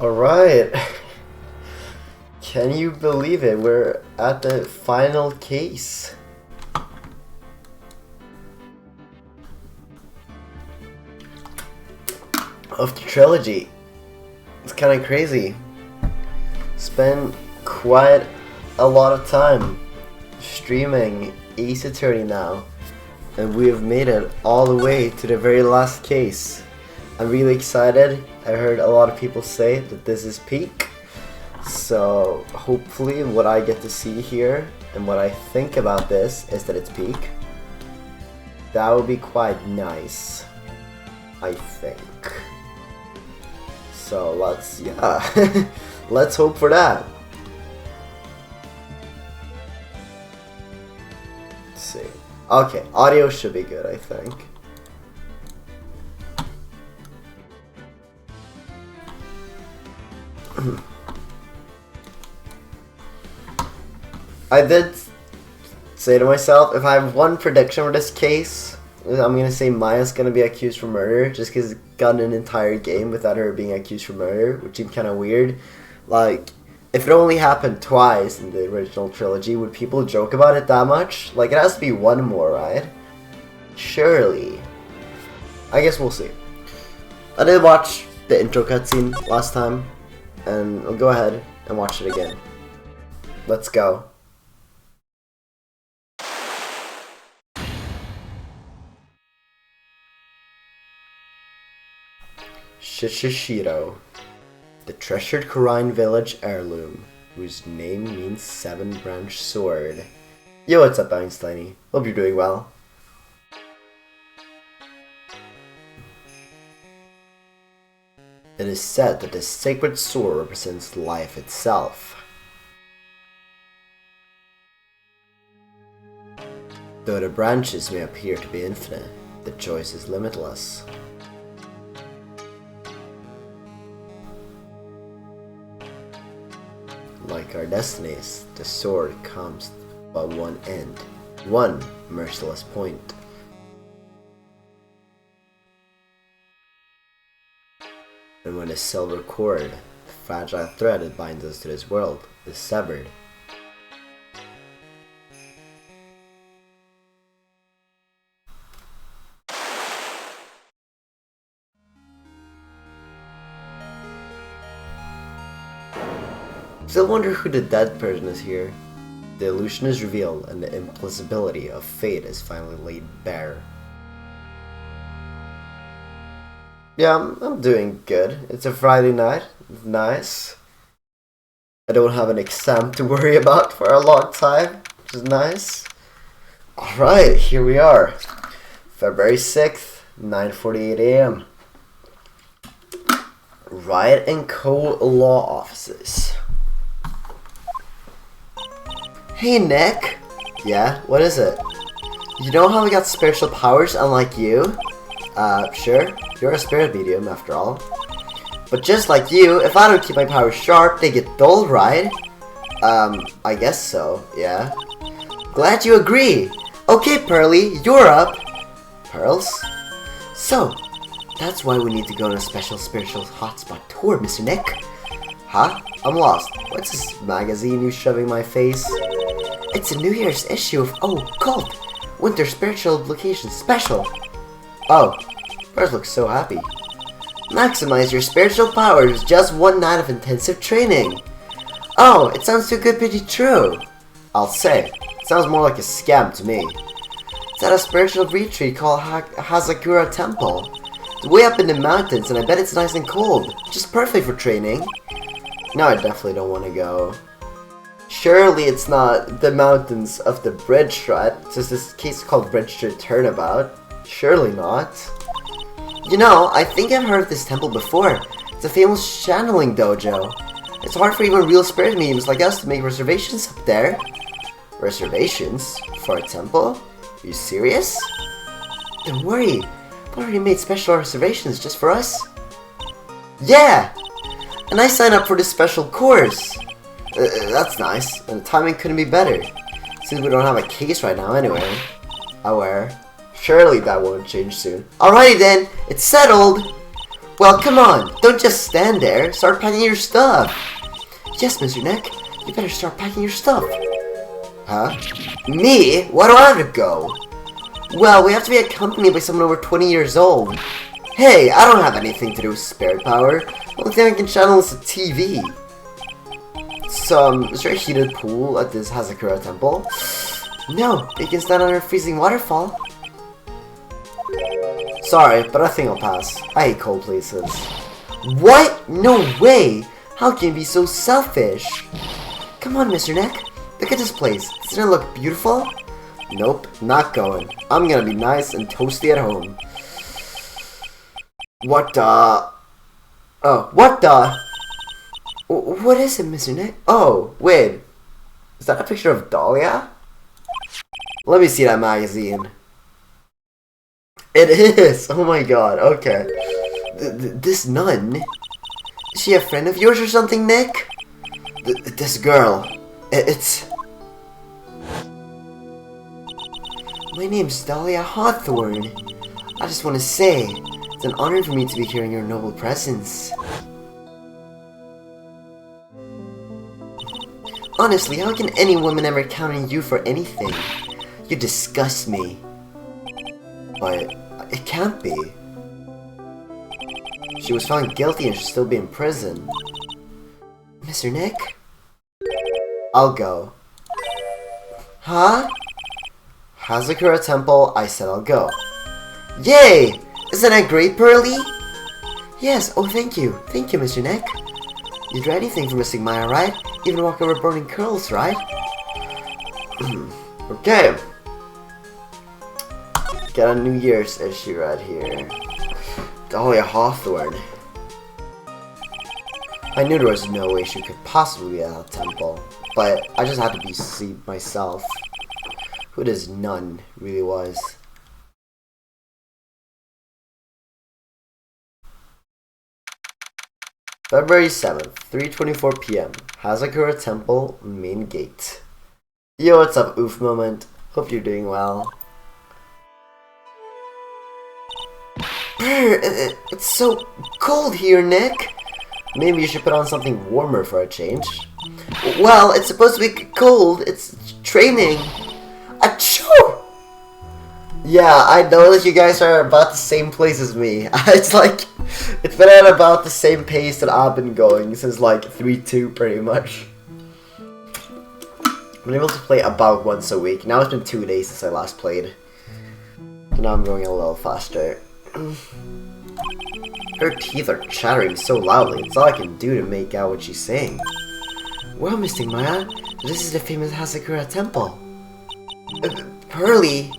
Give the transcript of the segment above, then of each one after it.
Alright. Can you believe it? We're at the final case. Of the trilogy. It's kind of crazy. Spent quite a lot of time streaming Ace Attorney now, and we have made it all the way to the very last case. I'm really excited. I heard a lot of people say that this is peak, so hopefully what I get to see here and what I think about this is that it's peak. That would be quite nice, I think. So let's let's hope for that. Let's see. Okay, audio should be good, I think. I did say to myself, if I have one prediction for this case, I'm gonna say Maya's gonna be accused for murder, just because it's gotten an entire game without her being accused for murder, which seemed kind of weird. Like, if it only happened twice in the original trilogy, would people joke about it that much? Like, it has to be one more, right? Surely. I guess we'll see. I did watch the intro cutscene last time, and I'll go ahead and watch it again. Let's go. Shishishiro, the treasured Korine village heirloom, whose name means seven-branch sword. Yo, what's up, Einsteiny? Hope you're doing well. It is said that the sacred sword represents life itself. Though the branches may appear to be infinite, the choice is limitless. Like our destinies, the sword comes but one end, one merciless point. And when the silver cord, the fragile thread that binds us to this world, is severed, still wonder who the dead person is here. The illusion is revealed and the implausibility of fate is finally laid bare. Yeah, I'm doing good. It's a Friday night. Nice. I don't have an exam to worry about for a long time, which is nice. Alright, here we are. February 6th, 9:48 AM. Riot and Co. Law Offices. Hey Nick! Yeah, what is it? You know how we got spiritual powers unlike you? Sure. You're a spirit medium after all. But just like you, if I don't keep my powers sharp, they get dull, right? I guess so, yeah. Glad you agree! Okay, Pearly, you're up! Pearls? So, that's why we need to go on a special spiritual hotspot tour, Mr. Nick. Huh? I'm lost. What's this magazine you shoving in my face? It's a New Year's issue of Cult! Winter Spiritual Location Special! Oh, Pearls looks so happy. Maximize your spiritual powers with just one night of intensive training! Oh, it sounds too good to be true! I'll say, it sounds more like a scam to me. It's at a spiritual retreat called Hazakura Temple. It's way up in the mountains and I bet it's nice and cold, which is perfect for training. No, I definitely don't want to go. Surely it's not the mountains of the bridge, right? Since this case is called Bridge to Turnabout. Surely not. You know, I think I've heard of this temple before. It's a famous channeling dojo. It's hard for even real spirit mediums like us to make reservations up there. Reservations? For a temple? Are you serious? Don't worry. I've already made special reservations just for us. Yeah! And I signed up for this special course. That's nice, and the timing couldn't be better, since we don't have a case right now anyway. Aware. Surely that won't change soon. Alrighty then, it's settled! Well, come on. Don't just stand there. Start packing your stuff. Yes, Mr. Neck. You better start packing your stuff. Huh? Me? Why do I have to go? Well, we have to be accompanied by someone over 20 years old. Hey, I don't have anything to do with spirit power. The only thing I can channel is the TV. So, is there a heated pool at this Hazakura temple? No, but you can stand under a freezing waterfall. Sorry, but I think I'll pass. I hate cold places. What? No way! How can you be so selfish? Come on, Mr. Neck. Look at this place. Doesn't it look beautiful? Nope, not going. I'm gonna be nice and toasty at home. What the? Oh, what the? What is it, Mr. Neck? Oh, wait. Is that a picture of Dahlia? Let me see that magazine. It is! Oh my god, okay. This nun? Is she a friend of yours or something, Nick? This girl. It's... My name's Dahlia Hawthorne. I just want to say, it's an honor for me to be here in your noble presence. Honestly, how can any woman ever count on you for anything? You disgust me. But it can't be. She was found guilty and should still be in prison. Mr. Nick? I'll go. Huh? Hazakura Temple, I said I'll go. Yay! Isn't that great, Pearly? Yes, oh thank you. Thank you, Mr. Neck. You'd do anything for missing Maya, right? Even walk over burning curls, right? Okay. Got a New Year's issue right here. Dahlia Hawthorne. I knew there was no way she could possibly be at that temple, but I just had to see myself who this nun really was. February 7th, 3:24 p.m. Hazakura Temple, main gate. Yo, what's up, oof moment? Hope you're doing well. Brr, it's so cold here, Nick. Maybe you should put on something warmer for a change. Well, it's supposed to be cold. It's training. Achoo! Yeah, I know that you guys are about the same place as me. It's like, it's been at about the same pace that I've been going since like 3.2 pretty much. I've been able to play about once a week. Now it's been 2 days since I last played. And now I'm going a little faster. Her teeth are chattering so loudly, it's all I can do to make out what she's saying. Well, Mr. Maya, this is the famous Hazakura Temple. Pearly,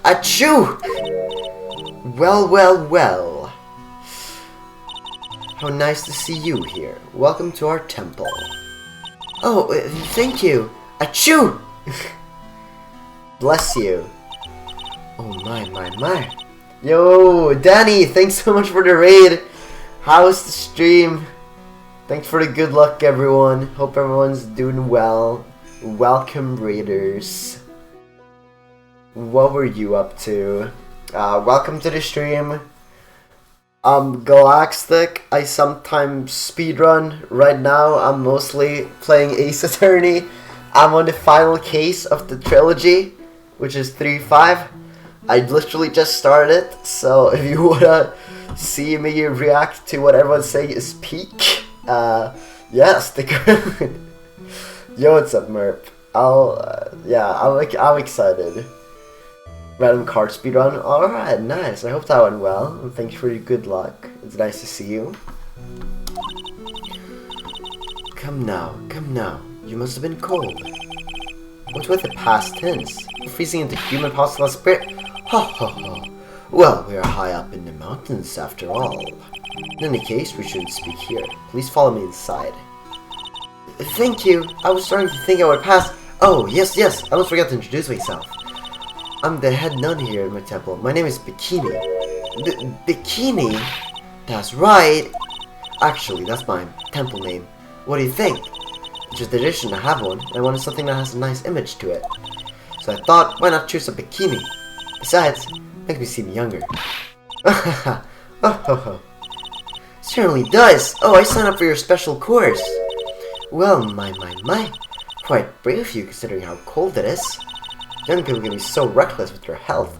achoo! Well, well, well. How nice to see you here. Welcome to our temple. Oh, thank you. Achoo! Bless you. Oh my. Yo, Danny, thanks so much for the raid. How's the stream? Thanks for the good luck, everyone. Hope everyone's doing well. Welcome, raiders. What were you up to? Welcome to the stream. Galactic. I sometimes speedrun. Right now, I'm mostly playing Ace Attorney. I'm on the final case of the trilogy, which is 3-5. I literally just started, so if you wanna see me react to what everyone's saying is peak, yeah, stick around. Yo, what's up, Merp? I'm excited. Random card speedrun. Alright, nice. I hope that went well. And thank you for your good luck. It's nice to see you. Come now. You must have been cold. What's with the past tense? You're freezing into human hostile spirit? Ha ha ha. Well, we are high up in the mountains after all. In any case, we shouldn't speak here. Please follow me inside. Thank you. I was starting to think I would pass. Oh, yes. I almost forgot to introduce myself. I'm the head nun here in my temple. My name is Bikini. Bikini? That's right. Actually, that's my temple name. What do you think? It's a tradition to have one, and I wanted something that has a nice image to it. So I thought, why not choose a bikini? Besides, make me seem younger. Oh, ho, ho. Certainly does. Oh, I signed up for your special course. Well, my. Quite brave of you considering how cold it is. Young people can be so reckless with their health.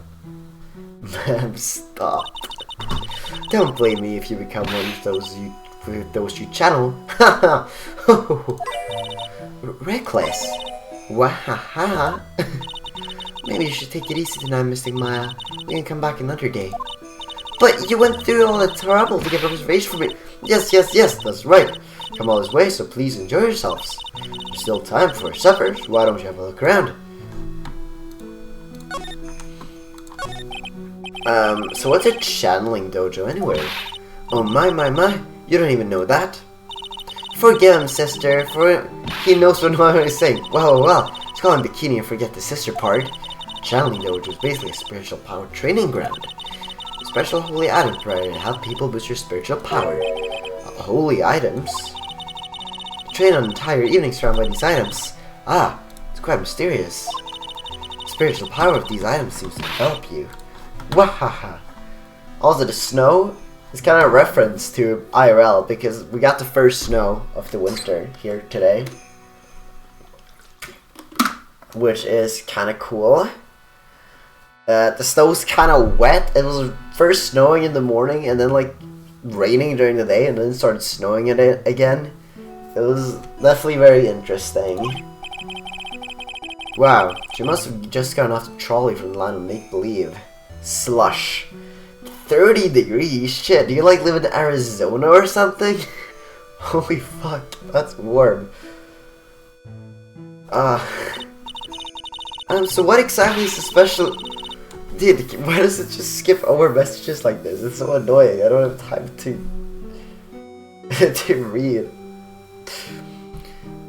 Ma'am, stop. Don't blame me if you become one of those you channel. Reckless? Wahaha. Maybe you should take it easy tonight, Mr. Maya. We can come back another day. But you went through all the trouble to get a reservation for me. Yes, that's right. Come all this way, so please enjoy yourselves. There's still time for supper, so why don't you have a look around? So what's a channeling dojo anyway? Oh my, you don't even know that? Forgive him, sister, for he knows what I'm saying. Well, let's call him Bikini and forget the sister part. Channeling dojo is basically a spiritual power training ground. Special holy items provided to help people boost your spiritual power. Holy items? Train an entire evening surrounded by these items. Ah, it's quite mysterious. The spiritual power of these items seems to help you. Wahaha. Also, the snow is kind of a reference to IRL because we got the first snow of the winter here today, which is kind of cool. The snow's kind of wet. It was first snowing in the morning and then like raining during the day and then it started snowing in it again. It was definitely very interesting. Wow, she must have just gotten off the trolley from the land of make-believe. Slush. 30 degrees? Shit, do you like live in Arizona or something? Holy fuck, that's warm. So what exactly is the special... Dude, why does it just skip over messages like this? It's so annoying, I don't have time to read.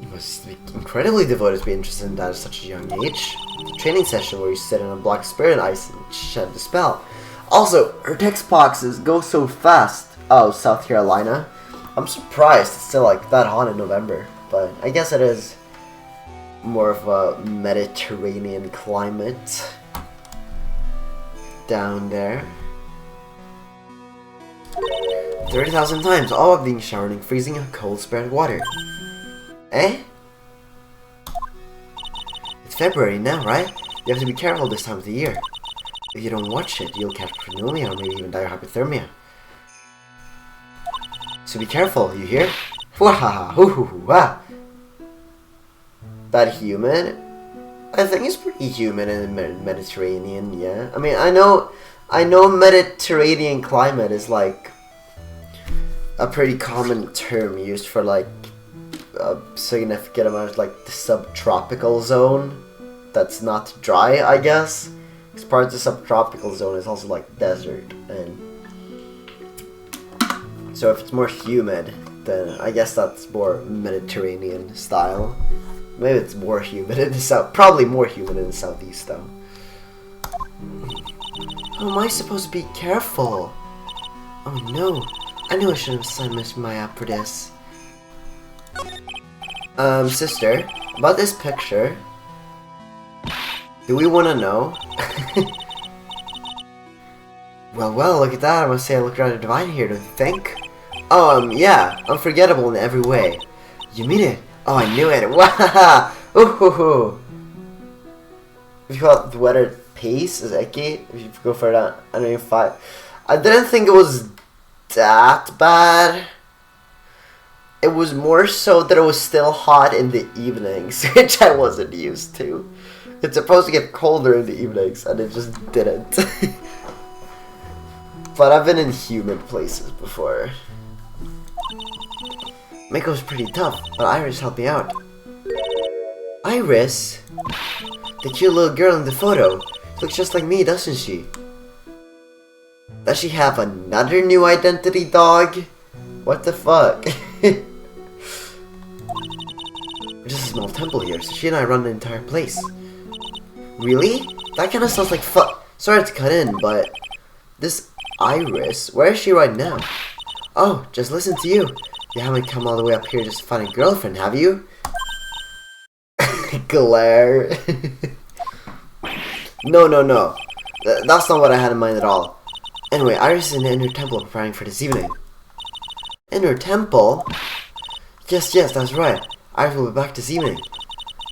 You must be incredibly devoted to be interested in that at such a young age. The training session where you sit in a block of spirit ice and shed the spell. Also, her text boxes go so fast. Oh, South Carolina. I'm surprised it's still like that hot in November, but I guess it is more of a Mediterranean climate down there. 30,000 times, all of being showered in freezing cold spirit water. Eh? It's February now, right? You have to be careful this time of the year. If you don't watch it, you'll catch pneumonia or maybe even die of hypothermia. So be careful, you hear? Wahaha, hoo hoo hoo, ah. That human? I think it's pretty human in the Mediterranean, yeah. I mean, I know Mediterranean climate is like a pretty common term used for like a significant amount of like the subtropical zone that's not dry, I guess. Because part of the subtropical zone is also like desert, and so if it's more humid, then I guess that's more Mediterranean style. Maybe it's more humid in the south. Probably more humid in the southeast, though. How am I supposed to be careful? Oh no, I knew I should have signed my app for this. Sister, about this picture, do we want to know? Well, look at that. I must say I look rather divine here, don't you think? Yeah, unforgettable in every way. You mean it? Oh, I knew it. Wow! Ooh. If you call it the weather pace, is icky. If you go for that, I don't know if I didn't think it was that bad. It was more so that it was still hot in the evenings, which I wasn't used to. It's supposed to get colder in the evenings, and it just didn't. But I've been in humid places before. Mako's pretty tough, but Iris helped me out. Iris? The cute little girl in the photo. Looks just like me, doesn't she? Does she have another new identity, dog? What the fuck? Just a small temple here, so she and I run the entire place. Really? That kinda sounds like Sorry to cut in, but this Iris, where is she right now? Oh, just listen to you. You haven't come all the way up here just to find a girlfriend, have you? Glare. No. That's not what I had in mind at all. Anyway, Iris is in the inner temple preparing for this evening. Inner temple? Yes, that's right. Iris will be back this evening.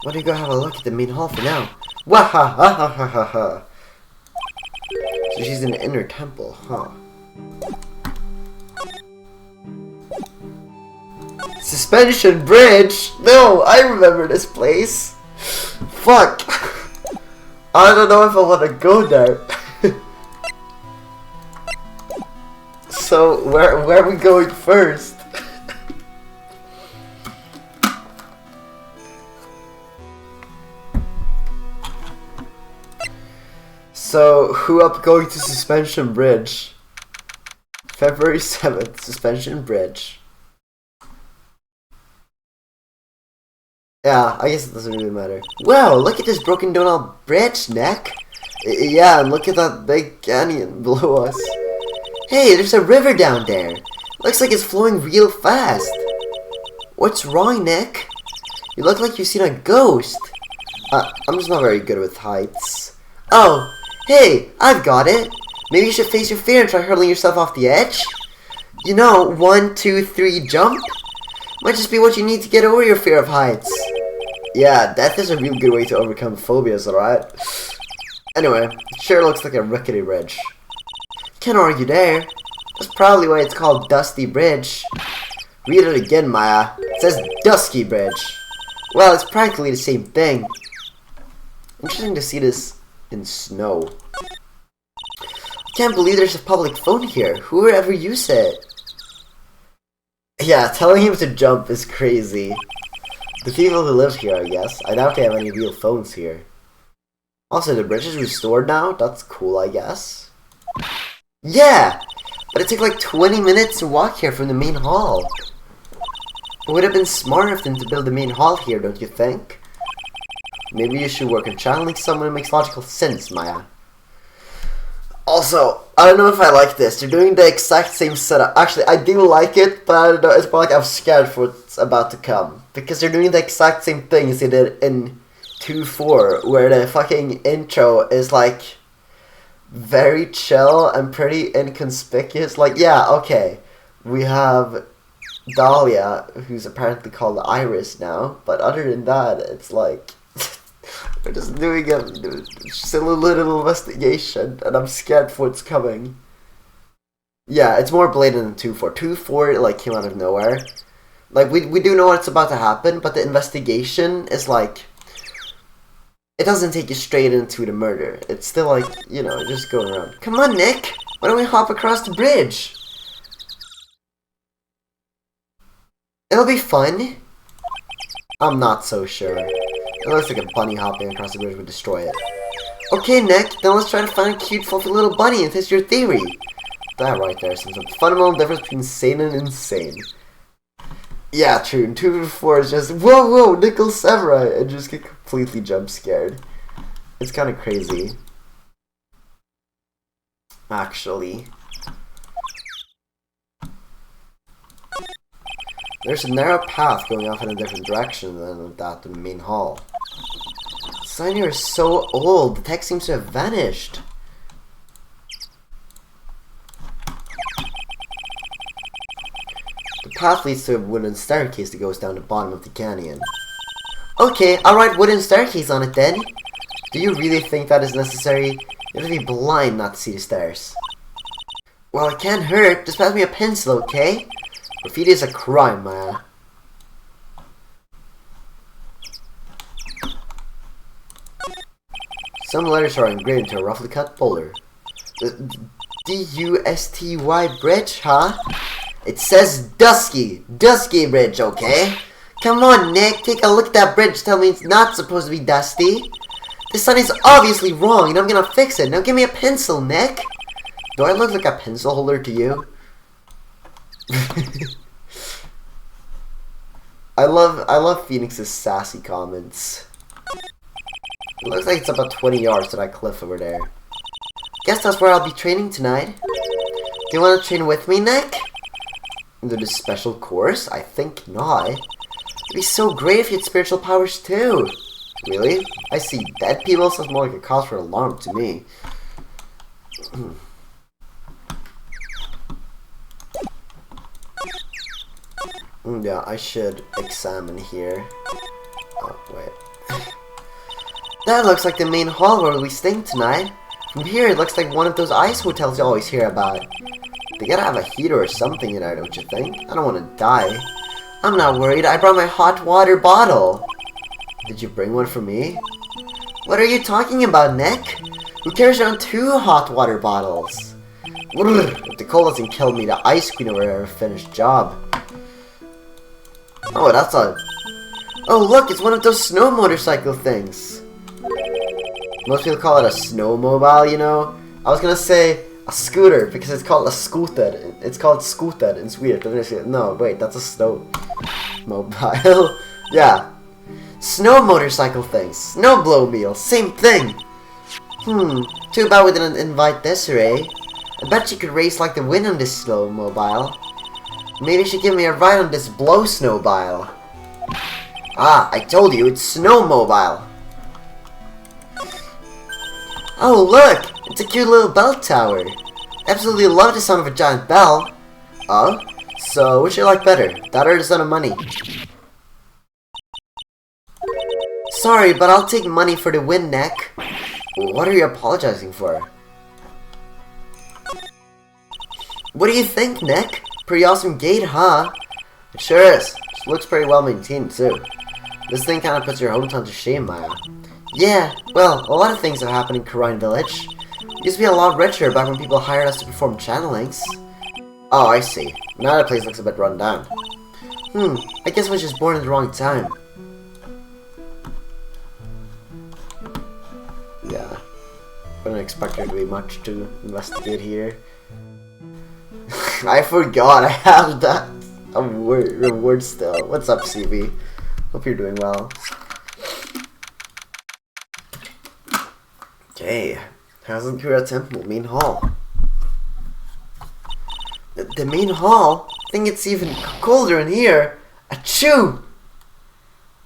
Why don't you go have a look at the main hall for now? Wahahahahaha. So she's in the inner temple, huh? Suspension Bridge? No, I remember this place. Fuck. I don't know if I want to go there. So, where are we going first? So, who up going to Suspension Bridge? February 7th, Suspension Bridge. Yeah, I guess it doesn't really matter. Wow, look at this broken down bridge, Nick. Yeah, and look at that big canyon below us. Hey, there's a river down there. Looks like it's flowing real fast. What's wrong, Nick? You look like you've seen a ghost. I'm just not very good with heights. Oh, hey, I've got it. Maybe you should face your fear and try hurling yourself off the edge. You know, 1, 2, 3, jump. Might just be what you need to get over your fear of heights. Yeah, death is a real good way to overcome phobias, alright? Anyway, it sure looks like a rickety bridge. Can't argue there. That's probably why it's called Dusty Bridge. Read it again, Maya. It says Dusky Bridge. Well, it's practically the same thing. Interesting to see this in snow. Can't believe there's a public phone here. Who would ever use it? Yeah, telling him to jump is crazy. The people who live here, I guess. I doubt they have any real phones here. Also, the bridge is restored now. That's cool, I guess. Yeah! But it took like 20 minutes to walk here from the main hall. It would have been smart of them to build the main hall here, don't you think? Maybe you should work on channeling someone who makes logical sense, Maya. Also, I don't know if I like this. They're doing the exact same setup. Actually, I do like it, but I don't know. It's more like I'm scared for what's about to come. Because they're doing the exact same things they did in 2-4, where the fucking intro is like very chill and pretty inconspicuous. Like, yeah, okay. We have Dahlia, who's apparently called Iris now, but other than that, it's like we're just doing a silly little investigation, and I'm scared for what's coming. Yeah, it's more blatant than 2-4. 2-4 like came out of nowhere. Like we do know what's about to happen, but the investigation is like it doesn't take you straight into the murder. It's still like, you know, just going around. Come on, Nick! Why don't we hop across the bridge? It'll be fun. I'm not so sure. It looks like a bunny hopping across the bridge would destroy it. Okay, Nick, then let's try to find a cute, fluffy little bunny and test your theory. That right there seems a fundamental difference between sane and insane. Yeah, true. And 2-4 is just, whoa, Nickel Samurai, and just get completely jump scared. It's kind of crazy. Actually. There's a narrow path going off in a different direction than that to the main hall. The sign here is so old, the text seems to have vanished. The path leads to a wooden staircase that goes down the bottom of the canyon. Okay, I'll write wooden staircase on it then. Do you really think that is necessary? You have to be blind not to see the stairs. Well, it can't hurt. Just pass me a pencil, okay? Graffiti is a crime, Maya. Some letters are engraved into a roughly cut boulder. The D-U-S-T-Y bridge, huh? It says Dusky Bridge, okay? Come on, Nick, take a look at that bridge. Tell me it's not supposed to be dusty. This sign is obviously wrong, and I'm gonna fix it. Now give me a pencil, Nick. Do I look like a pencil holder to you? I love Phoenix's sassy comments. It looks like it's about 20 yards to that cliff over there. Guess that's where I'll be training tonight. Do you want to train with me, Nick? Into this special course? I think not. It'd be so great if you had spiritual powers too. Really? I see dead people sounds more like a cause for alarm to me. Yeah, I should examine here. Oh, wait. That looks like the main hall where we staying tonight. From here, it looks like one of those ice hotels you always hear about. They gotta have a heater or something in there, don't you think? I don't want to die. I'm not worried. I brought my hot water bottle. Did you bring one for me? What are you talking about, Nick? Who carries around 2 hot water bottles? If the cold doesn't kill me, the ice queen will ever finished job. Oh, that's a... Oh, look, it's one of those snow motorcycle things. Most people call it a snowmobile, you know? I was gonna say a scooter, because it's called a scooter. It's called scooter in Swedish, but then no, wait, that's a snowmobile. Yeah. Snow motorcycle things. Snowblowmobile. Same thing. Too bad we didn't invite Desiree. I bet she could race like the wind on this snowmobile. Maybe she give me a ride on this blow snowmobile. Ah, I told you, it's snowmobile. Oh, look! It's a cute little bell tower. Absolutely love the sound of a giant bell. Oh? So, which you like better? That or the sound of money? Sorry, but I'll take money for the win, Nick. What are you apologizing for? What do you think, Nick? Pretty awesome gate, huh? It sure is. It looks pretty well maintained, too. This thing kinda puts your hometown to shame, Maya. Yeah, well, a lot of things have happened in Karine Village. It used to be a lot richer back when people hired us to perform channelings. Oh, I see. Now the place looks a bit run down. I guess I was just born at the wrong time. Yeah. Wouldn't expect there to be much to investigate here. I forgot I have that reward still. What's up, CB? Hope you're doing well. Okay, Hazakura Temple, main hall. The main hall? I think it's even colder in here. Achoo!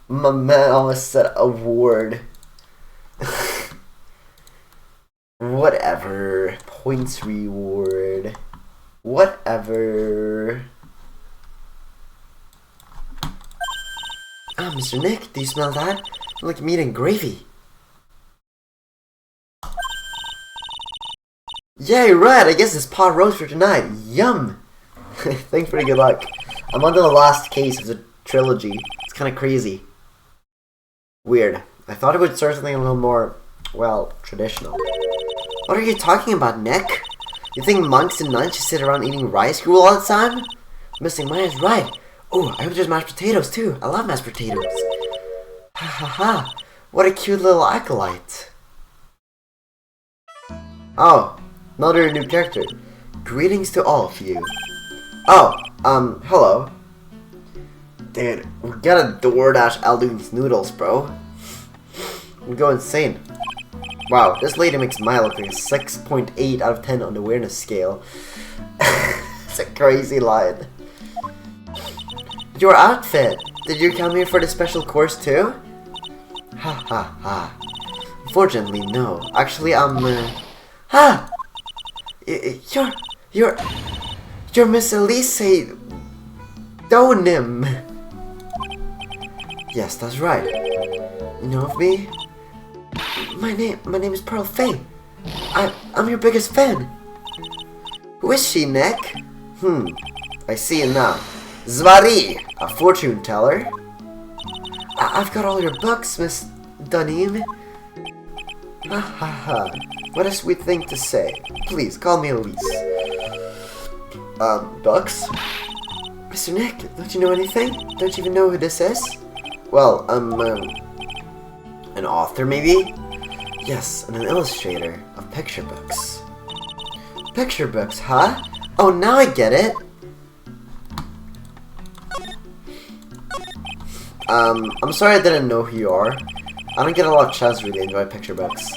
My man almost said a word. Whatever. Points reward. Whatever. Ah, Mr. Nick, do you smell that? Like meat and gravy. Yay, right, I guess it's pot roast for tonight. Yum! Thanks for the good luck. I'm on to the last case of the trilogy. It's kinda crazy. Weird. I thought it would start something a little more, well, traditional. What are you talking about, Nick? You think monks and nuns just sit around eating rice gruel all the time? Missing Maya's right. Oh, I hope there's mashed potatoes too. I love mashed potatoes. Ha ha ha. What a cute little acolyte. Oh, another new character. Greetings to all of you. Oh, hello. Dude, we gotta DoorDash Aldoon's noodles, bro. We go insane. Wow, this lady makes Maya look like a 6.8 out of 10 on the awareness scale. It's a crazy line. Your outfit! Did you come here for the special course too? Ha ha ha. Unfortunately, no. Actually, Ha! You're Miss Elise Donim. Yes, that's right. You know of me? My name is Pearl Faye. I'm your biggest fan. Who is she, Nick? I see it now. Zvari, a fortune teller. I've got all your books, Miss Dunim. Ha ha ha. What a sweet thing to say. Please, call me Elise. Books? Mr. Nick, don't you know anything? Don't you even know who this is? Well, an author, maybe? Yes, and an illustrator of picture books. Picture books, huh? Oh, now I get it! I'm sorry I didn't know who you are. I don't get a lot of chance to really enjoy picture books.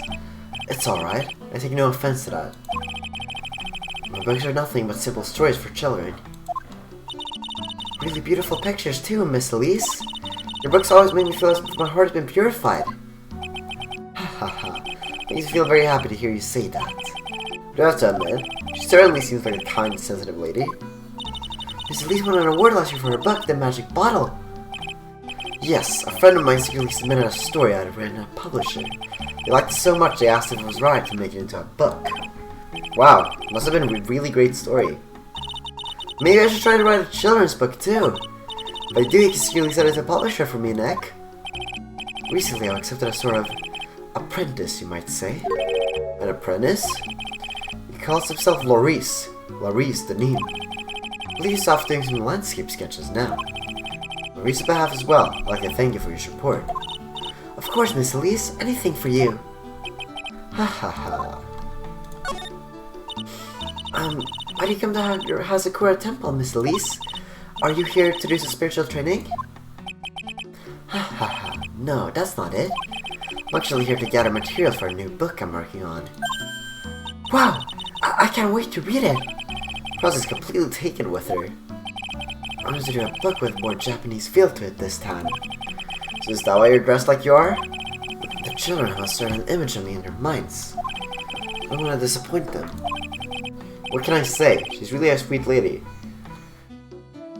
It's alright. I take no offense to that. My books are nothing but simple stories for children. Really beautiful pictures too, Miss Elise. Your books always make me feel as if my heart has been purified. Ha ha ha. Makes me feel very happy to hear you say that. But I have to admit, she certainly seems like a kind, sensitive lady. Miss Elise won an award last year for her book, The Magic Bottle. Yes, a friend of mine secretly submitted a story I'd written to a publisher. They liked it so much they asked if it was right to make it into a book. Wow, must have been a really great story. Maybe I should try to write a children's book too. If I do, you can secretly send it to a publisher for me, Nick. Recently, I accepted a sort of apprentice, you might say. An apprentice? He calls himself Laurice. Laurice, the name. I believe he's off doing some landscape sketches now. Laurice's behalf as well, I'd like to thank you for your support. Of course, Miss Elise, anything for you. Ha ha ha. Why do you come to your Hazakura temple, Miss Elise? Are you here to do some spiritual training? Ha ha ha. No, that's not it. I'm actually here to gather material for a new book I'm working on. Wow! I can't wait to read it! Rose is completely taken with her. I wanted to do a book with more Japanese feel to it this time. So is that why you're dressed like you are? The children have a certain image of me in their minds. I don't want to disappoint them. What can I say? She's really a sweet lady.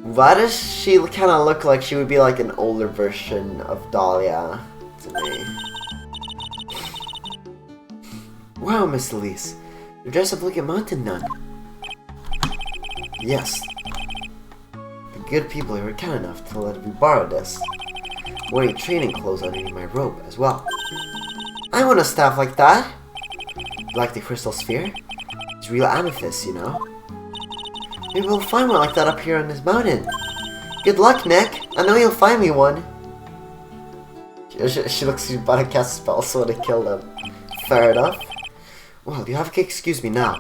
Why does she kind of look like she would be like an older version of Dahlia to me? Wow, Miss Elise. You're dressed up like a mountain nun. Yes. The good people here were kind enough to let me borrow this. I'm wearing training clothes underneath my robe as well. I want a staff like that. Like the crystal sphere? It's real amethyst, you know. Maybe we'll find one like that up here on this mountain. Good luck, Nick. I know you'll find me one. She looks she's about to cast a spell, so they kill them. Fair enough. Well, you have to excuse me now. I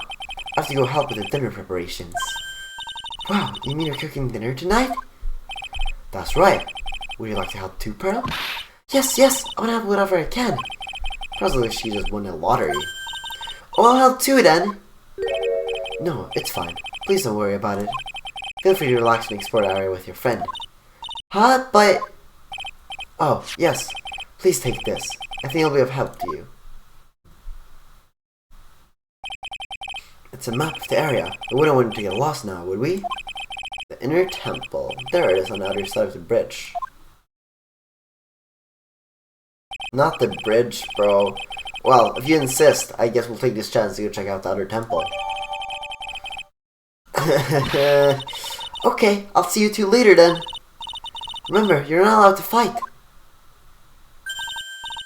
have to go help with the dinner preparations. Wow, you mean you're cooking dinner tonight? That's right. Would you like to help too, Pearl? Yes, I want to help whatever I can. Probably she just won a lottery. Oh, I'll help too then. No, it's fine. Please don't worry about it. Feel free to relax and explore the area with your friend. Huh? But... Oh, yes. Please take this. I think it'll be of help to you. It's a map of the area. We wouldn't want to get lost now, would we? The inner temple. There it is on the other side of the bridge. Not the bridge, bro. Well, if you insist, I guess we'll take this chance to go check out the other temple. Okay, I'll see you two later then. Remember, you're not allowed to fight.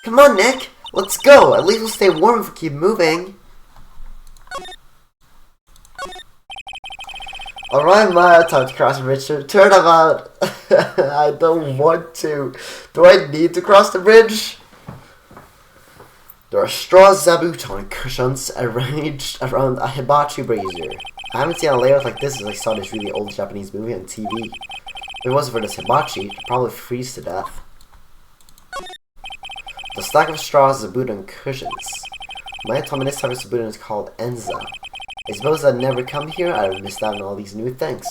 Come on, Nick. Let's go. At least we'll stay warm if we keep moving. Alright, Maya, time to cross the bridge. Turnabout. I don't want to. Do I need to cross the bridge? There are straw zabuton cushions arranged around a hibachi brazier. I haven't seen a layout like this since I saw this really old Japanese movie on TV. If it wasn't for this hibachi, I'd probably freeze to death. The stack of straw zabuton cushions. My told me this type of zabuton is called enza. I suppose I'd never come here, I'd have missed out on all these new things.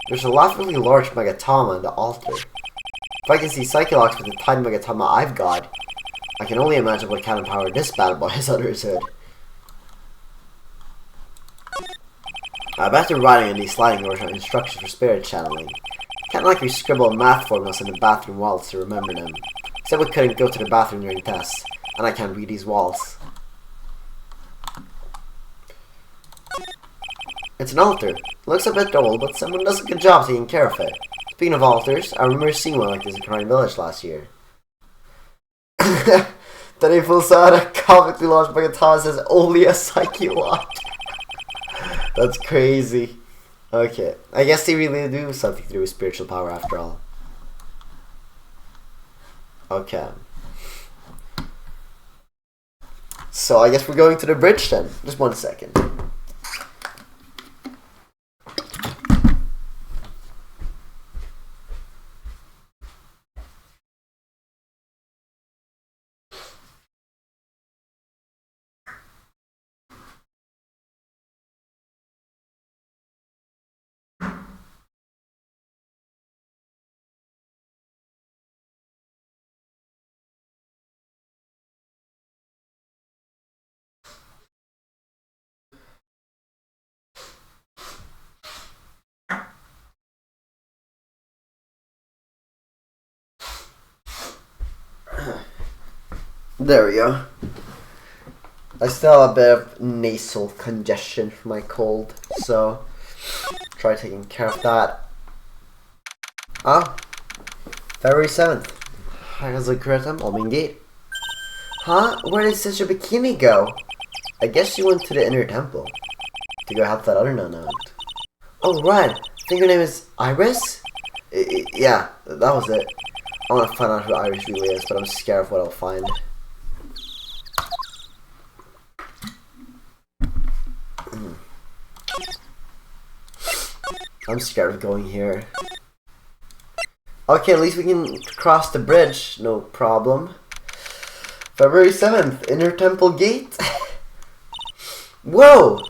There's a laughably large Megatama on the altar. If I can see Psycholox with the tiny Megatama I've got, I can only imagine what kind of power this bad boy has under his hood. I bet they're writing in these sliding doors are instructions for spirit channeling. Can't like we scribble math formulas on the bathroom walls to remember them. Except we couldn't go to the bathroom during tests, and I can't read these walls. It's an altar. It looks a bit old, but someone does a good job taking care of it. Speaking of altars, I remember seeing one like this in Crown Village last year. Then he pulls out a comically large Megatama and says, only a Psyche watch. That's crazy. Okay, I guess they really do something to do with spiritual power after all. Okay. So I guess we're going to the bridge then. Just 1 second. There we go. I still have a bit of nasal congestion from my cold, so try taking care of that. Ah, February 7th. How's the curriculum? Almond Gate. Huh? Where did Sister Bikini go? I guess she went to the inner temple to go help that other nun out. Oh, right. I think her name is Iris? Yeah, that was it. I want to find out who Iris really is, but I'm scared of what I'll find. I'm scared of going here. Okay, at least we can cross the bridge. No problem. February 7th, Inner Temple Gate. Whoa!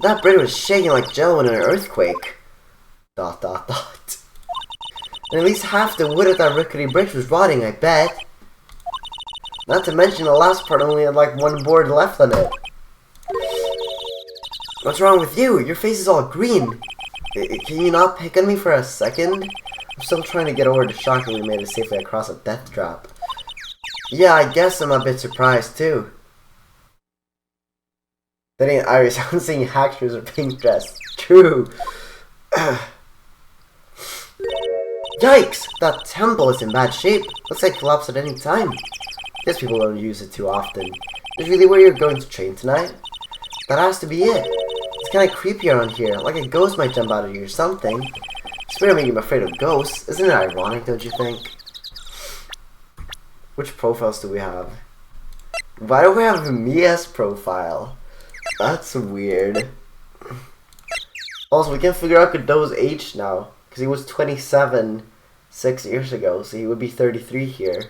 That bridge was shaking like jello in an earthquake. ... And at least half the wood of that rickety bridge was rotting, I bet. Not to mention the last part only had like one board left on it. What's wrong with you? Your face is all green. Can you not pick on me for a second? I'm still trying to get over the shock that we made it safely across a death trap. Yeah, I guess I'm a bit surprised too. That ain't Iris. I'm seeing hackers or pink dress. True. Yikes! That temple is in bad shape. Looks like it collapse at any time. Guess people don't use it too often. Is really where you're going to train tonight? That has to be it. It's kind of creepy around here, like a ghost might jump out of you or something. Spirit making me afraid of ghosts. Isn't it ironic, don't you think? Which profiles do we have? Why do we have a Mia's profile? That's weird. Also, we can figure out Godot's age now, because he was 27 6 years ago, so he would be 33 here.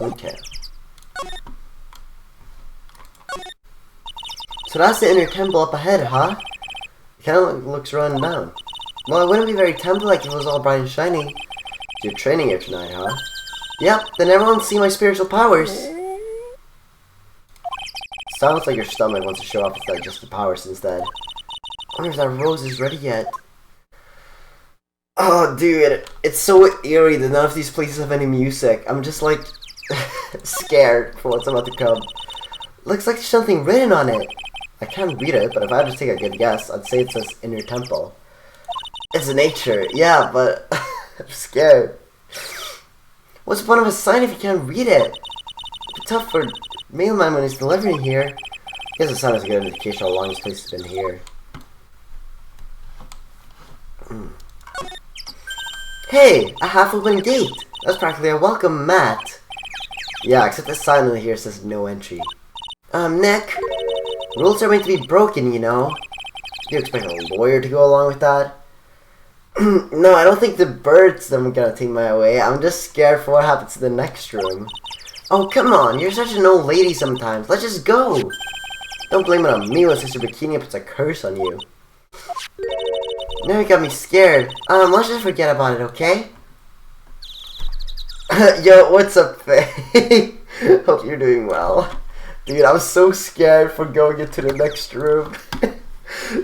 Okay. So that's the inner temple up ahead, huh? It kind of looks run down. Well, it wouldn't be very temple-like if it was all bright and shiny. You're training here tonight, huh? Yep, then everyone see my spiritual powers. Sounds like your stomach wants to show off its digestive powers instead. I wonder if that rose is ready yet. Oh, dude, it's so eerie that none of these places have any music. I'm just like scared for what's about to come. Looks like there's something written on it. I can't read it, but if I had to take a good guess, I'd say it says Inner Temple. It's nature, yeah, but I'm scared. What's the point of a sign if you can't read it? It'd be tough for mailman when he's delivering here. I guess the sign is a good indication how long this place has been here. Hey, a half-open gate. That's practically a welcome mat. Yeah, except the sign on here says no entry. Nick, rules are meant to be broken, you know. You expect a lawyer to go along with that? No, I don't think the birds are gonna take my away. I'm just scared for what happens to the next room. Oh, come on, you're such an old lady sometimes. Let's just go. Don't blame it on me when Sister Bikini puts a curse on you. Now you got me scared. Let's just forget about it, okay? Yo, what's up, Faye? Hope you're doing well. Dude, I'm so scared for going into the next room.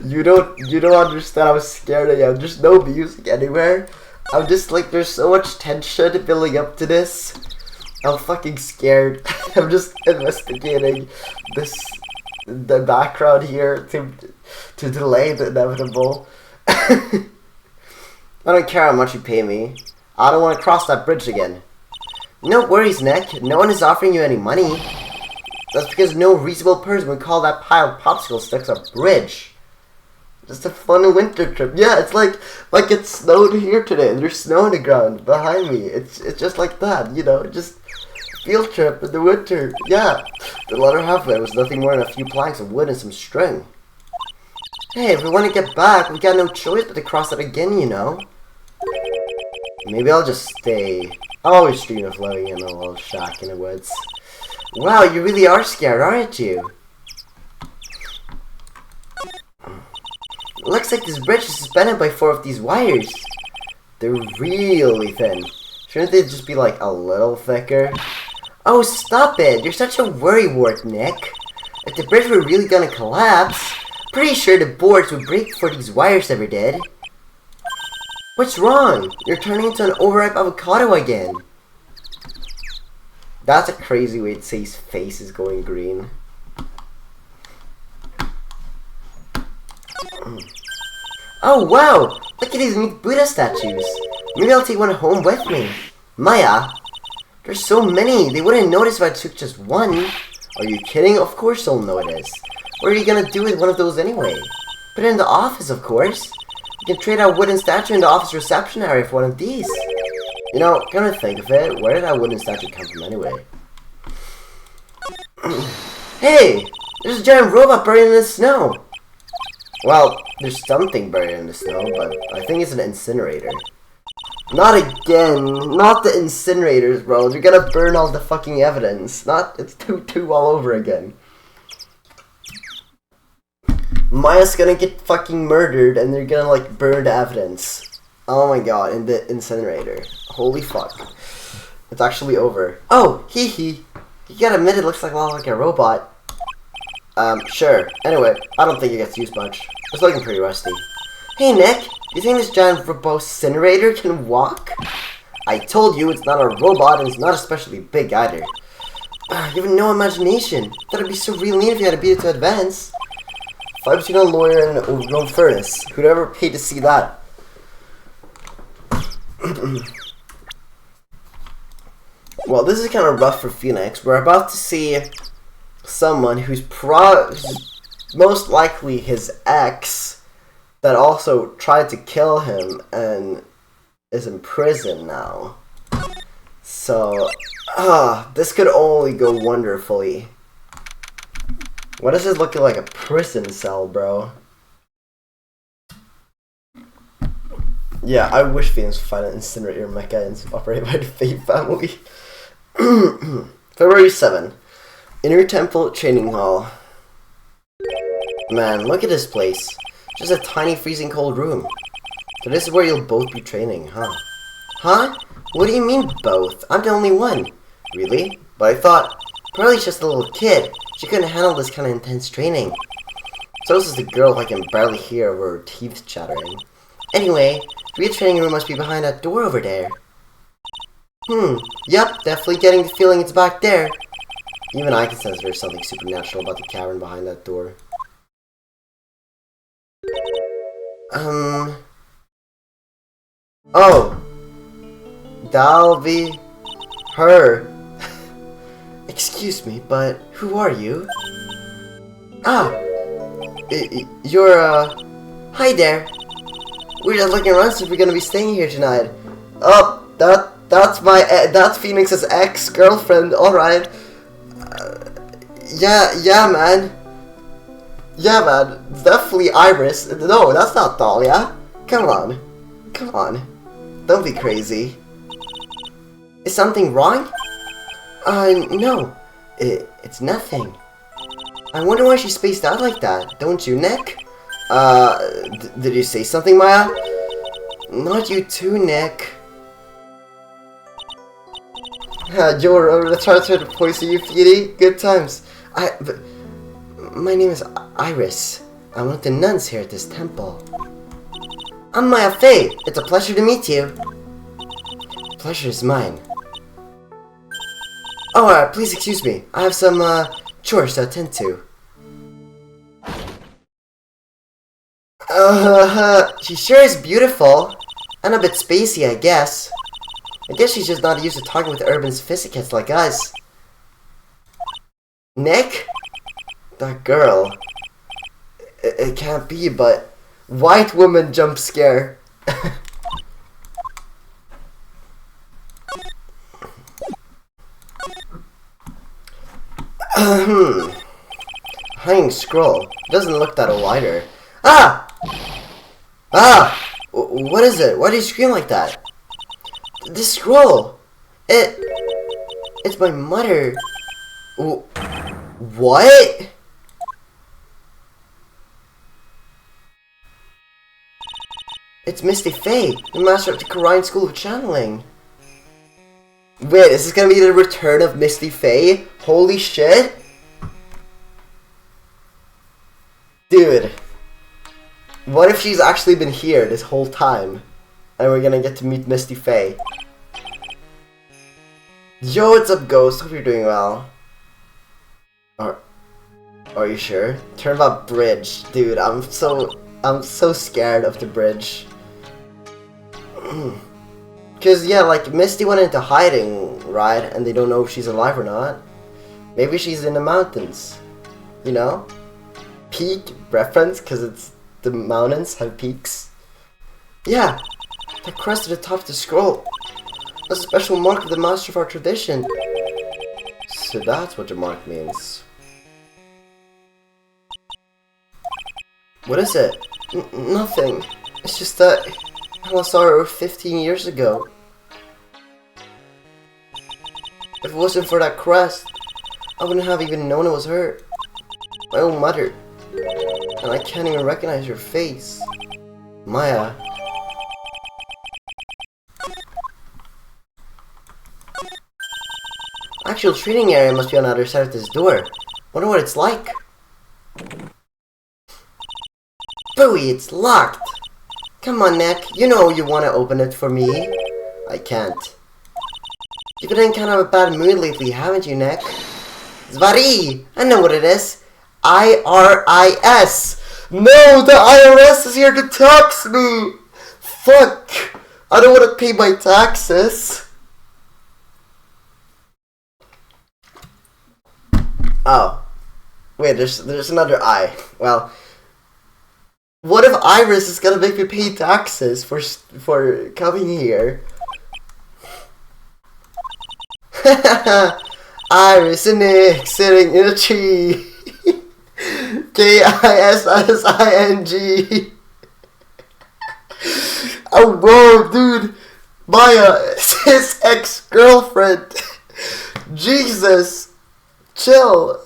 You don't understand how scared I am. There's no music anywhere. I'm just like, there's so much tension building up to this. I'm fucking scared. I'm just investigating the background here to delay the inevitable. I don't care how much you pay me. I don't want to cross that bridge again. No worries, Nick. No one is offering you any money. That's because no reasonable person would call that pile of popsicle sticks a bridge. Just a fun winter trip. Yeah, it's like it snowed here today. There's snow on the ground behind me. It's just like that, you know, just field trip in the winter. Yeah. The latter half of it was nothing more than a few planks of wood and some string. Hey, if we want to get back, we got no choice but to cross it again, you know. Maybe I'll just stay. I'll always dream of living in a little shack in the woods. Wow, you really are scared, aren't you? Looks like this bridge is suspended by 4 of these wires. They're really thin. Shouldn't they just be like a little thicker? Oh, stop it! You're such a worrywart, Nick. If the bridge were really gonna collapse, pretty sure the boards would break before these wires ever did. What's wrong? You're turning into an overripe avocado again. That's a crazy way to say his face is going green. Oh wow! Look at these neat Buddha statues. Maybe I'll take one home with me. Maya, there's so many. They wouldn't notice if I took just one. Are you kidding? Of course they'll notice. What are you gonna do with one of those anyway? Put it in the office, of course. You can trade out wooden statue in the office reception area for one of these. You know, come to think of it, where did that wooden statue come from anyway? Hey! There's a giant robot buried in the snow! Well, there's something buried in the snow, but I think it's an incinerator. Not again! Not the incinerators, bro. You're gonna burn all the fucking evidence. It's two all over again. Maya's gonna get fucking murdered and they're gonna like burn the evidence. Oh my god, in the incinerator. Holy fuck. It's actually over. Oh, hee hee. You gotta admit it looks like a lot like a robot. Sure. Anyway, I don't think it gets used much. It's looking pretty rusty. Hey Nick, you think this giant incinerator can walk? I told you it's not a robot and it's not especially big either. You have no imagination. That'd be so real neat if you had to beat it to advance. 5 between a lawyer and an overgrown furnace. Who'd ever pay to see that? Well, this is kind of rough for Phoenix. We're about to see someone who's most likely his ex that also tried to kill him and is in prison now. So, this could only go wonderfully. What does this look like a prison cell, bro? Yeah, I wish Phoenix would find an incinerator mecha and operated by the Fate family. February 7. Inner Temple Training Hall. Man, look at this place. Just a tiny freezing cold room. So this is where you'll both be training, huh? Huh? What do you mean both? I'm the only one. Really? But I thought, Pearlie's just a little kid. She couldn't handle this kind of intense training. So this is the girl who I can barely hear over her teeth chattering. Anyway, the real training room must be behind that door over there. Yep, definitely getting the feeling it's back there. Even I can sense there's something supernatural about the cavern behind that door. Oh. That'll be her. Excuse me, but who are you? You're, hi there. We're just looking around to see if we're gonna be staying here tonight. Oh, that's Phoenix's ex-girlfriend, alright. Yeah, man. Yeah, man. Definitely Iris. No, that's not Dahlia. Come on. Don't be crazy. Is something wrong? No. It's nothing. I wonder why she spaced out like that, don't you, Nick? Did you say something, Maya? Not you too, Nick. You're the charger to poison you, Petey. Good times. My name is Iris. I'm one of the nuns here at this temple. I'm Maya Faye. It's a pleasure to meet you. Pleasure is mine. Oh, please excuse me. I have some, chores to attend to. She sure is beautiful. And a bit spacey, I guess. I guess she's just not used to talking with urban sophisticates like us. Nick? That girl. It can't be, but... White woman jump scare. Hanging scroll. Doesn't look that wider. What is it? Why do you scream like that? This scroll. It's my mother. What? It's Misty Faye, the master of the Korean School of Channeling. Wait, is this gonna be the return of Misty Faye? Holy shit! Dude. What if she's actually been here this whole time? And we're gonna get to meet Misty Faye. Yo, what's up, Ghost? Hope you're doing well. Are you sure? Turn about bridge. Dude, I'm so scared of the bridge. Cause yeah, like Misty went into hiding, right? And they don't know if she's alive or not. Maybe she's in the mountains. You know? Peak reference, cause it's the mountains have peaks. Yeah, that crest at the top of the scroll. That's a special mark of the master of our tradition. So that's what the mark means. What is it? Nothing. It's just that I lost Sorrow 15 years ago. If it wasn't for that crest, I wouldn't have even known it was her. My own mother. And I can't even recognize her face. Maya. Actual training area must be on the other side of this door. Wonder what it's like. Booey, it's locked! Come on, Nick. You know you want to open it for me. I can't. You've been in kind of a bad mood lately, haven't you, Nick? Zvari! I know what it is. IRIS! No, the IRS is here to tax me! Fuck! I don't want to pay my taxes. Oh. Wait, there's another I. Well, what if Iris is gonna make me pay taxes for coming here? Iris and Nick sitting in a tree. KISSING. Oh whoa, dude. Maya is his ex-girlfriend. Jesus. Chill.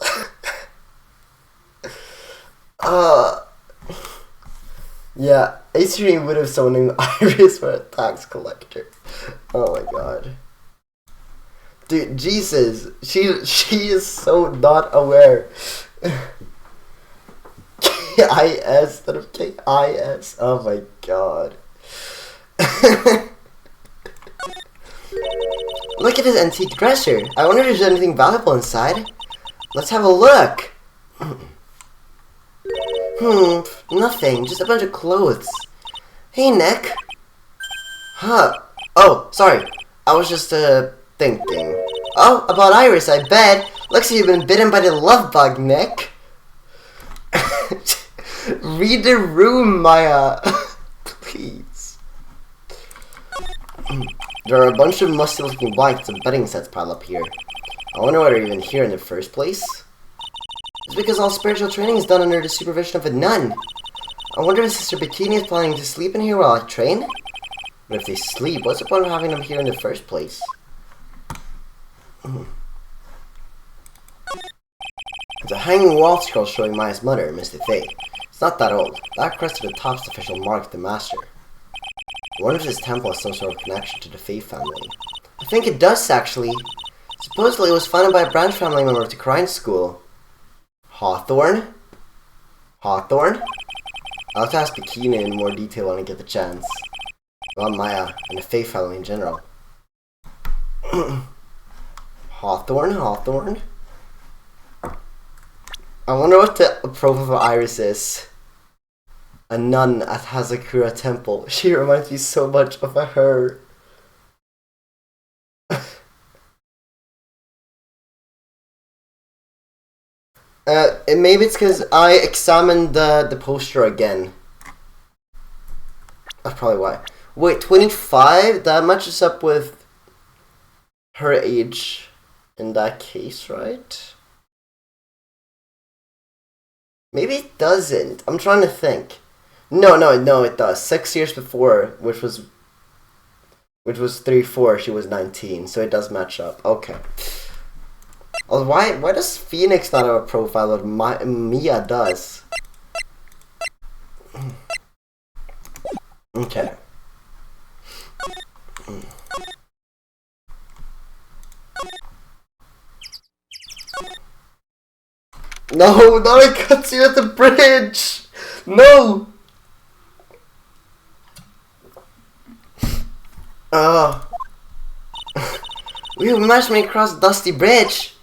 Yeah, Adrian would have someone named Iris for a tax collector. Oh my god. Dude, Jesus. She is so not aware. KIS instead of KIS. Oh my god. Look at this antique dresser. I wonder if there's anything valuable inside. Let's have a look. Nothing. Just a bunch of clothes. Hey, Nick. Huh. Oh, sorry. I was just, thinking. Oh, about Iris, I bet. Looks like you've been bitten by the love bug, Nick. Read the room, Maya. Please. There are a bunch of musty-looking blankets and bedding sets piled up here. I wonder why they're even here in the first place. It's because all spiritual training is done under the supervision of a nun. I wonder if Sister Bikini is planning to sleep in here while I train? But if they sleep, what's the point of having them here in the first place? There's a hanging wall scroll showing Maya's mother, Misty Faye. It's not that old. That crest at the top is the official mark of the master. I wonder if this temple has some sort of connection to the Faye family. I think it does, actually. Supposedly it was founded by a branch family member of the Crime School. Hawthorne? Hawthorne? I'll have to ask Bikini in more detail when I get the chance. About Maya and the Faye family in general. Hawthorne? Hawthorne? I wonder what the profile of Iris is. A nun at Hazakura Temple. She reminds me so much of her. And maybe it's because I examined the poster again. That's probably why. Wait, 25? That matches up with her age in that case, right? Maybe it doesn't. I'm trying to think. No, it does. 6 years before, which was 3-4, she was 19, so it does match up. Okay. Oh, why does Phoenix not have a profile that Mia does? Okay. No, not a cutscene at the bridge! No! Oh. We managed to make it across the dusty bridge.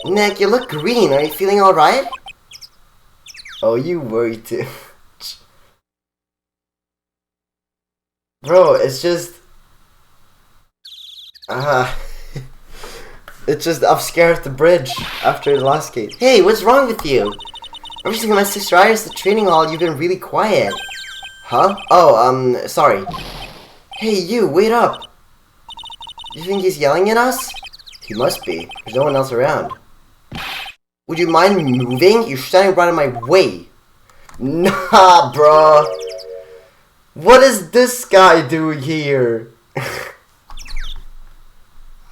Nick, you look green. Are you feeling alright? Oh, you worry too. Bro, it's just... it's just I'm scared of the bridge after the last gate. Hey, what's wrong with you? Ever since my sister Iris at the training hall, you've been really quiet. Huh? Oh, sorry. Hey, you, wait up. You think he's yelling at us? He must be. There's no one else around. Would you mind moving? You're standing right in my way. Nah, bro. What is this guy doing here?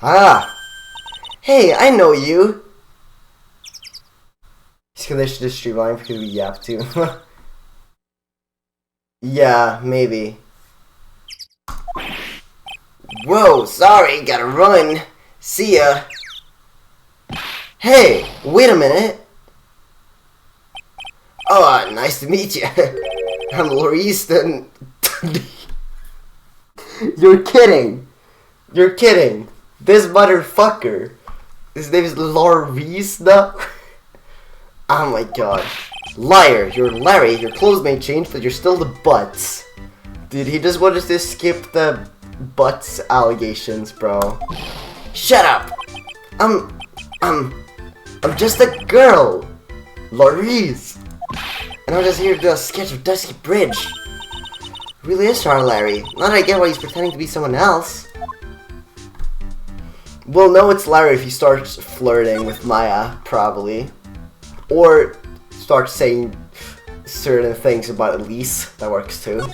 Ah. Hey, I know you. He's gonna just streamline because we yap too. Yeah, maybe. Whoa, sorry, gotta run. See ya. Hey, wait a minute. Oh, nice to meet you. I'm Lauriston. You're kidding. You're kidding. This motherfucker. His name is Lauriston. Oh my god. Liar, you're Larry. Your clothes may change, but you're still the Butts. Dude, he just wanted to skip the Butts allegations, bro. Shut up. I'm just a girl. Laurise. And I'm just here to do a sketch of Dusky Bridge. Really is hard, Larry. Now that I get why he's pretending to be someone else. We'll know it's Larry if he starts flirting with Maya, probably. Or starts saying certain things about Elise. That works too.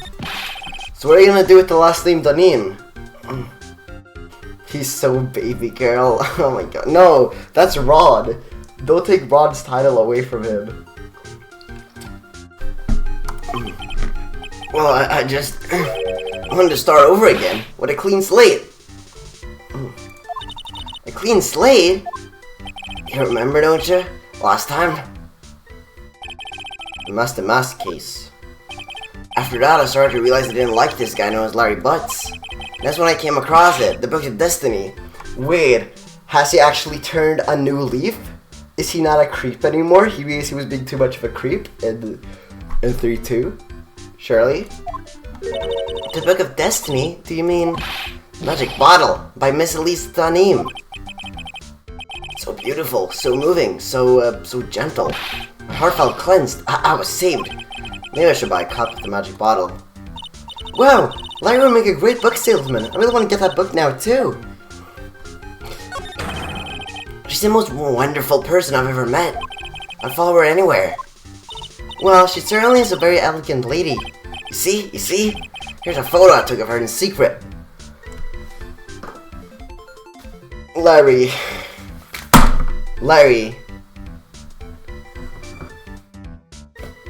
So what are you gonna do with the last name Danim? He's so baby girl. Oh my god. No, that's Rod. Don't take Rod's title away from him. Well, I just wanted to start over again with a clean slate. A clean slate? You remember, don't you? Last time? The Master Mask case. After that, I started to realize I didn't like this guy known as Larry Butts. And that's when I came across it, the Book of Destiny. Wait, has he actually turned a new leaf? Is he not a creep anymore? He realized he was being too much of a creep in 3-2. Surely? The Book of Destiny? Do you mean Magic Bottle by Miss Elise Danim? So beautiful, so moving, so gentle. My heart felt cleansed. I was saved. Maybe I should buy a copy of the Magic Bottle. Wow, Larry would make a great book salesman. I really want to get that book now too. She's the most wonderful person I've ever met. I'd follow her anywhere. Well, she certainly is a very elegant lady. You see? Here's a photo I took of her in secret. Larry.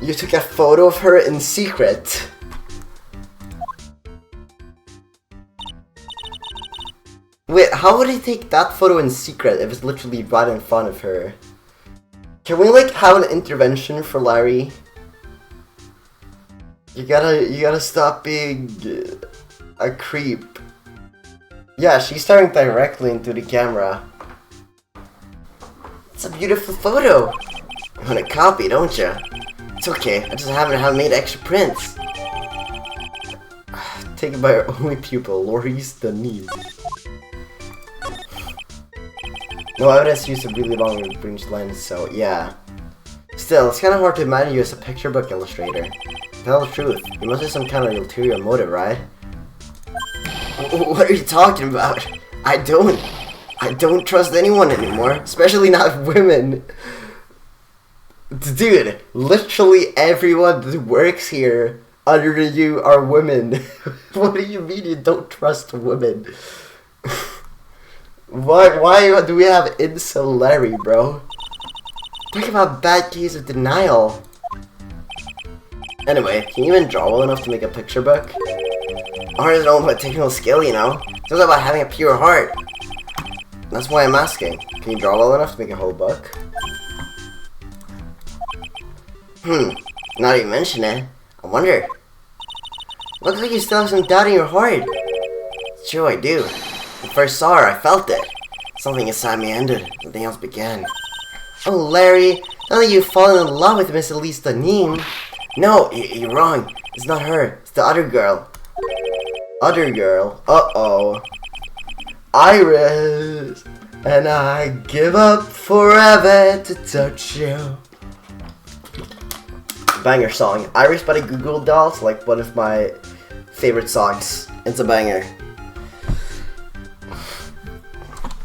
You took a photo of her in secret. Wait, how would he take that photo in secret if it's literally right in front of her? Can we like have an intervention for Larry? You gotta stop being a creep. Yeah, she's staring directly into the camera. It's a beautiful photo. You want a copy, don't you? It's okay, I just haven't made extra prints. Taken by our only pupil, Laurise Danim. No evidence used a really long range lens, so yeah. Still, it's kinda hard to imagine you as a picture book illustrator. To tell the truth, you must have some kind of ulterior motive, right? What are you talking about? I don't trust anyone anymore, especially not women. Dude, literally everyone that works here other than you are women. What do you mean you don't trust women? Why do we have incel Larry, bro? Talk about bad case of denial. Anyway, can you even draw well enough to make a picture book? Art is all about technical skill, you know? It's all about having a pure heart. That's why I'm asking. Can you draw well enough to make a whole book? Now that you mention it, I wonder. Looks like you still have some doubt in your heart. true, I do. When I first saw her, I felt it. Something inside me ended, something else began. Oh, Larry, now that you've fallen in love with Miss Elise Danim. No, you're wrong. It's not her. It's the other girl. Other girl? Uh-oh. Iris! And I give up forever to touch you. Banger song. Iris by the Google Dolls, like one of my favorite songs. It's a banger.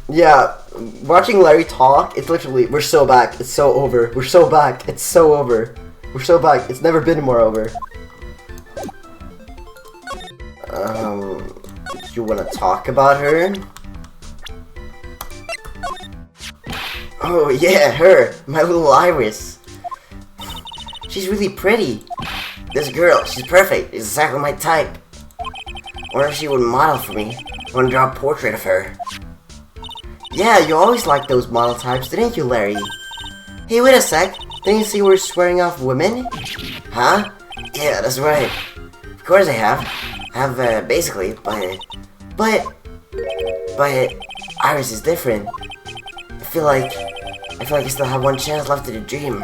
Yeah, watching Larry talk, it's literally, we're so back, it's so over. We're so back, it's so over. We're so back, it's never been more over. You wanna talk about her? Oh yeah, her, my little Iris. She's really pretty. This girl, she's perfect, it's exactly my type. I wonder if she would model for me. I wanna draw a portrait of her. Yeah, you always liked those model types, didn't you, Larry? Hey, wait a sec. Didn't you say we're swearing off women? Huh? Yeah, that's right. Of course I have. I have, basically, but Iris is different. I feel like I still have one chance left to the dream.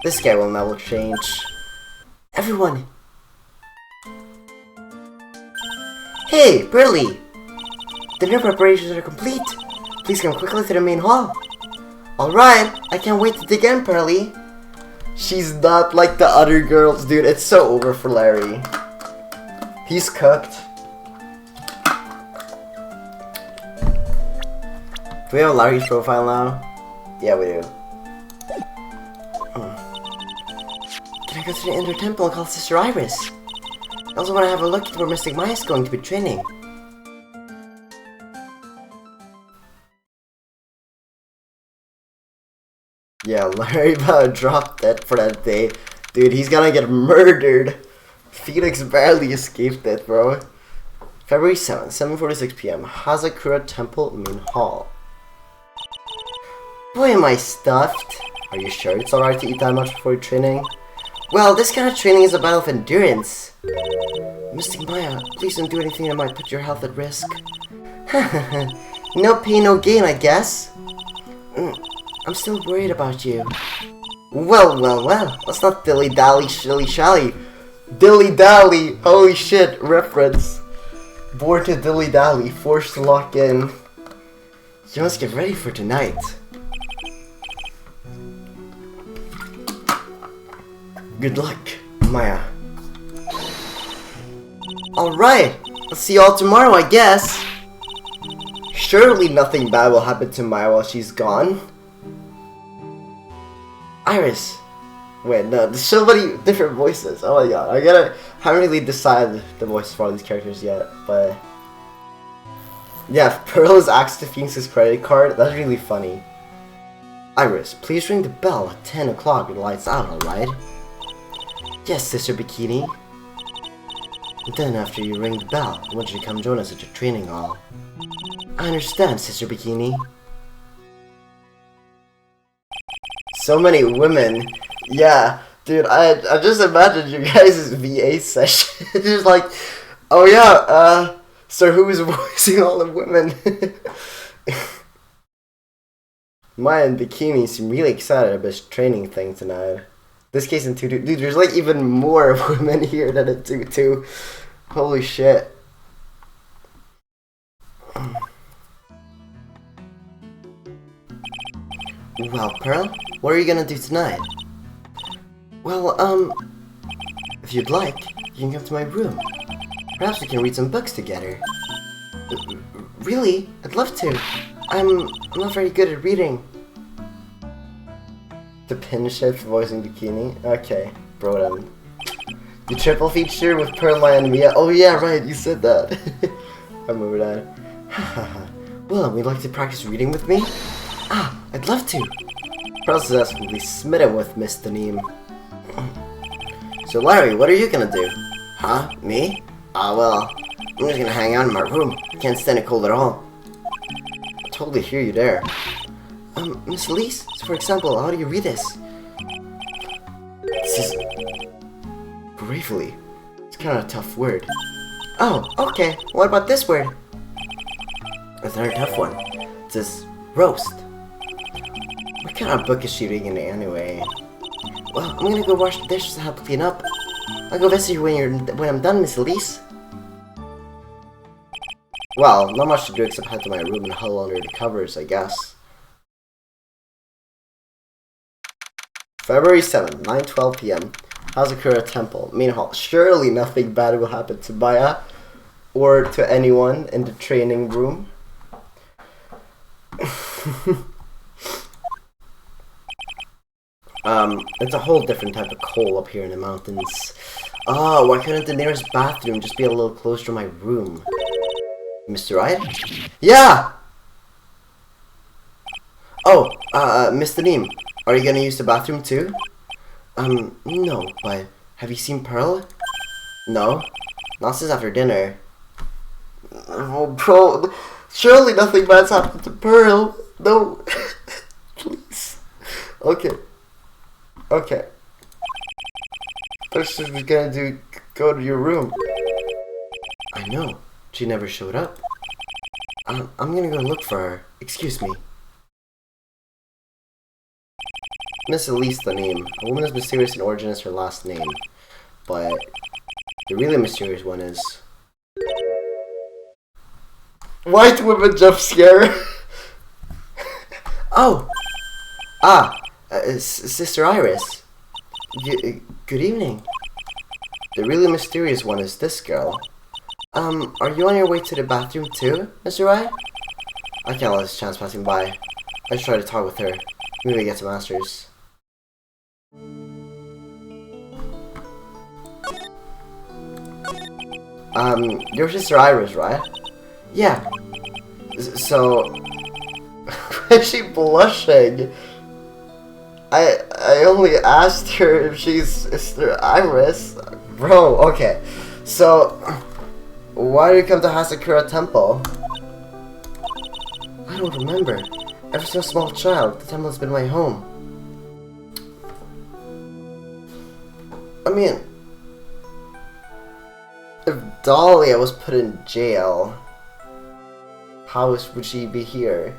This guy will never change. Everyone! Hey, Pearly! Dinner preparations are complete. Please come quickly to the main hall. Alright, I can't wait to dig in, Pearly. She's not like the other girls, dude. It's so over for Larry. He's cooked. Do we have Larry's profile now? Yeah, we do. Can I go to the Ender Temple and call Sister Iris? I also want to have a look at where Mystic Maya is going to be training. Yeah, Larry about dropped that for that day. Dude, he's gonna get murdered. Phoenix barely escaped it, bro. February 7th, 7:46 p.m. Hazakura Temple Main Hall. Boy, am I stuffed. Are you sure it's alright to eat that much before your training? Well, this kind of training is a battle of endurance. Mystic Maya, please don't do anything that might put your health at risk. No pain, no gain, I guess. I'm still worried about you. Well, let's not dilly-dally, shilly-shally. Dilly-dally, holy shit, reference. Born to dilly-dally, forced to lock in. You must get ready for tonight. Good luck, Maya. Alright, let's see you all tomorrow, I guess. Surely nothing bad will happen to Maya while she's gone. Iris. Wait, no, there's so many different voices. Oh my god, I haven't really decided the voices for all these characters yet, but yeah, Pearl is asked to Phoenix's credit card. That's really funny. Iris, please ring the bell at 10 o'clock when the lights out, alright? Yes, Sister Bikini. And then after you ring the bell, I want you to come join us at your training hall. I understand, Sister Bikini. So many women. Yeah, dude, I just imagined you guys' VA session. Just like, oh yeah, so who's voicing all the women? Maya and Bikini seem really excited about this training thing tonight. This case in 2-2. Dude, there's like even more women here than in 2-2. Holy shit. Well, Pearl, what are you gonna do tonight? Well, if you'd like, you can come to my room. Perhaps we can read some books together. Really? I'd love to. I'm not very good at reading. The pin shift voicing Bikini? Okay, bro then. The triple feature with Pearl, Maya, and Mia? Oh yeah, right, you said that. I remember that. Well, would you like to practice reading with me? Ah, I'd love to. Pearl is absolutely smitten with Miss Danim. So Larry, what are you gonna do? Huh? Me? Ah, well, I'm just gonna hang out in my room. Can't stand it cold at all. I totally hear you there. Miss Elise, so for example, how do you read this? This is... Gravely. It's kind of a tough word. Oh, okay. What about this word? It's another tough one. It says roast. What kind of book is she reading anyway? Well, I'm gonna go wash the dishes and help clean up. I'll go visit you when I'm done, Miss Elise. Well, not much to do except head to my room and huddle under the covers, I guess. February 7th, 9:12 p.m. Hazakura Temple, main hall. Surely nothing bad will happen to Maya or to anyone in the training room. It's a whole different type of coal up here in the mountains. Oh, why couldn't the nearest bathroom just be a little closer to my room? Mr. Wright? Yeah! Oh, Mr. Neem, are you gonna use the bathroom too? No, but have you seen Pearl? No, not since after dinner. Oh, bro, surely nothing bad's happened to Pearl. No, please. Okay. That's just gonna go to your room. I know. She never showed up. I'm gonna go look for her. Excuse me. Miss Elise, the name. A woman as mysterious in origin as her last name. But the really mysterious one is... White woman jump scare! Oh! Sister Iris. Good evening. The really mysterious one is this girl. Are you on your way to the bathroom too, Mr. Wright? I can't let this chance pass me by. I should try to talk with her. Maybe I get some answers. Your sister Iris, right? Yeah. So, why is she blushing? I only asked her if she's Sister Iris. Bro, okay. So, why did you come to Hazakura Temple? I don't remember. Ever since a small child, the temple has been my home. I mean, if Dahlia was put in jail, how would she be here?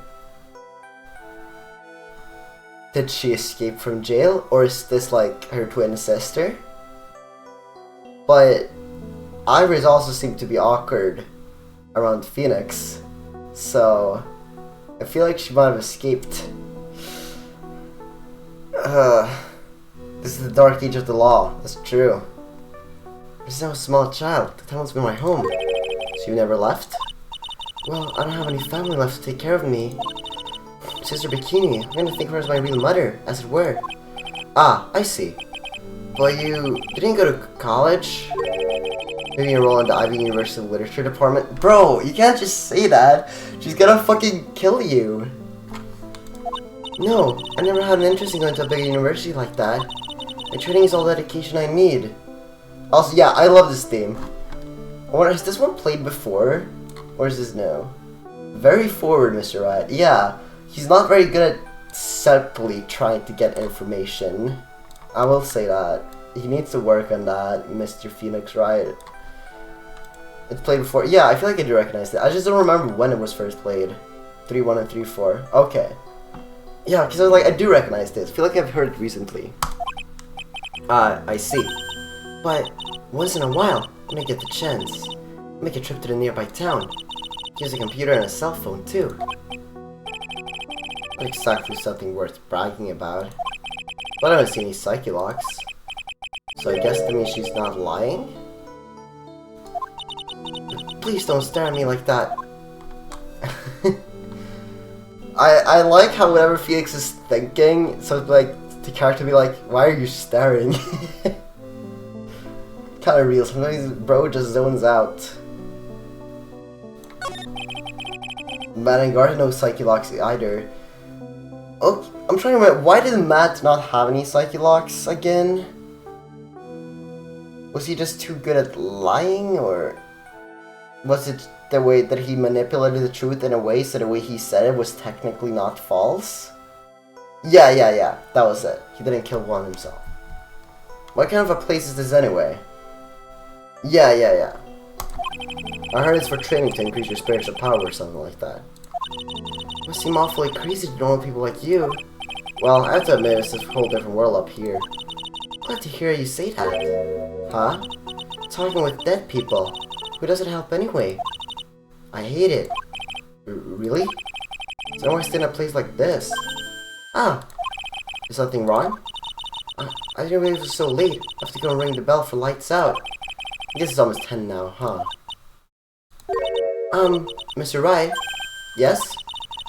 Did she escape from jail, or is this like her twin sister? But Iris also seemed to be awkward around Phoenix, so I feel like she might have escaped. This is the dark age of the law, that's true. Since I was a small child, the temple's been my home. So you never left? Well, I don't have any family left to take care of me. Sister Bikini, I'm gonna think of her as my real mother, as it were. Ah, I see. But you didn't go to college? Maybe enroll in the Ivy University Literature Department? Bro, you can't just say that. She's gonna fucking kill you. No, I never had an interest in going to a big university like that. My training is all the dedication I need. Also, yeah, I love this theme. I wonder, has this one played before? Or is this new? Very forward, Mr. Wright. Yeah, he's not very good at subtly trying to get information. I will say that. He needs to work on that, Mr. Phoenix Wright. It's played before. Yeah, I feel like I do recognize it. I just don't remember when it was first played. 3.1 and 3.4. Okay. Yeah, because I was like, I do recognize this. I feel like I've heard it recently. I see. But once in a while, when I get the chance, make a trip to the nearby town. Use a computer and a cell phone too. Not exactly something worth bragging about. But I don't see any psyche locks. So I guess that means she's not lying? Please don't stare at me like that. I like how whatever Felix is thinking, so like the character be like, why are you staring? Kinda real, sometimes bro just zones out. Matt Garden no Psyche Locks either. Oh, I'm trying to remember, why did Matt not have any Psyche Locks again? Was he just too good at lying, or was it the way that he manipulated the truth in a way so the way he said it was technically not false? Yeah, that was it. He didn't kill one himself. What kind of a place is this anyway? Yeah. I heard it's for training to increase your spiritual power or something like that. Must seem awfully crazy to normal people like you. Well, I have to admit, it's a whole different world up here. Glad to hear you say that. Huh? Talking with dead people. Who does it help anyway? I hate it. Really? So I don't want to stay in a place like this. Ah! Is something wrong? I didn't realize it was so late. I have to go and ring the bell for lights out. I guess it's almost 10 now, huh? Mr. Wright? Yes?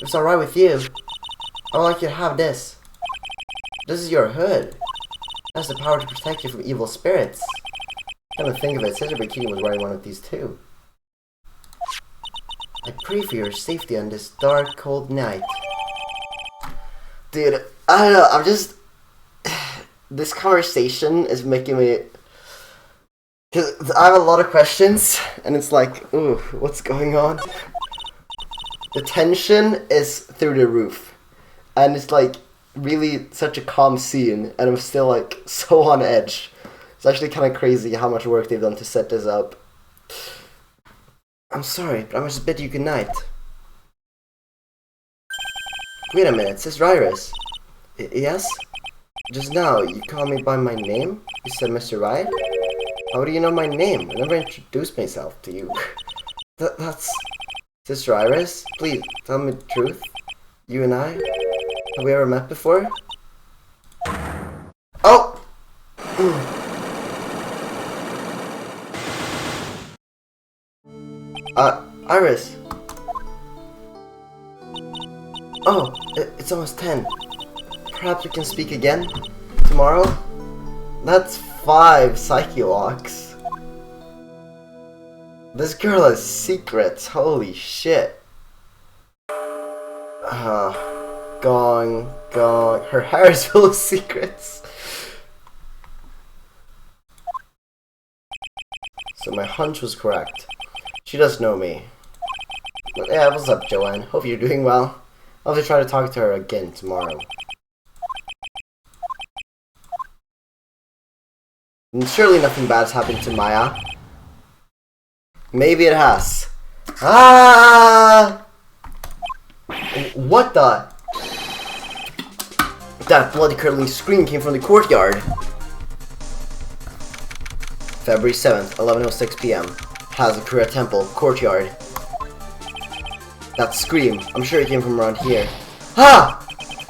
If it's alright with you, I would like you to have this. This is your hood. It has the power to protect you from evil spirits. Come to think of it, Sister Bikini was wearing one of these too. I pray for your safety on this dark, cold night. Dude, I don't know, I'm just... This conversation is making me... Because I have a lot of questions, and it's like, ooh, what's going on? The tension is through the roof. And it's like, really such a calm scene, and I'm still like, so on edge. It's actually kind of crazy how much work they've done to set this up. I'm sorry, but I must bid you goodnight. Wait a minute, Sister Iris. Yes? Just now, you called me by my name? You said Mr. Wright? How do you know my name? I never introduced myself to you. That's... Sister Iris? Please, tell me the truth. You and I? Have we ever met before? Oh! Iris. Oh, it's almost 10. Perhaps we can speak again? Tomorrow? That's 5 Psyche locks. This girl has secrets, holy shit. Gong. Her hair is full of secrets. So my hunch was correct. She does know me. But yeah, what's up, Joanne? Hope you're doing well. I'll have to try to talk to her again tomorrow. And surely nothing bad has happened to Maya. Maybe it has. Ah! What the? That bloody curdling scream came from the courtyard. February 7th, 11:06 p.m. Hazakura Temple, courtyard. That scream, I'm sure it came from around here. Ah!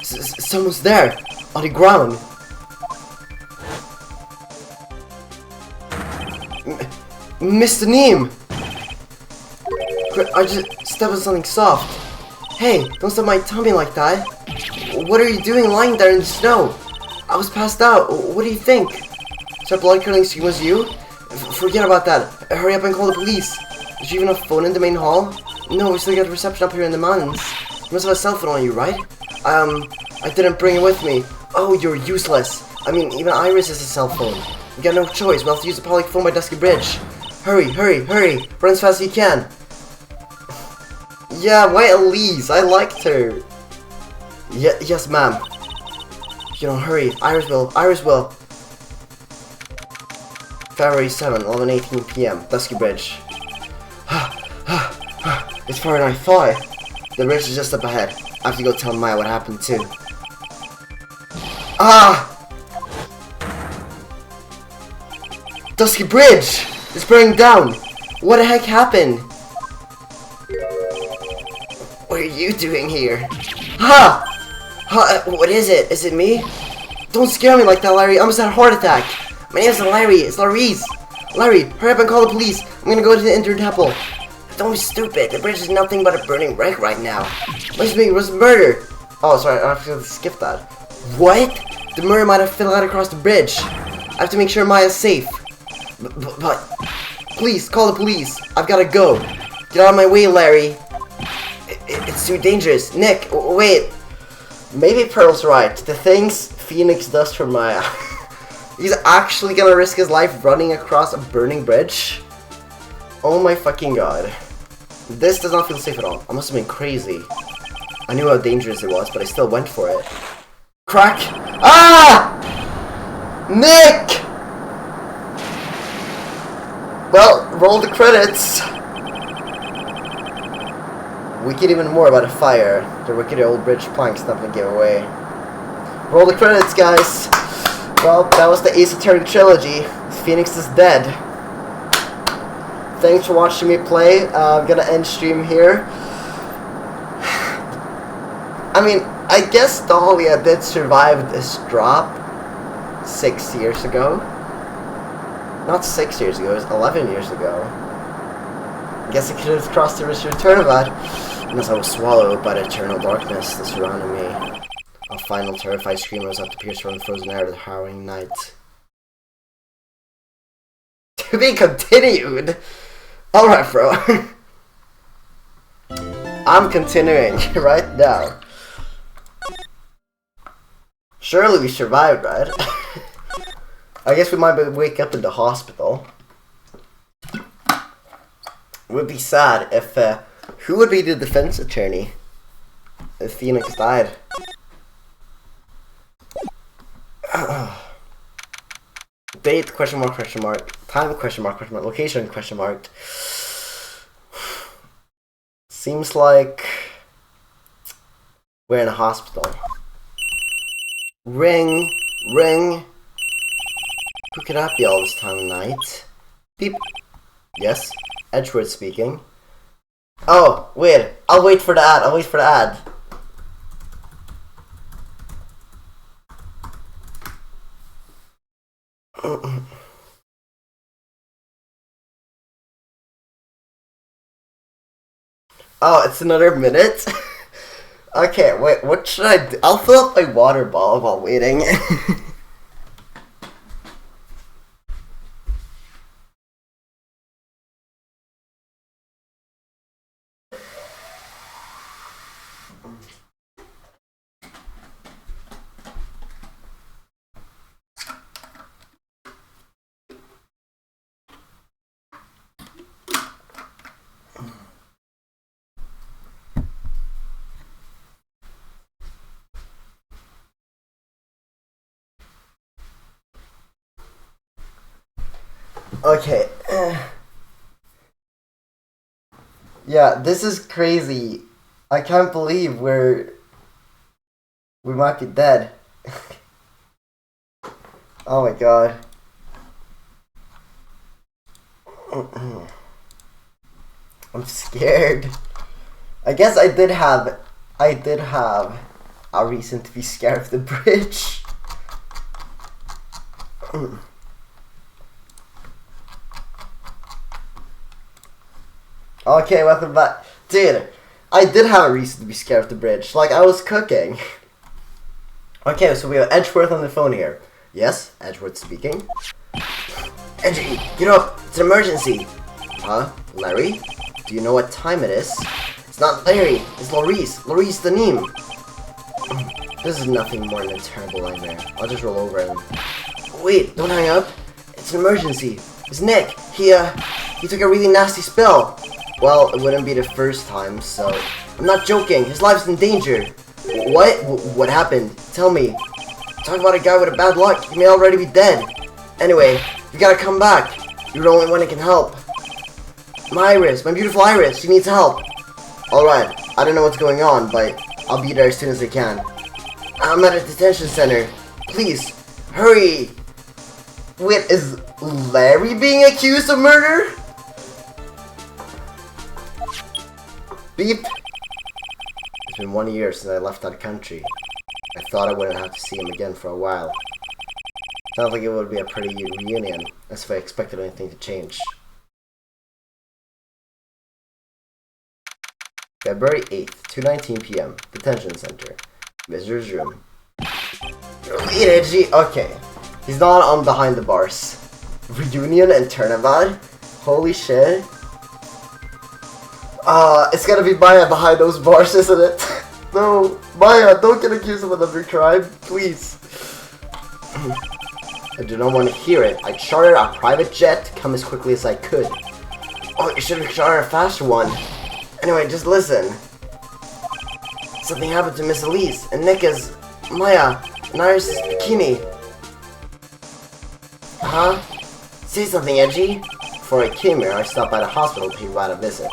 Someone's there, on the ground. Mr. Neem! I just stepped on something soft. Hey, don't step my tummy like that. What are you doing lying there in the snow? I was passed out. What do you think? So that blood curdling scream was you? Forget about that. Hurry up and call the police. Did you even have a phone in the main hall? No, we still got reception up here in the mountains. You must have a cell phone on you, right? I didn't bring it with me. Oh, you're useless. I mean, even Iris has a cell phone. We got no choice. We'll have to use the public phone by Dusky Bridge. Hurry. Run as fast as you can. Yeah, why Elise? I liked her. Yes, ma'am. You don't hurry. Iris will. February 7, 11:18 p.m. Dusky Bridge. It's farther than I thought. The bridge is just up ahead. I have to go tell Maya what happened too. Ah! Dusky Bridge! It's burning down! What the heck happened? What are you doing here? Ha! What is it? Is it me? Don't scare me like that, Larry. I almost had a heart attack. My name's Larry. It's Laurice. Larry, hurry up and call the police. I'm gonna go to the Indian temple. Don't be stupid. The bridge is nothing but a burning wreck right now. It was murder. Oh, sorry. I have to skip that. What? The murder might have fell out across the bridge. I have to make sure Maya's safe. But please, call the police. I've gotta go. Get out of my way, Larry. It's too dangerous. Nick, wait. Maybe Pearl's right. The things Phoenix does for Maya. He's actually gonna risk his life running across a burning bridge? Oh my fucking god. This does not feel safe at all. I must have been crazy. I knew how dangerous it was, but I still went for it. Crack! Ah! Nick! Well, roll the credits. Wicked even more about a fire. The wicked old bridge planks nothing give away. Roll the credits, guys. Well, that was the Ace Attorney Trilogy. Phoenix is dead. Thanks for watching me play. I'm gonna end stream here. I mean, I guess Dahlia did survive this drop 6 years ago. Not 6 years ago, it was 11 years ago. I guess I could have crossed the risk of return of that, unless I was swallowed by the eternal darkness that surrounded me. A final terrified scream rose up to pierce from the frozen air of the harrowing night. To be continued! Alright, bro. I'm continuing right now. Surely we survived, right? I guess we might wake up in the hospital. It would be sad if, who would be the defense attorney if Phoenix died? Date, question mark, time, question mark, location, question mark. Seems like we're in a hospital. Ring, ring. Who could that be all this time of night? Beep. Yes, Edgeworth speaking. Oh, wait. I'll wait for the ad. I'll wait for the ad. Oh, it's another minute? Okay, wait, what should I do? I'll fill up my water bottle while waiting. Okay. Yeah, this is crazy. I can't believe we might be dead. Oh my god. I'm scared. I guess I did have a reason to be scared of the bridge. Okay, welcome back. Dude, I did have a reason to be scared of the bridge. Like, I was cooking. Okay, so we have Edgeworth on the phone here. Yes, Edgeworth speaking. Edgy, get up! It's an emergency! Huh? Larry? Do you know what time it is? It's not Larry, it's Laurice. Laurice the Neem. This is nothing more than a terrible nightmare. I'll just roll over and... Wait, don't hang up. It's an emergency. It's Nick. He took a really nasty spill. Well, it wouldn't be the first time, so... I'm not joking, his life's in danger. What? What happened? Tell me. Talk about a guy with a bad luck, he may already be dead. Anyway, you gotta come back. You're the only one that can help. My Iris, my beautiful Iris, she needs help. Alright, I don't know what's going on, but I'll be there as soon as I can. I'm at a detention center. Please, hurry. Wait, is Larry being accused of murder? Beep. It's been 1 year since I left that country. I thought I wouldn't have to see him again for a while. Sounds like it would be a pretty reunion, as if I expected anything to change. February 8th, 2:19 p.m. Detention Center. Visitor's room. Wait, Edgy. Okay. He's not on behind the bars. Reunion and Turnabout? Holy shit. It's gonna be Maya behind those bars, isn't it? No, Maya, don't get accused of another crime, please. I do not want to hear it. I chartered a private jet to come as quickly as I could. Oh, you should have chartered a faster one. Anyway, just listen. Something happened to Miss Elise, and Nika's, Maya, and Iris' bikini. Huh? Say something, Edgy. Before I came here, I stopped by the hospital to pay Rad a visit.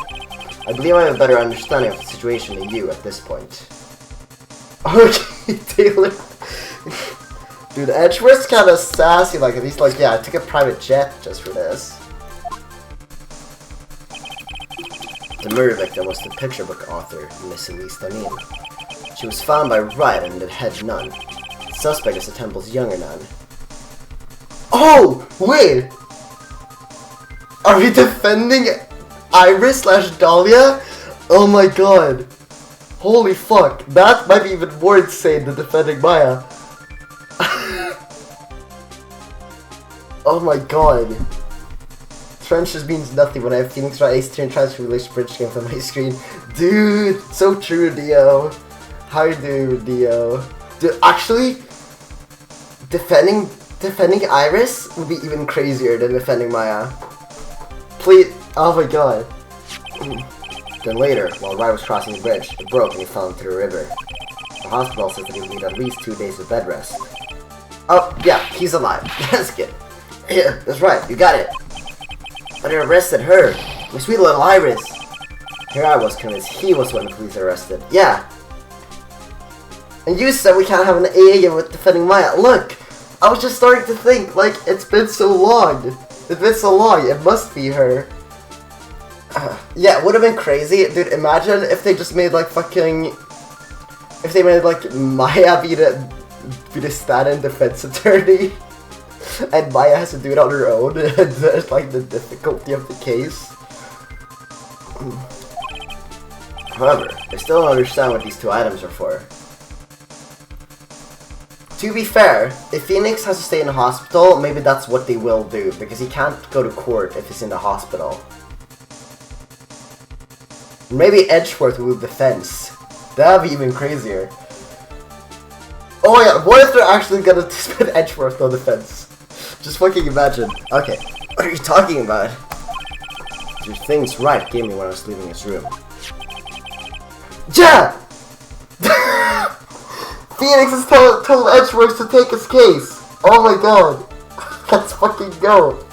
I believe I have a better understanding of the situation than you at this point. Okay, Taylor. Dude, Edgeworth's kind of sassy, like, he's like, yeah, I took a private jet just for this. The murder victim was the picture book author, Miss Elise Dunedin. She was found by Wright and the head nun. The suspect is the temple's younger nun. Oh! Wait! Are we defending Iris / Dahlia? Oh my god. Holy fuck. That might be even more insane than defending Maya. Oh my god. Trench just means nothing when I have Phoenix Wright Ace Turn Transformation Bridge game on my screen. Dude, so true, Dio. How you doing, Dio? Dude, actually, defending Iris would be even crazier than defending Maya. Please, oh my god. Then later, while Wright was crossing the bridge, it broke and he fell into the river. The hospital said that he would need at least 2 days of bed rest. Oh, yeah, he's alive. That's good. Yeah, that's right, you got it. But they arrested her, my sweet little Iris. Here I was convinced he was when the police arrested. Yeah. And you said we can't have an A again with defending Maya. Look, I was just starting to think, like, it's been so long. It's been so long, it must be her. Yeah, it would have been crazy. Dude, imagine if they just made, like, fucking... If they made, like, Maya be the stand-in defense attorney. And Maya has to do it on her own. And there's, like, the difficulty of the case. However, I still don't understand what these 2 items are for. To be fair, if Phoenix has to stay in the hospital, maybe that's what they will do, because he can't go to court if he's in the hospital. Maybe Edgeworth will move the fence. That'd be even crazier. Oh yeah, what if they're actually gonna spend Edgeworth on the fence? Just fucking imagine. Okay, what are you talking about? Your things Wright gave me when I was leaving his room. Yeah! Phoenix has told Edgeworth to take his case. Oh my god. Let's fucking go.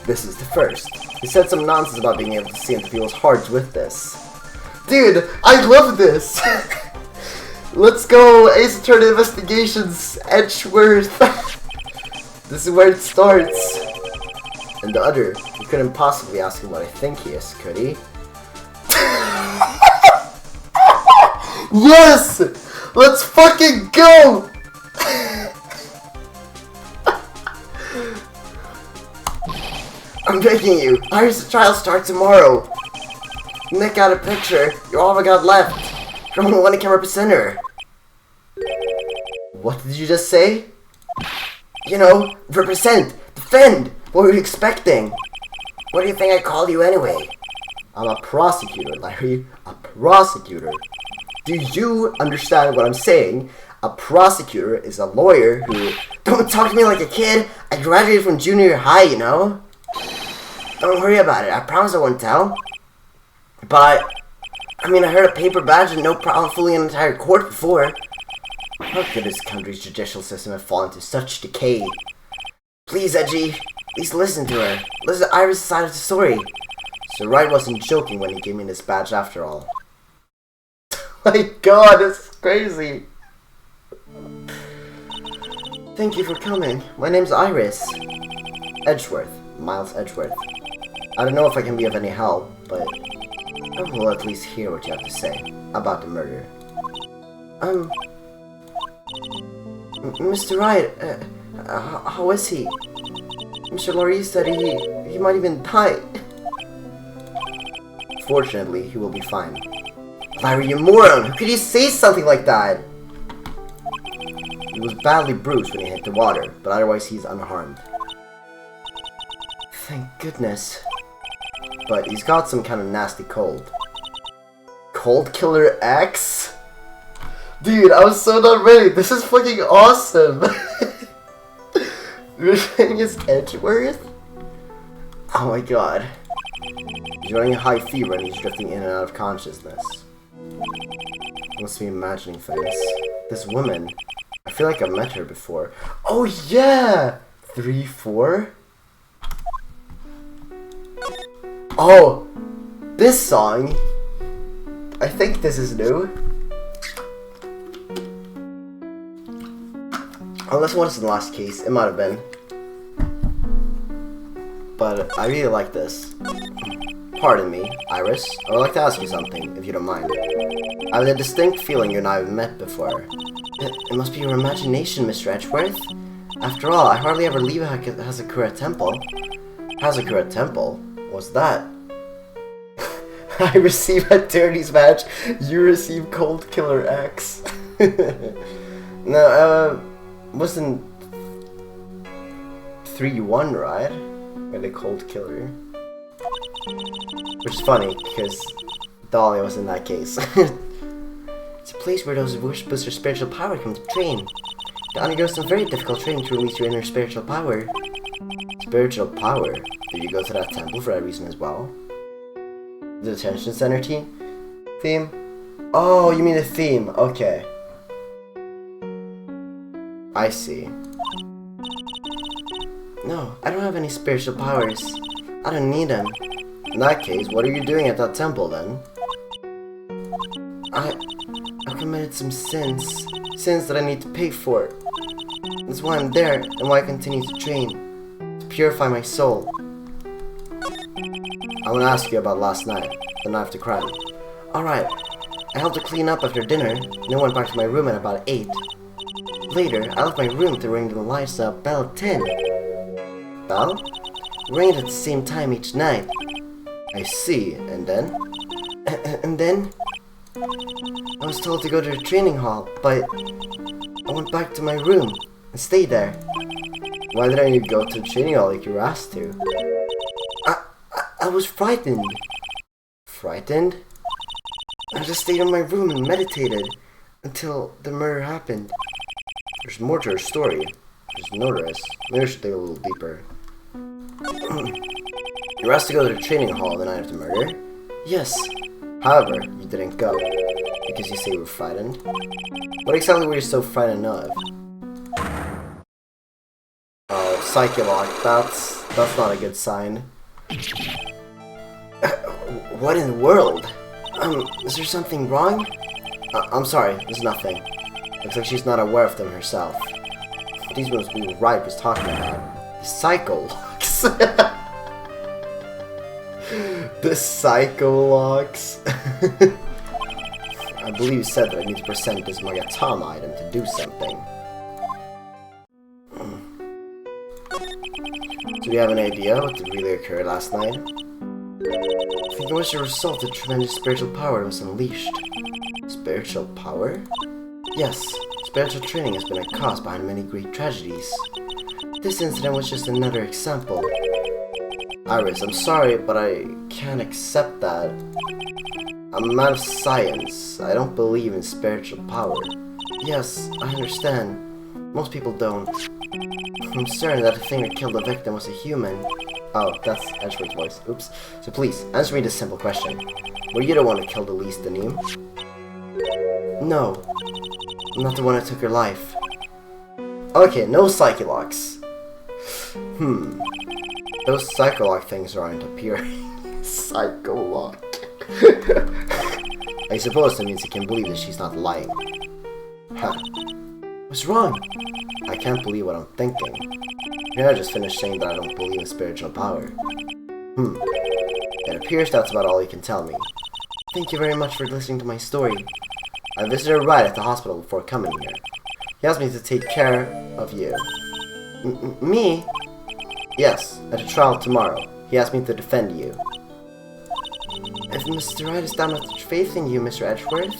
This is the first. He said some nonsense about being able to see into people's hearts with this. Dude, I love this. Let's go, Ace Attorney Investigations, Edgeworth. This is where it starts. And the other, you couldn't possibly ask him what I think he is, could he? Yes! Let's fucking go! I'm begging you, Iris' trial starts tomorrow. Nick got a picture. You're all I got left. You're the only one that can represent her. What did you just say? You know, represent, defend. What were you expecting? What do you think I called you anyway? I'm a prosecutor, Larry. A prosecutor. Do you understand what I'm saying? A prosecutor is a lawyer who... Don't talk to me like a kid. I graduated from junior high, you know? Don't worry about it. I promise I won't tell. But, I mean, I heard a paper badge and no problem fooling an entire court before. How could this country's judicial system have fallen to such decay? Please, Edgy. Please listen to her. Listen to Iris' side of the story. So Wright wasn't joking when he gave me this badge after all. My god, this is crazy. Thank you for coming. My name's Iris. Edgeworth. Miles Edgeworth. I don't know if I can be of any help, but I will at least hear what you have to say about the murder. Mr. Wright, how is he? Mr. Laurie said he might even die. Fortunately, he will be fine. Larry, you moron! How could you say something like that? He was badly bruised when he hit the water, but otherwise he's unharmed. Thank goodness. But he's got some kind of nasty cold. Cold Killer X? Dude, I was so not ready. This is fucking awesome. Your name is Edgeworth? Oh my god. He's running a high fever and he's drifting in and out of consciousness. I must be imagining things. This woman, I feel like I've met her before. Oh yeah! 3-4? Oh! This song, I think this is new. Unless it was in the last case, it might have been. But I really like this. Pardon me, Iris. I would like to ask you something, if you don't mind. I have a distinct feeling you and I have met before. It must be your imagination, Mr. Edgeworth. After all, I hardly ever leave Hazakura Temple. Hazakura Temple? What's that? I receive attorney's badge. You receive Cold Killer X. No, wasn't 3-1, right? Or the Cold Killer. Which is funny, because Dahlia was in that case. It's a place where those who wish to boost their spiritual power come to train. To undergo some very difficult training to release your inner spiritual power. Spiritual power? Did you go to that temple for that reason as well? The detention center theme? Oh, you mean the theme, okay. I see. No, I don't have any spiritual powers. I don't need them. In that case, what are you doing at that temple then? I've committed some sins. Sins that I need to pay for. That's why I'm there and why I continue to train. To purify my soul. I want to ask you about last night, the night of the crime. Alright, I helped to clean up after dinner and I went back to my room at about 8. Later, I left my room to ring the lights up bell at 10. Bell? Rang at the same time each night. I see, and then? And then? I was told to go to the training hall, but I went back to my room and stayed there. Why didn't you go to the training hall like you were asked to? I was frightened. Frightened? I just stayed in my room and meditated until the murder happened. There's more to her story. Just notice. Maybe I should dig a little deeper. You were asked to go to the training hall the night of the murder? Yes. However, you didn't go. Because you say you were frightened? What exactly were you so frightened of? Oh, Psycholock. That's not a good sign. What in the world? Is there something wrong? I'm sorry, there's nothing. Looks like she's not aware of them herself. These must be Ripe was talking about. The Psycholocks. The Psycholocks. I believe you said that I need to present this Magatama item to do something. Do you have an idea what really occurred last night? I think it was a result of tremendous spiritual power that was unleashed. Spiritual power? Yes, spiritual training has been a cause behind many great tragedies. This incident was just another example. Iris, I'm sorry, but I can't accept that. I'm a man of science. I don't believe in spiritual power. Yes, I understand. Most people don't. I'm certain that the thing that killed the victim was a human. Oh, that's Edgeworth's voice. Oops. So please, answer me this simple question. Were you the one who killed Elise Denim? No. I'm not the one who took her life. Okay, no Psycholocs. Those Psycholock things aren't appearing. Psycholock. I suppose that means you can believe that she's not lying. Huh. What's wrong? I can't believe what I'm thinking. Maybe I just finished saying that I don't believe in spiritual power. It appears that's about all you can tell me. Thank you very much for listening to my story. I visited Wright at the hospital before coming here. He asked me to take care of you. Me? Yes, at a trial tomorrow. He asked me to defend you. If Mr. Wright has that much faith in you, Mr. Edgeworth,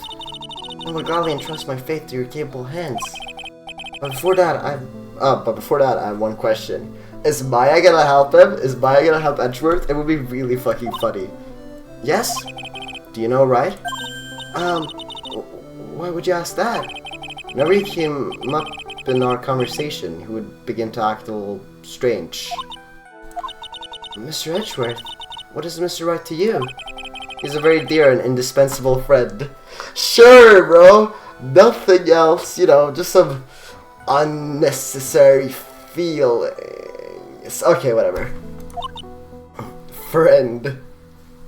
I will gladly entrust my faith to your capable hands. But before that, I have one question. Is Maya gonna help him? Is Maya gonna help Edgeworth? It would be really fucking funny. Yes? Do you know, right? Why would you ask that? Whenever he came up in our conversation, he would begin to act a little strange. Mr. Edgeworth, what is Mr. Wright to you? He's a very dear and indispensable friend. Sure, bro! Nothing else, you know, just some unnecessary feelings. Okay, whatever. Friend.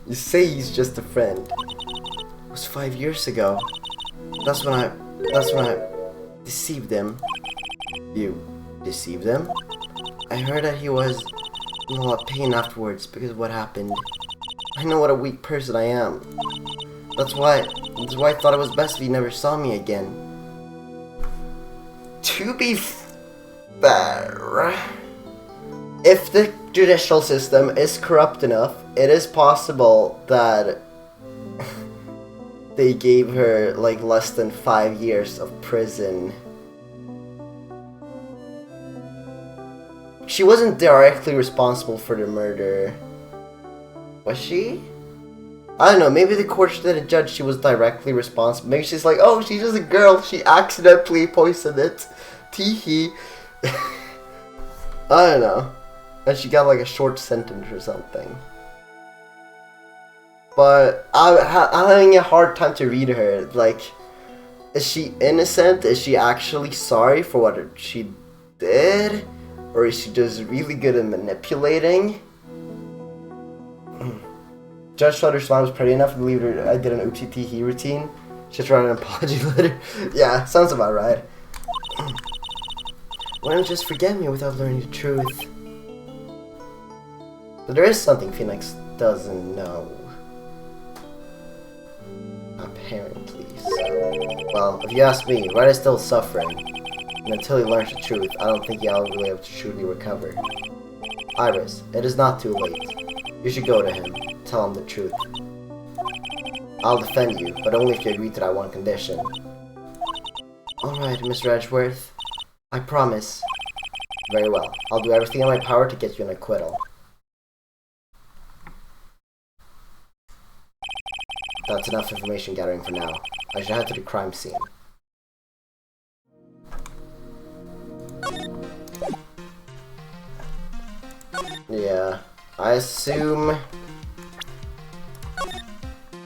You say he's just a friend. It was 5 years ago. That's when I deceived him. You deceived him? I heard that he was in a lot of pain afterwards because of what happened. I know what a weak person I am. That's why I thought it was best if he never saw me again. To be fair, if the judicial system is corrupt enough, it is possible that they gave her like less than 5 years of prison. She wasn't directly responsible for the murder. Was she? I don't know, maybe the court didn't judge she was directly responsible. Maybe she's like, oh, she's just a girl, she accidentally poisoned it. Teehee. I don't know. And she got like a short sentence or something. But I'm having a hard time to read her. Like, is she innocent? Is she actually sorry for what she did? Or is she just really good at manipulating? Judge thought her smile was pretty enough to believe her I did an oopsie teehee routine. Just wrote an apology letter. Yeah, sounds about right. Why don't you just forget me without learning the truth? But there is something Phoenix doesn't know. Apparently, so. Well, if you ask me, Red is still suffering. And until he learns the truth, I don't think he'll be able to truly recover. Iris, it is not too late. You should go to him. Tell him the truth. I'll defend you, but only if you agree to that one condition. Alright, Mr. Edgeworth. I promise. Very well. I'll do everything in my power to get you an acquittal. That's enough information gathering for now. I should head to the crime scene. Yeah, I assume...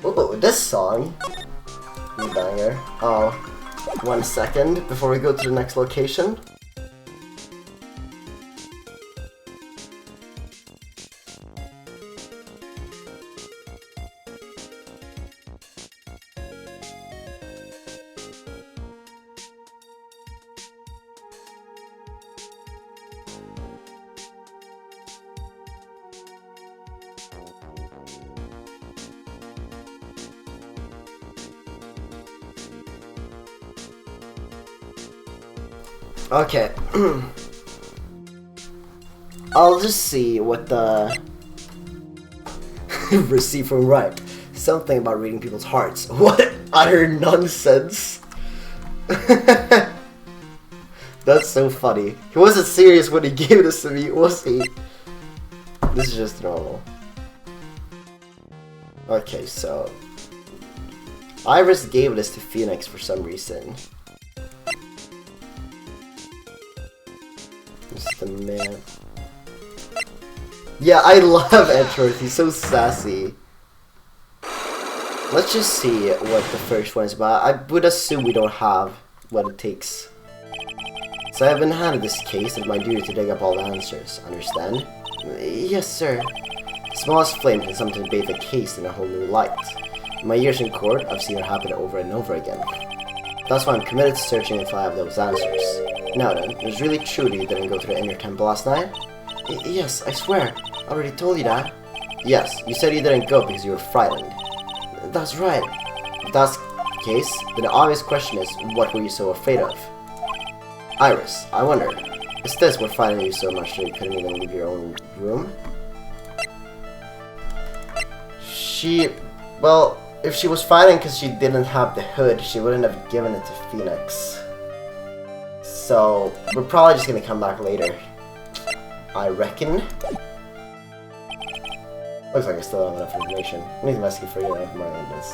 Ooh, this song! New banger. Oh, 1 second before we go to the next location. Okay. I'll just see what the receipt from Ripe. Something about reading people's hearts. What utter nonsense. That's so funny. He wasn't serious when he gave this to me, was he? This is just normal. Okay, so Iris gave this to Phoenix for some reason. The man. Yeah, I love Edgeworth. He's so sassy. Let's just see what the first one is about. I would assume we don't have what it takes. So I've been handed this case, and it's my duty to dig up all the answers. Understand? Yes, sir. The smallest flame can sometimes bathe a case in a whole new light. In my years in court, I've seen it happen over and over again. That's why I'm committed to searching until I have those answers. Now then, it was really true that you didn't go to the inner temple last night? Yes, I swear. I already told you that. Yes, you said you didn't go because you were frightened. That's right. If that's the case, then the obvious question is, what were you so afraid of? Iris, I wonder, is this what frightened you so much that you couldn't even leave your own room? Well, if she was fighting because she didn't have the hood, she wouldn't have given it to Phoenix. So, we're probably just gonna come back later. I reckon. Looks like I still don't have enough information. I need to investigate for you and more than this.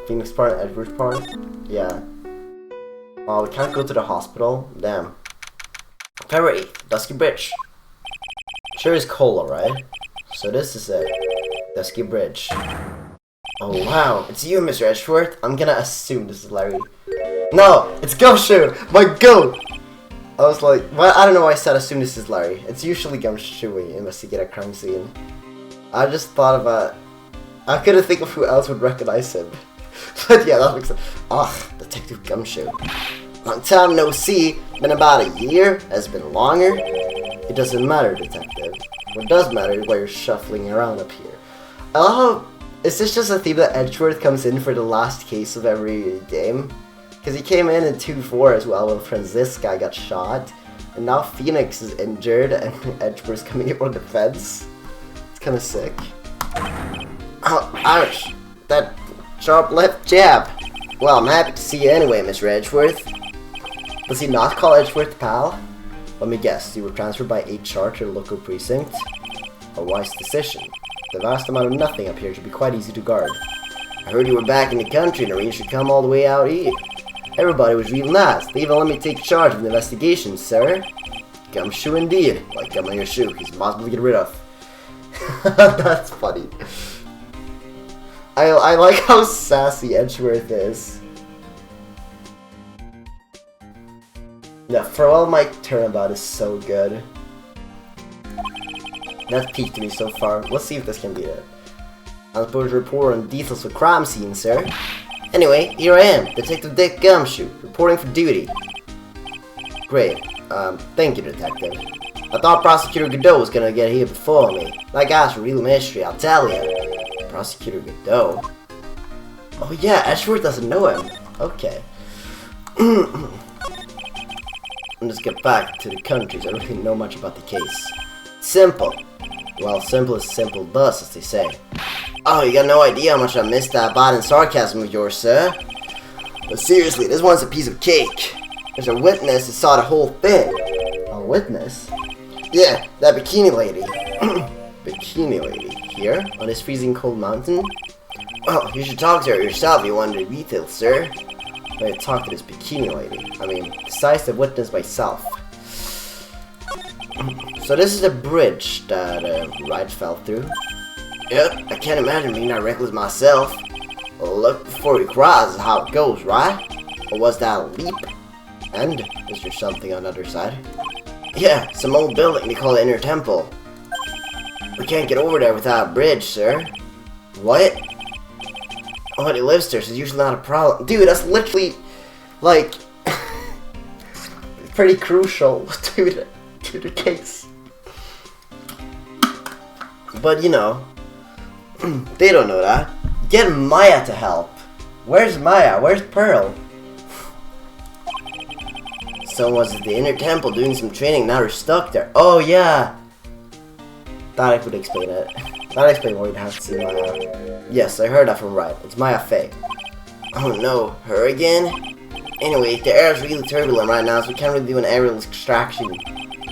Phoenix part, Edward's part? Yeah. Oh, we can't go to the hospital? Damn. February 8th, Dusky Bridge. Sure is cold, alright? So this is it. Dusky Bridge. Oh wow, it's you, Mr. Edgeworth. I'm gonna assume this is Larry. No, it's Gumshoe, my goat! I was like, well, I don't know why I said assume this is Larry. It's usually Gumshoe when you investigate a crime scene. I just thought about... I couldn't think of who else would recognize him. But yeah, that makes sense. Ugh, Detective Gumshoe. Long time no see. Been about a year. Has been longer. It doesn't matter, Detective. What does matter is why you're shuffling around up here. I love how... Is this just a theme that Edgeworth comes in for the last case of every game? Because he came in 2-4 as well when Franziska got shot. And now Phoenix is injured and Edgeworth's coming in on defense. It's kind of sick. Oh, ouch. That sharp left jab. Well, I'm happy to see you anyway, Mr. Edgeworth. Does he not call Edgeworth pal? Let me guess, you were transferred by HR to the local precinct? A wise decision. The vast amount of nothing up here should be quite easy to guard. I heard you were back in the country and arranged to come all the way out here. Everybody was real nice. They even let me take charge of the investigation, sir. Gumshoe indeed. Like gum on your shoe. He's impossible to get rid of. That's funny. I like how sassy Edgeworth is. Yeah, for all my turnabout is so good. That's peaked me so far. Let's see if this can beat it. I'm supposed to report on details of the crime scene, sir. Anyway, here I am, Detective Dick Gumshoe, reporting for duty. Great. Thank you, Detective. I thought Prosecutor Godot was gonna get here before me. That guy's a real mystery, I'll tell you. Prosecutor Godot? Oh yeah, Edgeworth doesn't know him. Okay. Let's get back to the countries. I don't really know much about the case. Simple. Well, simple as simple does, as they say. Oh, you got no idea how much I missed that Biden sarcasm of yours, sir. But seriously, this one's a piece of cake. There's a witness that saw the whole thing. A witness? Yeah, that bikini lady. Bikini lady? Here? On this freezing cold mountain? Well, you should talk to her yourself if you want the details, sir. I talk to this bikini lady. I mean, besides the witness myself. So this is a bridge that Wright fell through. Yep, I can't imagine being that reckless myself. Well, look before you cross is how it goes, right? Or was that a leap? And is there something on the other side? Yeah, some old building they call the Inner Temple. We can't get over there without a bridge, sir. What? Oh, he lives there, so it's usually not a problem. Dude, that's literally, like, pretty crucial to the case. But, you know, they don't know that. Get Maya to help. Where's Maya? Where's Pearl? Someone was at the Inner Temple doing some training, now they're stuck there. Oh, yeah. That would explain it. That explains why we'd have to see Maya. Yes, I heard that from Wright. It's Maya Fey. Oh no, her again? Anyway, the air is really turbulent right now, so we can't really do an aerial extraction.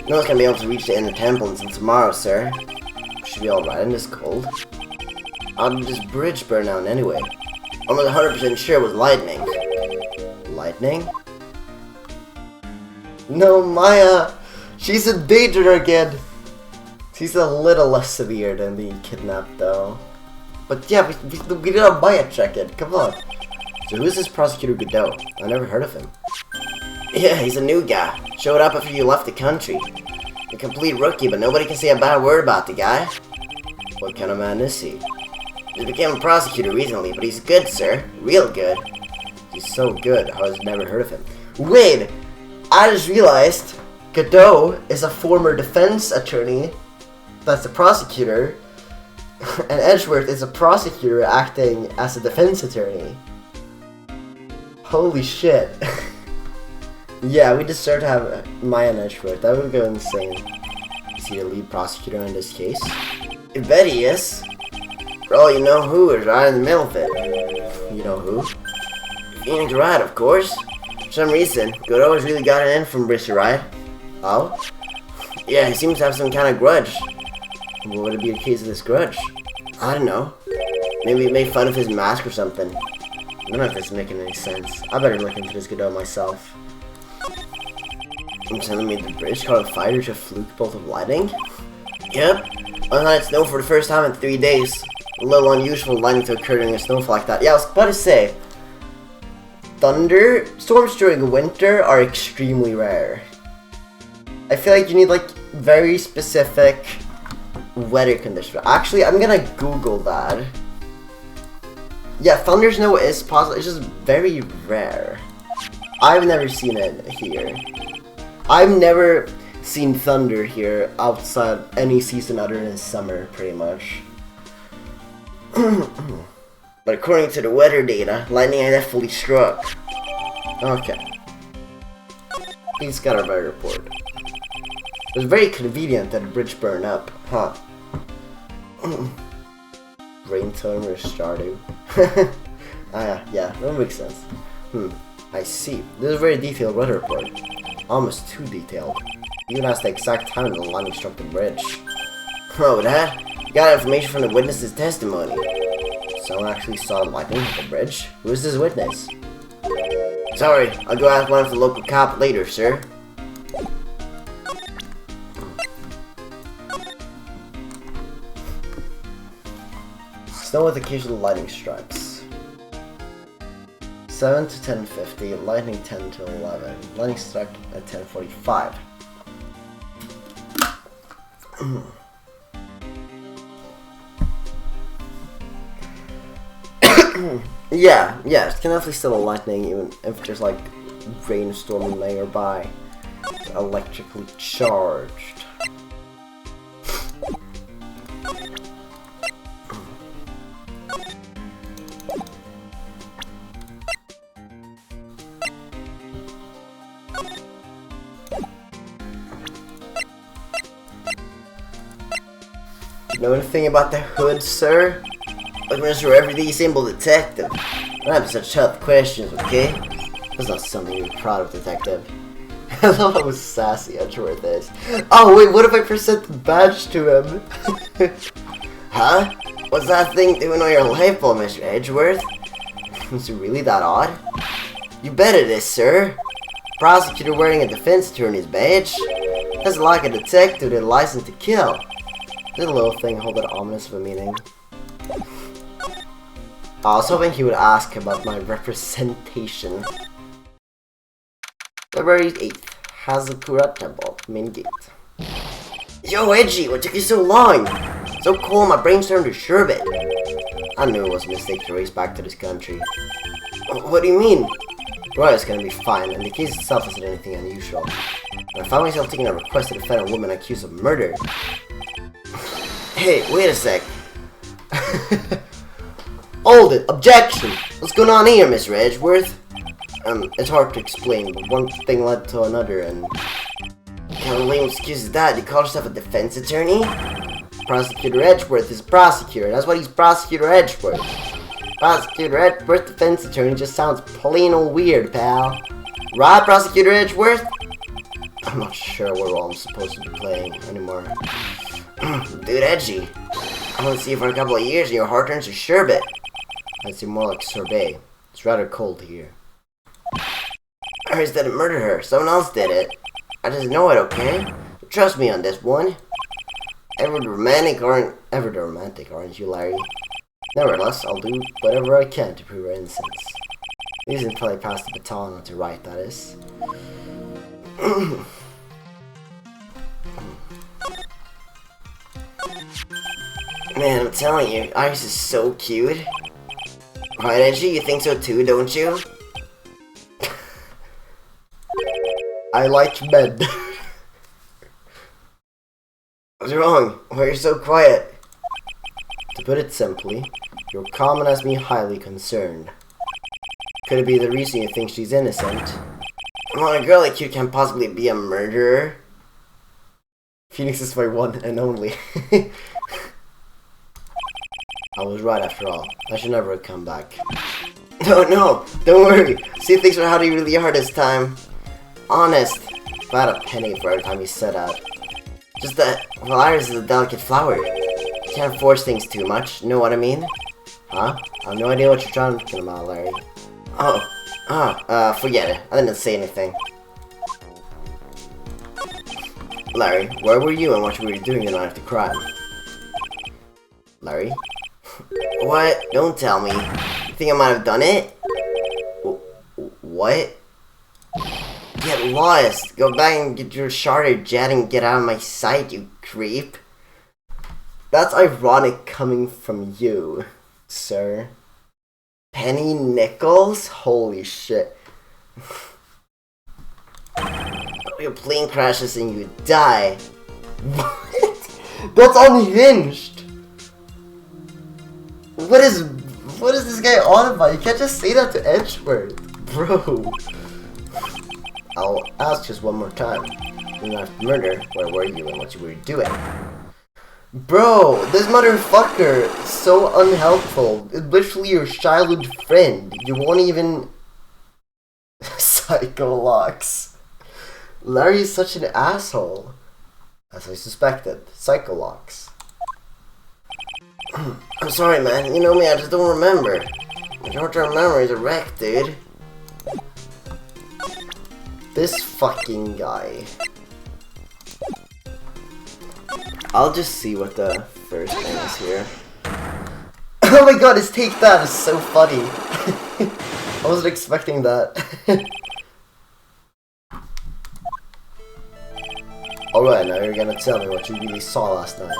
No one's gonna be able to reach the Inner Temple until tomorrow, sir. Should be alright in this cold. How did this bridge burn down anyway? I'm not 100% sure it was lightning. Lightning? No, Maya! She's in danger again! She's a little less severe than being kidnapped, though. But yeah, we did a Maya check-in, come on. So who is this Prosecutor Godot? I never heard of him. Yeah, he's a new guy. Showed up after you left the country. A complete rookie, but nobody can say a bad word about the guy. What kind of man is he? He became a prosecutor recently, but he's good, sir. Real good. He's so good, I was never heard of him. Wait! I just realized Godot is a former defense attorney that's a prosecutor, and Edgeworth is a prosecutor acting as a defense attorney. Holy shit. Yeah, we deserve to have Maya and Edgeworth. That would go insane. Is he the lead prosecutor in this case? You bet he is. For all you know who is right in the middle of it. You know who? Phoenix Wright, of course. For some reason, Godot has really gotten in from Mr. Wright. Oh? Yeah, he seems to have some kind of grudge. What would it be a case of this grudge? I don't know. Maybe he made fun of his mask or something. None of this is making any sense. I better look into this Godot myself. I'm telling me the bridge caught on fire to a fluke bolt of lightning? Yep. Last night it snowed for the first time in 3 days. A little unusual lightning to occur during a snowfall like that. Yeah, I was about to say, thunderstorms during winter are extremely rare. I feel like you need like very specific weather condition. Actually, I'm gonna Google that. Yeah, thunder snow is possible. It's just very rare. I've never seen it here. I've never seen thunder here outside any season other than summer, pretty much. But according to the weather data, lightning definitely struck. Okay. He's got a weather report. It was very convenient that the bridge burned up, huh? Rain timer started. Yeah, that makes sense. I see. This is a very detailed weather report. Almost too detailed. Even has the exact time the lightning struck the bridge. Oh, that? You got information from the witness's testimony. Someone actually saw lightning hit the bridge? Who is this witness? Sorry, I'll go ask one of the local cop later, sir. Snow with occasional lightning strikes. 7 to 10:50, lightning 10 to 11. Lightning struck at 10:45. Yeah, it can definitely still a lightning even if there's like rainstorm nearby. It's electrically charged. You know anything about the hood, sir? Like Mr. Everyday Simple Detective. Don't have such tough questions, okay? That's not something to be proud of, Detective. I love how sassy Edgeworth is. Oh wait, what if I present the badge to him? Huh? What's that thing doing on your light bulb, Mr. Edgeworth? Is it really that odd? You bet it is, sir. Prosecutor wearing a defense attorney's badge? That's like a detective with a license to kill. This little thing hold that ominous of a meaning. I was hoping he would ask about my representation. February 8th, Hazakura Temple, main gate. Yo, Edgy, what took you so long? So cold, my brain's turned to sherbet. I knew it was a mistake to race back to this country. What do you mean? Roy's gonna be fine, and the case itself isn't anything unusual. I found myself taking a request to defend a woman accused of murder. Hey, wait a sec. Hold it! Objection! What's going on here, Mr. Edgeworth? It's hard to explain, but one thing led to another, and... What kind of lame excuse is that? You call yourself a defense attorney? Prosecutor Edgeworth is a prosecutor, that's why he's Prosecutor Edgeworth. Prosecutor Edgeworth, defense attorney, just sounds plain old weird, pal. Right, Prosecutor Edgeworth? I'm not sure what role I'm supposed to be playing anymore. Dude, Edgy. I won't see you for a couple of years and your heart turns to sherbet. I'd say more like sorbet. It's rather cold here. Harris didn't murder her. Someone else did it. I just know it, okay? Trust me on this one. Ever the romantic, aren't you, Larry? Nevertheless, I'll do whatever I can to prove her innocence. At least until I pass the baton on to right, that is. Man, I'm telling you, Iris is so cute. Right, Edgy? You think so too, don't you? I like men. What's wrong? Why are you so quiet? To put it simply, your comment has me highly concerned. Could it be the reason you think she's innocent? Come on, a girl like you can't possibly be a murderer. Phoenix is my one and only. I was right after all. I should never have come back. No, don't worry. See, things are how they really are this time. Honest. If I had a penny for every time you said that. Just that, well, Iris is a delicate flower. You can't force things too much, know what I mean? Huh? I have no idea what you're talking about, Larry. Forget it. I didn't say anything. Larry, where were you and what were you doing the night of the crime? Larry? What? Don't tell me. You think I might have done it? What? Get lost! Go back and get your charter jet and get out of my sight, you creep. That's ironic coming from you, sir. Penny nickels? Holy shit. Your plane crashes and you die. What? That's unhinged. What is this guy on about? You can't just say that to Edgeworth, bro. I'll ask just one more time. In after murder, where were you and what you were doing? Bro, this motherfucker is so unhelpful. It's literally your childhood friend. You won't even... Psycho locks. Larry is such an asshole. As I suspected. Psycho locks. I'm sorry, man. You know me, I just don't remember. My short-term memory is a wreck, dude. This fucking guy. I'll just see what the first thing is here. Oh my god, his take that is so funny. I wasn't expecting that. Alright, now you're gonna tell me what you really saw last night.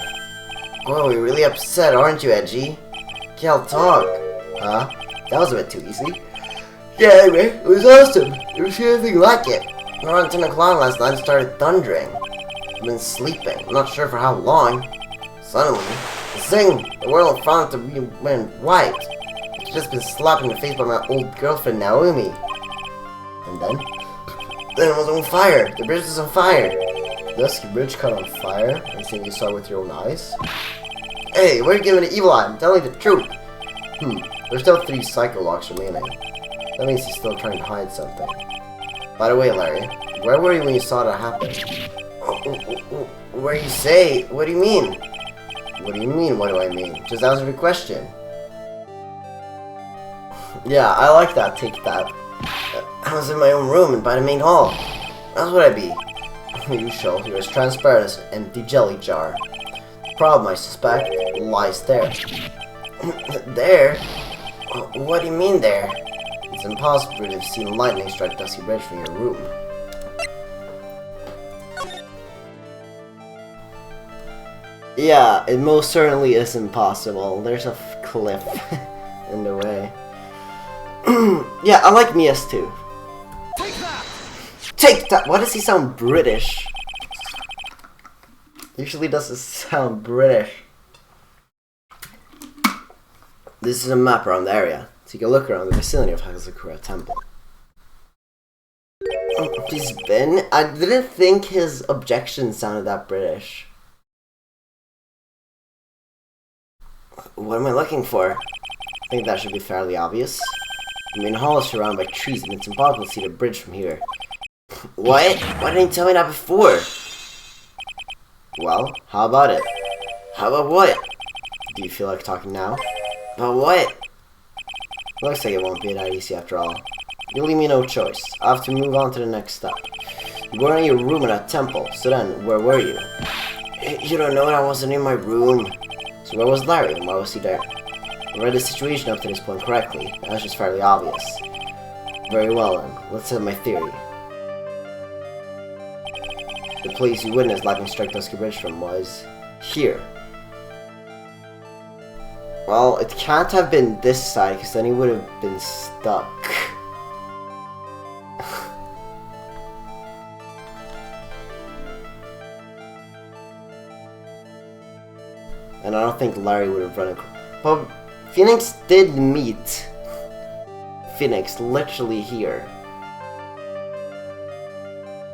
Oh, you're really upset, aren't you, Edgy? Can't talk. Huh? That was a bit too easy. Yeah, anyway, it was awesome. You ever see anything like it? Around 10 o'clock last night, it started thundering. I've been sleeping. I'm not sure for how long. Suddenly, the world in front of me went white. I'd just been slapped in the face by my old girlfriend, Naomi. And then it was on fire. The bridge was on fire. The Dusky Bridge caught on fire? Anything you saw with your own eyes? Hey, why are you giving an evil eye? I'm telling the truth. There's still 3 psycho locks remaining. That means he's still trying to hide something. By the way, Larry, where were you when you saw that happen? Where you say? What do you mean? What do you mean, what do I mean? Just answer the question. Yeah, I like that, take that. I was in my own room and by the main hall. That's what I'd be. You shall. You're as transparent as an empty jelly jar. The problem, I suspect, lies there. There? What do you mean there? It's impossible to have seen lightning strike Dusky Bridge from your room. Yeah, it most certainly is impossible. There's a cliff in the way. Yeah, I like Mia's too. Take that! Take that! Why does he sound British? Usually doesn't sound British. This is a map around the area. Take a look around the vicinity of Hazakura Temple. Oh, he's been? I didn't think his objection sounded that British. What am I looking for? I think that should be fairly obvious. The main hall is surrounded by trees and it's impossible to see the bridge from here. What? Why didn't you tell me that before? Well, how about it? How about what? Do you feel like talking now? About what? Looks like it won't be that easy after all. You leave me no choice. I have to move on to the next step. You were in your room in that temple, so then, where were you? You don't know that I wasn't in my room. So where was Larry and why was he there? I read the situation up to this point correctly. That's just fairly obvious. Very well then, let's set my theory. The place you witnessed lightning strike Dusky Bridge from was here. Well, it can't have been this side because then he would have been stuck. And I don't think Larry would have run across. But Phoenix did meet Phoenix literally here.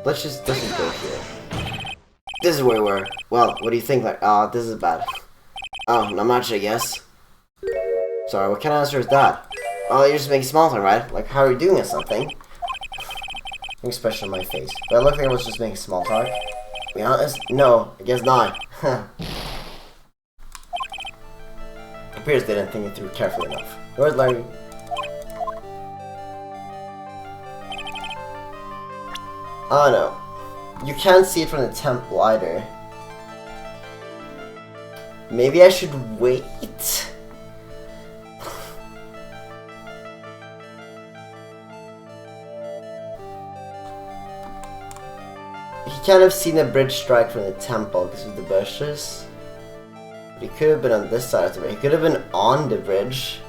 Let's just go here. This is where we were. Well, what do you think? Like, oh, this is bad. Oh, not much, I guess. Sorry, what kind of answer is that? Oh, you're just making small talk, right? Like, how are you doing or something? Nothing special on my face. But I look like I was just making small talk. To be honest? No, I guess not. It appears they didn't think it through carefully enough. Where's Larry? Oh no. You can't see it from the temple either. Maybe I should wait? He can't have seen the bridge strike from the temple because of the bushes. He could have been on this side of the bridge. He could have been on the bridge.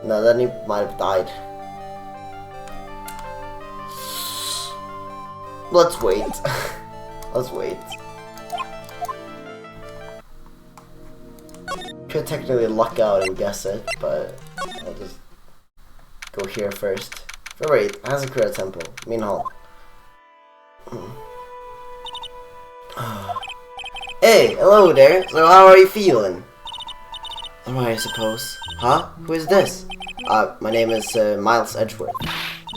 No, then he might have died. Let's wait. Let's wait. Could technically luck out and guess it, but I'll just go here first. February 8th, Hazakura Temple, Main Hall. Hey, hello there. So how are you feeling? Alright, I suppose. Huh? Who is this? My name is Miles Edgeworth.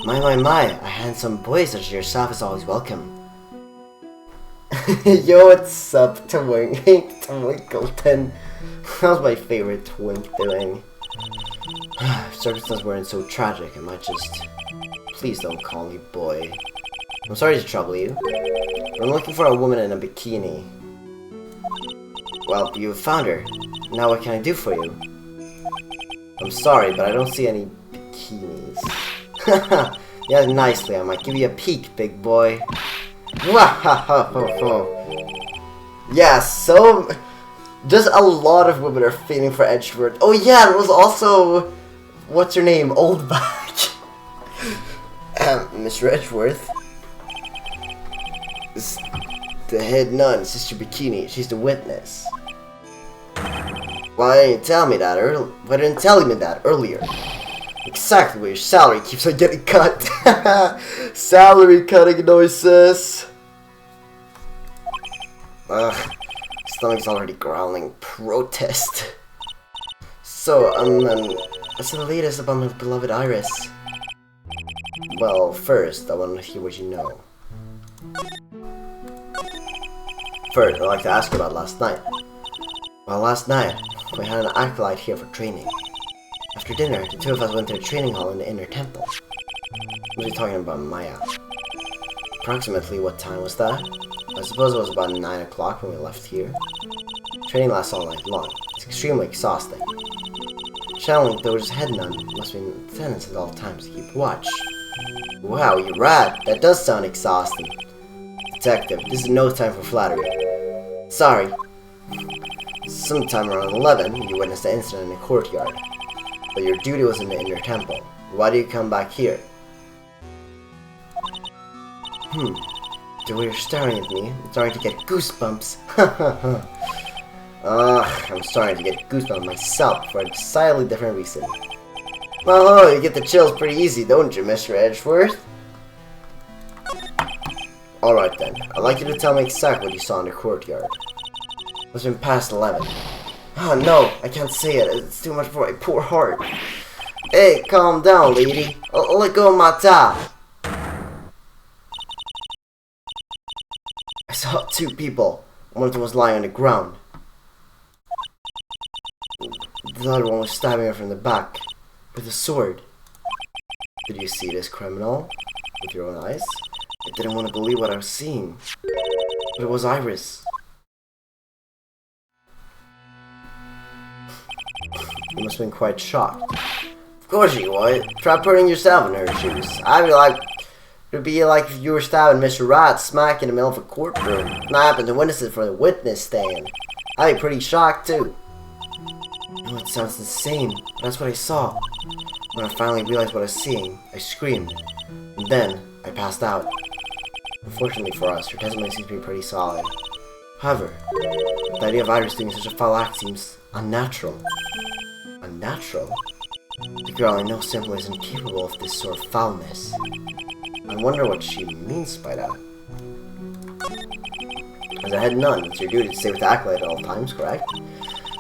My, a handsome boy such as yourself is always welcome. Yo, what's up, Twinkleton? That was my favorite Twink doing. If circumstances weren't so tragic, I might just... Please don't call me boy. I'm sorry to trouble you, but I'm looking for a woman in a bikini. Well, you've found her. Now what can I do for you? I'm sorry, but I don't see any bikinis. Yeah, nicely, I might give you a peek, big boy. Yeah, so... Just a lot of women are feeling for Edgeworth. Oh yeah, there was also... What's her name? Oldback. Mr. Edgeworth. Is the head nun, Sister Bikini. She's the witness. Why didn't you tell me that earlier? Why didn't you tell me that earlier? Exactly where your salary keeps on getting cut. Salary cutting noises. Ugh. Stomach's already growling. Protest. So, what's the latest about my beloved Iris? Well, first, I want to hear what you know. First, I'd like to ask you about last night. Well, last night, we had an acolyte here for training. After dinner, the two of us went to a training hall in the inner temple. What are you talking about, Maya? Approximately what time was that? I suppose it was about 9 o'clock when we left here. Training lasts all night long. It's extremely exhausting. Channeling Doge's head nun must be in attendance at all times to keep watch. Wow, you rat! That does sound exhausting. Detective, this is no time for flattery. Sorry. Sometime around 11, you witnessed the incident in the courtyard. But your duty was in the inner temple. Why do you come back here? The way you're staring at me, I'm starting to get goosebumps. I'm starting to get goosebumps myself for a decidedly different reason. Oh, you get the chills pretty easy, don't you, Mr. Edgeworth? Alright then, I'd like you to tell me exactly what you saw in the courtyard. It's been past 11. Oh no, I can't say it, it's too much for my poor heart. Hey, calm down, lady. Let go of my top. I saw two people. One of them was lying on the ground. The other one was stabbing her from the back with a sword. Did you see this criminal with your own eyes? I didn't want to believe what I was seeing. But it was Iris. You must have been quite shocked. Of course you would. Try putting yourself in her shoes. It'd be like if you were stabbing Mr. Rat smack in the middle of a courtroom. And I happen to witness it from the witness stand. I'd be pretty shocked too. No, it sounds the same. That's what I saw. When I finally realized what I was seeing, I screamed. And then, I passed out. Unfortunately for us, her testimony seems to be pretty solid. However, the idea of Iris doing such a foul act seems unnatural. Unnatural? The girl I know simply isn't capable of this sort of foulness. I wonder what she means by that. As a head nun, it's your duty to stay with the acolyte at all times, correct?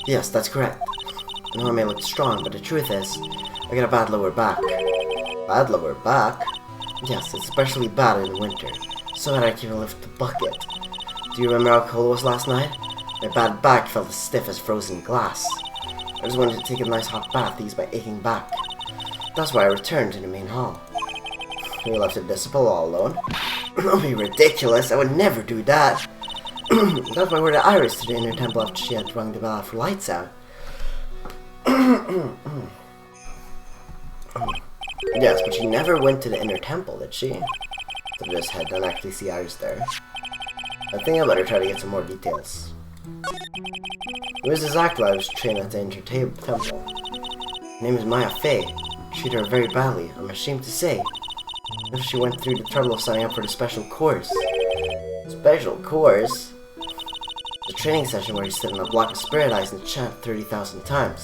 Yes, that's correct. I know I may look strong, but the truth is, I got a bad lower back. Bad lower back? Yes, it's especially bad in the winter, so that I can't even lift the bucket. Do you remember how cold it was last night? My bad back felt as stiff as frozen glass. I just wanted to take a nice hot bath to ease my aching back. That's why I returned to the main hall. You left the disciple all alone? Don't be ridiculous, I would never do that. That's why I ordered Iris to the inner temple after she had rung the bell for lights out. Yes, but she never went to the inner temple, did she? So this head don't actually see Iris there. I think I better try to get some more details. It was exactly I was trained at the entertainment temple. Her name is Maya Fey. Treated her very badly, I'm ashamed to say. If she went through the trouble of signing up for the special course. Special course? The training session where you sit in a block of spirit eyes and chant 30,000 times.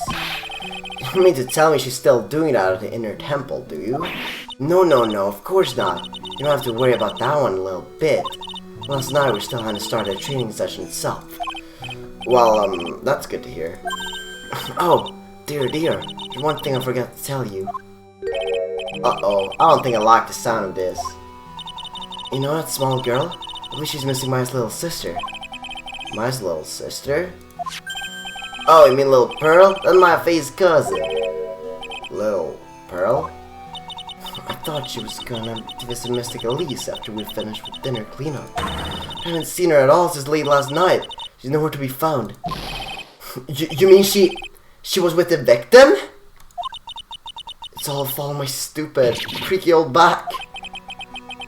You don't mean to tell me she's still doing that at the inner temple, do you? No, of course not. You don't have to worry about that one a little bit. Last night we still hadn't started the training session itself. Well, that's good to hear. Oh, dear, there's one thing I forgot to tell you. Uh-oh, I don't think I like the sound of this. You know that small girl? I believe she's missing Maya's little sister. Maya's little sister? Oh, you mean Little Pearl? That's my face cousin. Little Pearl? I thought she was gonna visit Mystic Elise after we finished with dinner cleanup. I haven't seen her at all since late last night. She's nowhere to be found. You mean she was with the victim? It's all fault of my stupid, creaky old back.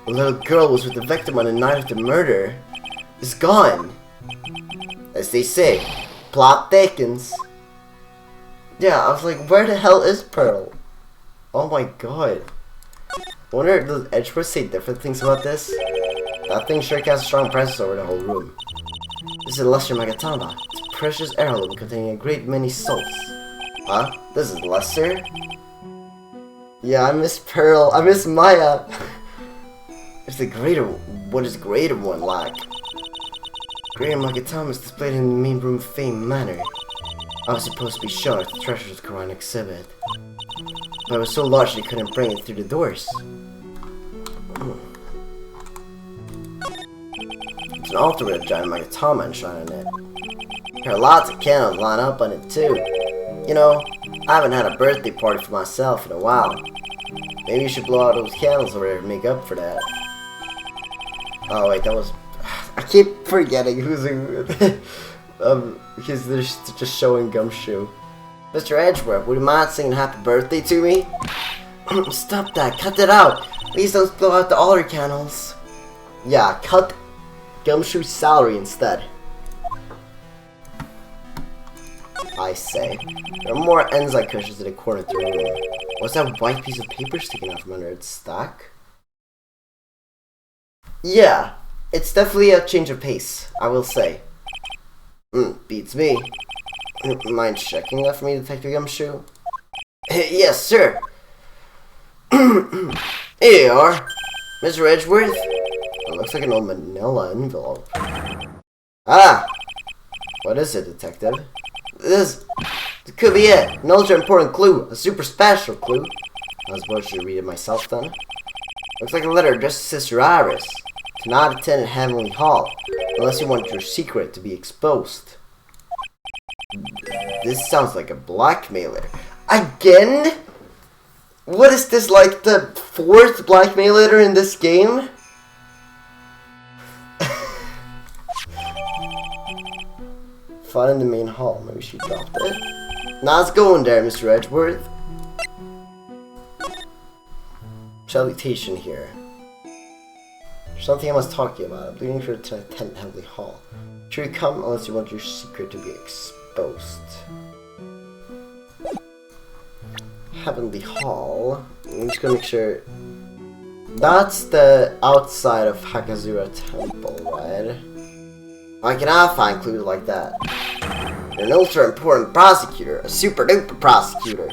The little girl was with the victim on the night of the murder. Is gone. As they say, plot thickens. Yeah, I was like, where the hell is Pearl? Oh my god. I wonder, does Edgeworth say different things about this? That thing sure casts a strong presence over the whole room. This is a Lesser Magatama. It's a precious heirloom containing a great many souls. Huh? This is Lesser? Yeah, I miss Pearl. I miss Maya. It's the greater. What is greater one like? Greater Magatama is displayed in the main room of Fame Manor. I was supposed to be shown at the Treasures of the Quran exhibit, but it was so large they couldn't bring it through the doors. It's an altar with a giant Magatama enshrined in it. There are lots of candles lined up on it too. You know, I haven't had a birthday party for myself in a while. Maybe you should blow out those candles over there to make up for that. Oh wait, that was... I keep forgetting who's who. Because they're just showing Gumshoe. Mr. Edgeworth, would you mind singing happy birthday to me? Stop that, cut that out. Please don't blow out the altar candles. Yeah, cut Gumshoe's salary instead. I say. There are more Enzai cushions in the corner of the room. What's that white piece of paper sticking out from under its stack? Yeah, it's definitely a change of pace, I will say. Beats me. Mind checking that for me, Detective Gumshoe? Yes, sir. Here you are, Mr. Edgeworth. It looks like an old manila envelope. Ah! What is it, Detective? This could be it. An ultra important clue. A super special clue. I was supposed to read it myself then. Looks like a letter addressed to Sister Iris. To not attend Heavenly Hall. Unless you want your secret to be exposed. This sounds like a blackmailer. Again? What is this, like the 4th blackmailer in this game? Fun in the main hall. Maybe she dropped it. Nah, it's going there, Mr. Edgeworth. Salutation here. There's something I must talk to you about. I'm leaving for to attend Heavenly Hall. Sure you come unless you want your secret to be exposed. Heavenly Hall. I'm just gonna make sure. That's the outside of Hakazura Temple, right? Why can I find clues like that? You're an ultra important prosecutor, a super duper prosecutor.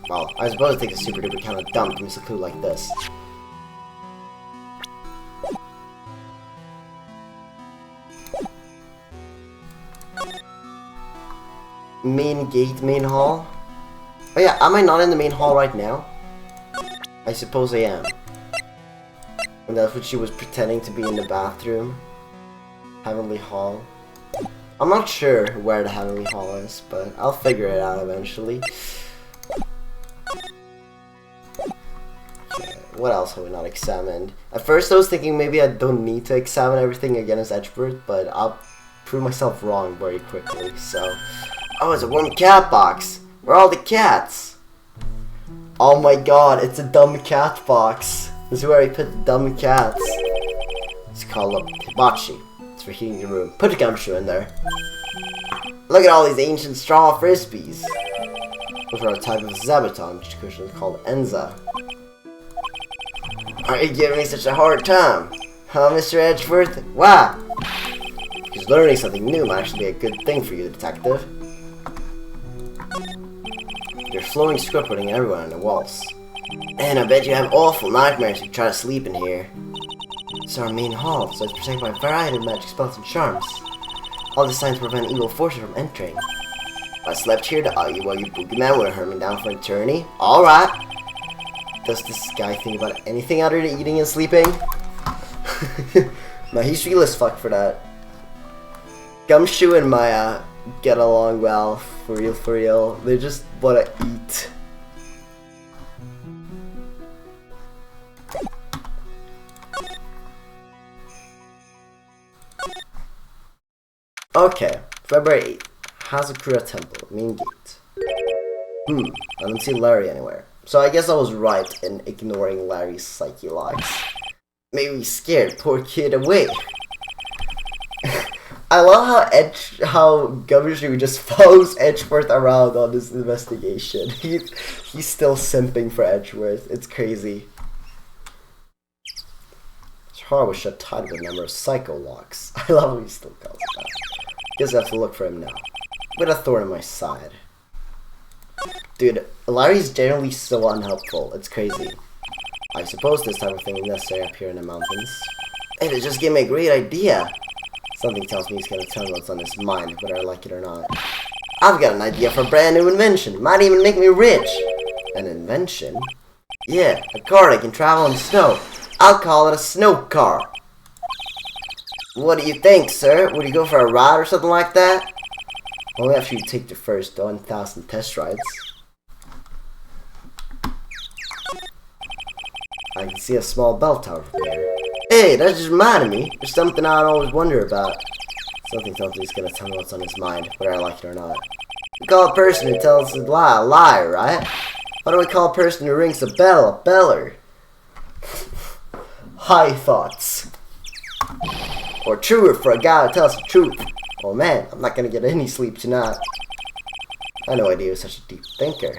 Well, I suppose it takes a super duper kind of dumb to miss a clue like this. Main gate, main hall? Oh yeah, am I not in the main hall right now? I suppose I am. And that's what she was pretending to be in the bathroom. Heavenly Hall. I'm not sure where the Heavenly Hall is, but I'll figure it out eventually. Okay, what else have we not examined? At first I was thinking maybe I don't need to examine everything again as Edgeworth, but I'll prove myself wrong very quickly, so... Oh, it's a warm cat box! Where are all the cats? Oh my god, it's a dumb cat box. This is where I put the dumb cats. It's called a hibachi. It's for heating the room. Put a Gumshoe in there. Look at all these ancient straw frisbees. Those are a type of zabuton, which is called Enza. Are you giving me such a hard time? Huh, Mr. Edgeworth? Why? Because learning something new might actually be a good thing for you, detective. There's flowing script running everywhere on the walls. And I bet you have awful nightmares if you try to sleep in here. It's our main hall, so it's protected by a variety of magic spells and charms. All this signs prevent evil forces from entering. I slept here to argue while you boogeyman would hurt me down for eternity. Alright. Does this guy think about anything other than eating and sleeping? No, he's real as fuck for that. Gumshoe and Maya get along well, for real, for real. They just wanna eat. Okay, February 8th. Hazakura Temple, main gate. I don't see Larry anywhere. So I guess I was right in ignoring Larry's psyche locks. Made me scared, poor kid away. I love how Gumshoe just follows Edgeworth around on this investigation. He's still simping for Edgeworth. It's crazy. His heart was shut tight with a number of psycho locks. I love how he still calls it that. Guess I have to look for him now. With a thorn in my side. Dude, Larry's generally so unhelpful. It's crazy. I suppose this type of thing is necessary up here in the mountains. Hey, it just gave me a great idea. Something tells me he's gonna tell me what's on his mind, whether I like it or not. I've got an idea for a brand new invention. Might even make me rich. An invention? Yeah, a car that can travel in snow. I'll call it a snow car. What do you think, sir? Would you go for a ride or something like that? Only after you take the first 1,000 test rides. I can see a small bell tower from there. Hey, that just reminded me. There's something I'd always wonder about. Something tells me he's gonna tell me what's on his mind, whether I like it or not. We call a person who tells a lie, right? Why do we call a person who rings a bell a beller? High thoughts. Or truer for a guy who tells the truth. Oh man, I'm not gonna get any sleep tonight. I had no idea he was such a deep thinker.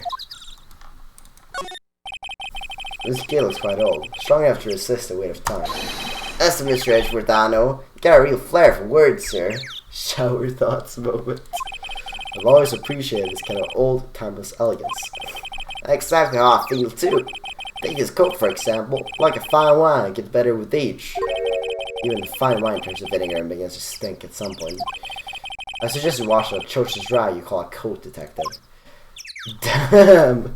This kid looks quite old, strong enough to resist the weight of time. That's the Mr. Edgeworth I know. You got a real flair for words, sir. Shower thoughts moment. I've always appreciated this kind of old, timeless elegance. That's exactly how I feel too. Take his coat, for example. Like a fine wine, it gets better with age. Even fine wine turns to vinegar and begins to stink at some point. I suggest you wash the atrocious rag you call a coat, detective. Damn!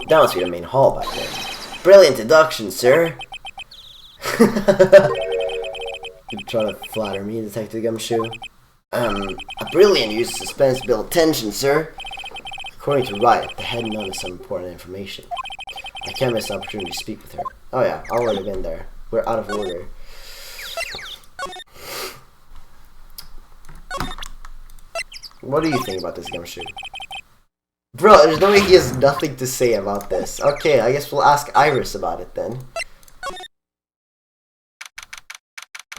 That must be the main hall back there. Brilliant deduction, sir! You try to flatter me, Detective Gumshoe? A brilliant use of suspense to build tension, sir. According to Riot, the head noticed some important information. I can't miss the opportunity to speak with her. Oh yeah, I've already been there. We're out of order. What do you think about this, Gumshoe? Bro, there's no way he has nothing to say about this. Okay, I guess we'll ask Iris about it then.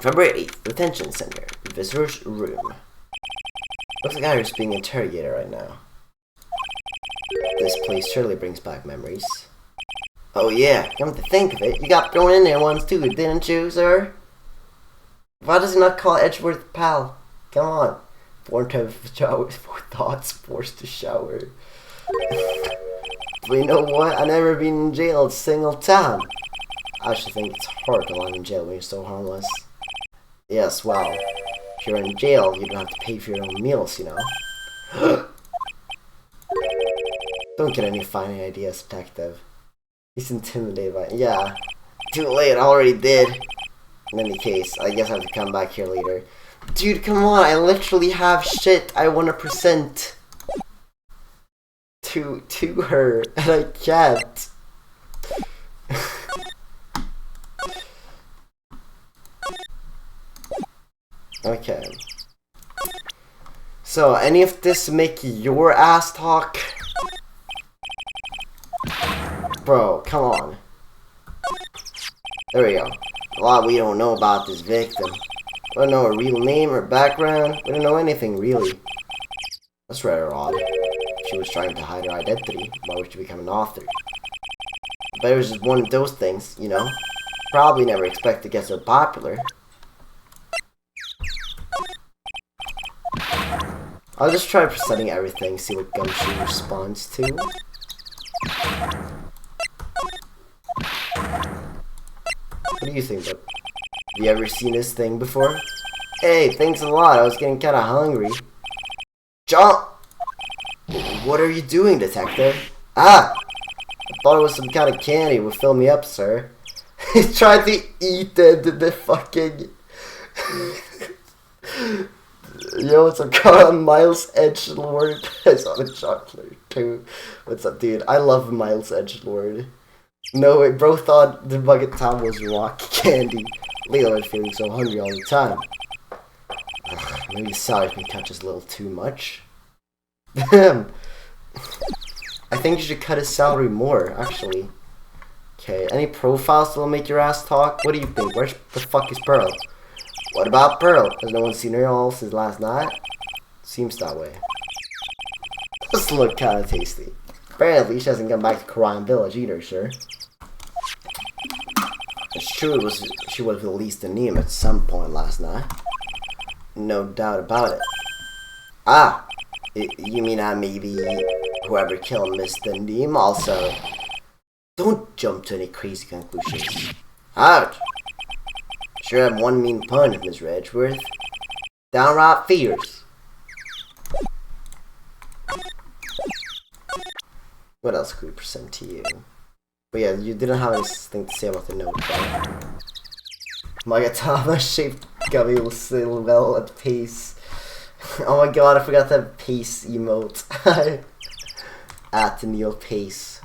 February 8th, Detention Center, Visitor's Room. Looks like Iris is being interrogated right now. This place surely brings back memories. Oh yeah, come to think of it, you got thrown in there once too, didn't you, sir? Why does he not call Edgeworth pal? Come on. Four thoughts forced to shower. But you know what? I've never been in jail a single time. I actually think it's hard to lie in jail when you're so harmless. Yes, well, if you're in jail, you don't have to pay for your own meals, you know. Don't get any funny ideas, detective. He's intimidated by it. Yeah. Too late, I already did. In any case, I guess I have to come back here later. Dude, come on, I literally have shit I want to present to her, and I can't. Okay. So, any of this make your ass talk? Bro, come on. There we go. A lot we don't know about this victim. We don't know her real name, her background. We don't know anything, really. That's rather odd. She was trying to hide her identity. Why would she become an author? But it was just one of those things, you know? Probably never expect to get so popular. I'll just try presenting everything, see what Gumshoe responds to. What do you think, bud? Have you ever seen this thing before? Hey, thanks a lot. I was getting kinda hungry. John! What are you doing, detective? Ah! I thought it was some kind of candy. Would fill me up, sir. He tried to eat the fucking... Yo, what's up, Carl? Miles Edgelord. I saw the chocolate too. What's up, dude? I love Miles Edgelord. No way, bro thought the Bucket Top was rock candy. Leo was feeling so hungry all the time. Ugh, maybe Sally can catch us a little too much. Damn. I think you should cut his salary more, actually. Okay, any profiles that'll make your ass talk? What do you think? Where the fuck is Pearl? What about Pearl? Has no one seen her all since last night? Seems that way. This look kinda tasty. Apparently, she hasn't come back to Crime Village either, sir. It's true she would have released the name at some point last night. No doubt about it. Ah! You mean maybe whoever killed Mr. Neem also... Don't jump to any crazy conclusions. Ouch! Sure have one mean pun, Miss Edgeworth. Downright fierce. What else could we present to you? But yeah, you didn't have anything to say about the note, right? Magatama shaped gummy will still well at pace. Oh my god, I forgot that pace emote. At Neil Pace.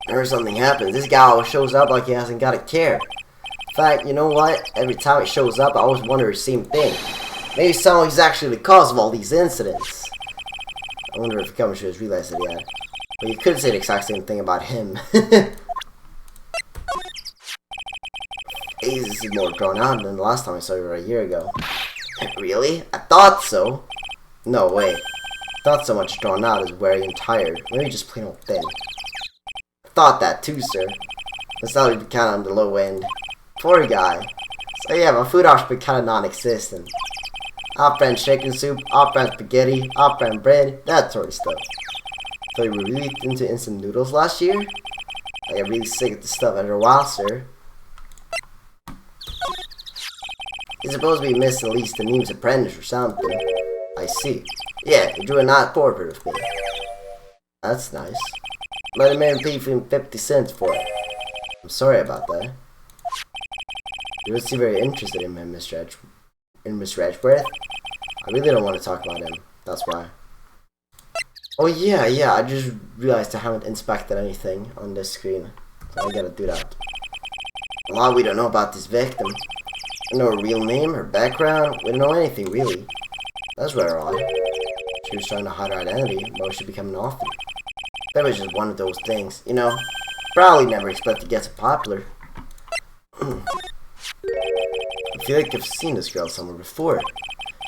Whenever something happens, this guy always shows up like he hasn't got a care. In fact, you know what? Every time he shows up, I always wonder the same thing. Maybe someone's actually the cause of all these incidents. I wonder if Gumshoe has realized it yet. But you could say the exact same thing about him. Hey, this is more drawn out than the last time I saw you a year ago. Really? I thought so. No way. Not so much drawn out as weary and tired. Maybe just plain old thin. I thought that too, sir. That's not even kinda on the low end. Poor guy. So yeah, my food options been kinda non-existent. Off-brand chicken soup, off-brand spaghetti, off-brand bread, that sort of stuff. So you were really into instant noodles last year? I got really sick of the stuff after a while, sir. He's supposed to be Miss Elise the Neem's apprentice or something. I see. Yeah, he drew a nice portrait of me. That's nice. Let him in pay him 50 cents for it. I'm sorry about that. You don't seem very interested in him, Miss Edgeworth. I really don't want to talk about him. That's why. Oh yeah, I just realized I haven't inspected anything on this screen. So I gotta do that. A lot we don't know about this victim. We don't know her real name, her background. We don't know anything, really. That's rather odd. She was trying to hide her identity. Why would she become an author? That was just one of those things, you know? Probably never expect to get so popular. I feel like I've seen this girl somewhere before.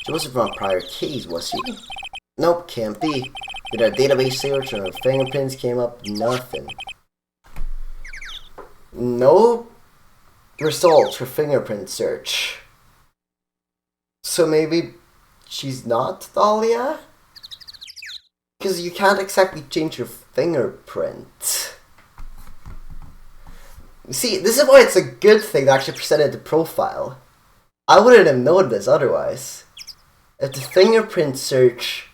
She wasn't from a prior case, was she? Nope, can't be. Did our database search and her fingerprints came up? Nothing. No results for fingerprint search. So maybe she's not Dahlia? Because you can't exactly change your fingerprint. See, this is why it's a good thing to actually presented the profile. I wouldn't have known this otherwise. If the fingerprint search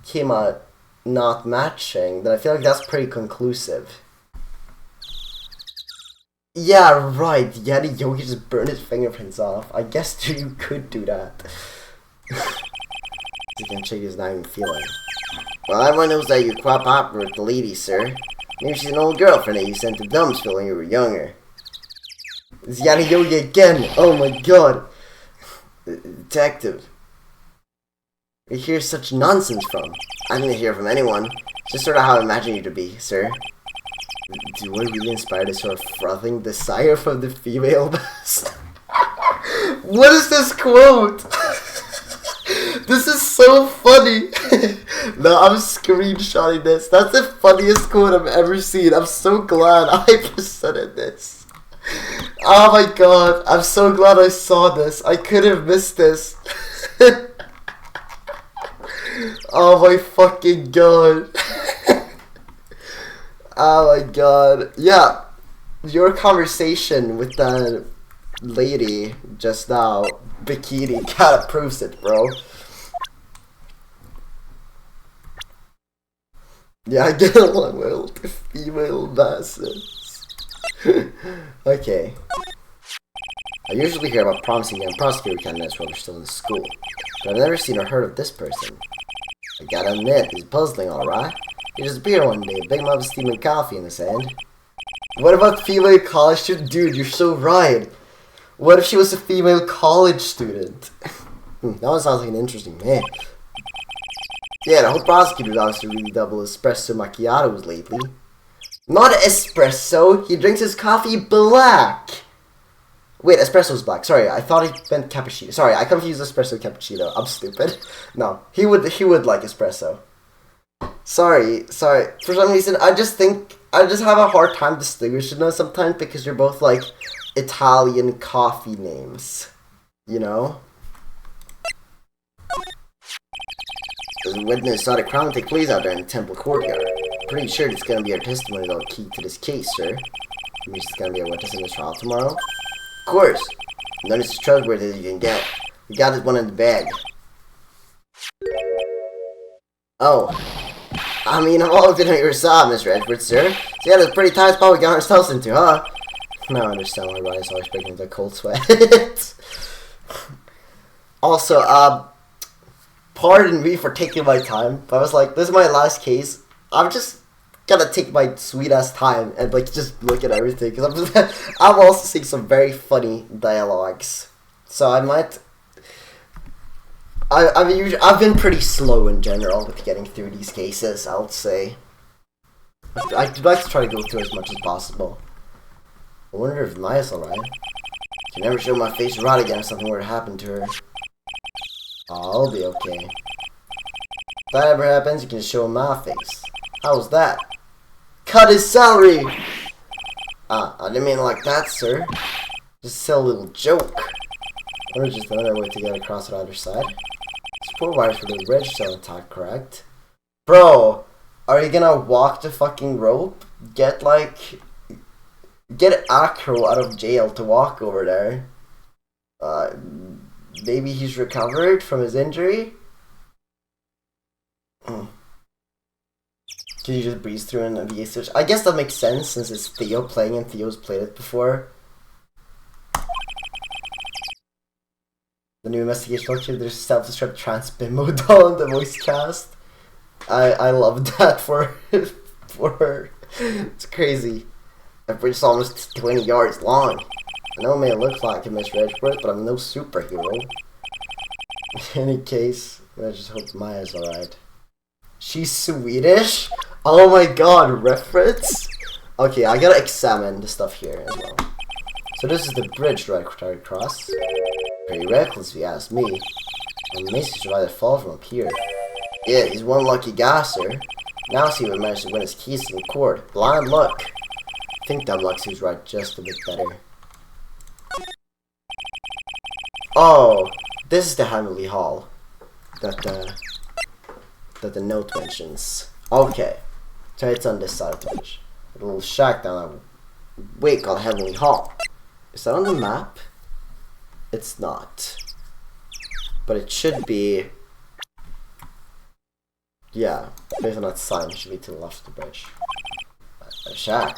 came out not matching, then I feel like that's pretty conclusive. Yeah, right. Yeti Yogi just burned his fingerprints off. I guess you could do that. You can check his not even feeling. Well, everyone knows that you're quite popular with the ladies, sir. Maybe she's an old girlfriend that you sent to Dumpsville when you were younger. It's Yeti Yogi again! Oh my god! Detective. Where you hear such nonsense from? I didn't hear from anyone. Just sort of how I imagined you to be, sir. Do what really inspired this sort of frothing desire from the female best? What is this quote? This is so funny. No, I'm screenshotting this. That's the funniest quote I've ever seen. I'm so glad I presented this. Oh my god, I'm so glad I saw this. I could have missed this. Oh my fucking god. Oh my god. Yeah, your conversation with that lady just now, bikini, kinda proves it, bro. Yeah, I get along well with the female masses. Okay. I usually hear about promising young prosecutor candidates while they're still in school, but I've never seen or heard of this person. I gotta admit, he's puzzling, alright? He disappeared one day, big mug of steaming coffee in his hand. What about female college student? Dude, you're so right. What if she was a female college student? That one sounds like an interesting man. Yeah, the whole prosecutor's obviously really double espresso macchiatos lately. Not espresso, he drinks his coffee black. Wait, espresso's black. Sorry, I thought he meant cappuccino. Sorry, I confused espresso and cappuccino. I'm stupid. No, he would like espresso. Sorry. For some reason, I just have a hard time distinguishing them sometimes because you're both like Italian coffee names. You know? The witness saw the crime take place out there in the temple courtyard. Pretty sure it's gonna be our testimony that'll key to this case, sir. I mean, she's gonna be a witness in the trial tomorrow. Of course. None is as trustworthy as you can get. We got this one in the bag. Oh. I mean, I'm all been on your side, Mr. Edward, sir. So yeah, that's a pretty tight spot we got ourselves into, huh? Now I understand why Ryan's always breaking into a cold sweat. Also, pardon me for taking my time, but I was like, this is my last case. I'm just gonna take my sweet ass time and like just look at everything because I'm also seeing some very funny dialogues. So I might. I've been pretty slow in general with getting through these cases. I would say. I'd like to try to go through as much as possible. I wonder if Maya's alright. Can never show my face right again if something were to happen to her. I'll be okay. If that ever happens, you can show my face. How's that? Cut his salary! I didn't mean it like that, sir. Just a silly little joke. Or just another way to get across the other side. Support wires for the bridge still intact, correct? Bro, are you gonna walk the fucking rope? Get Acro out of jail to walk over there. Maybe he's recovered from his injury? Can you just breeze through an VA switch? I guess that makes sense since it's Theo playing and Theo's played it before. The new investigation structure, there's self-destruct trans bimbo doll in the voice cast. I love that for her. It's crazy. That bridge is almost 20 yards long. I know it may look like a Mr. Edgeworth, but I'm no superhero. In any case, I just hope Maya's alright. She's Swedish? Oh my god, reference? Okay, I gotta examine the stuff here as well. So this is the bridge right across. Pretty reckless if you ask me. I'm amazed he survived the fall from up here. Yeah, he's one lucky guy, sir. Now see if he managed to win his keys in court. Blind luck. I think that luck seems right just a bit better. Oh, this is the Hamley Hall that the note mentions. Okay, so it's on this side of the bridge. A little shack down that way called Heavenly Hall. Is that on the map? It's not. But it should be. Yeah, based on that sign, it should be to the left of the bridge. A shack.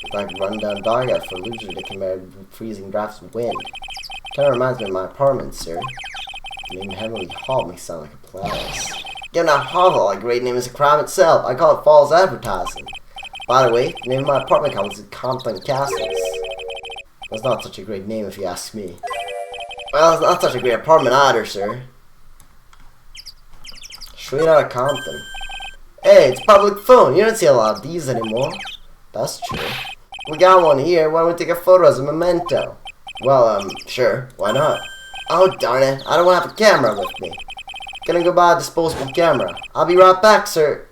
It's like run-down dog out for a loser that can bear freezing drafts of wind. Kinda reminds me of my apartment, sir. The name Heavenly Hall makes it sound like a palace. Give that hovel a great name is a crime itself. I call it false advertising. By the way, the name of my apartment complex is Compton Castles. That's not such a great name if you ask me. Well, it's not such a great apartment either, sir. Straight out of Compton. Hey, it's a public phone. You don't see a lot of these anymore. That's true. We got one here. Why don't we take a photo as a memento? Well, sure. Why not? Oh, darn it. I don't have a camera with me. Gonna go buy a disposable camera. I'll be right back, sir.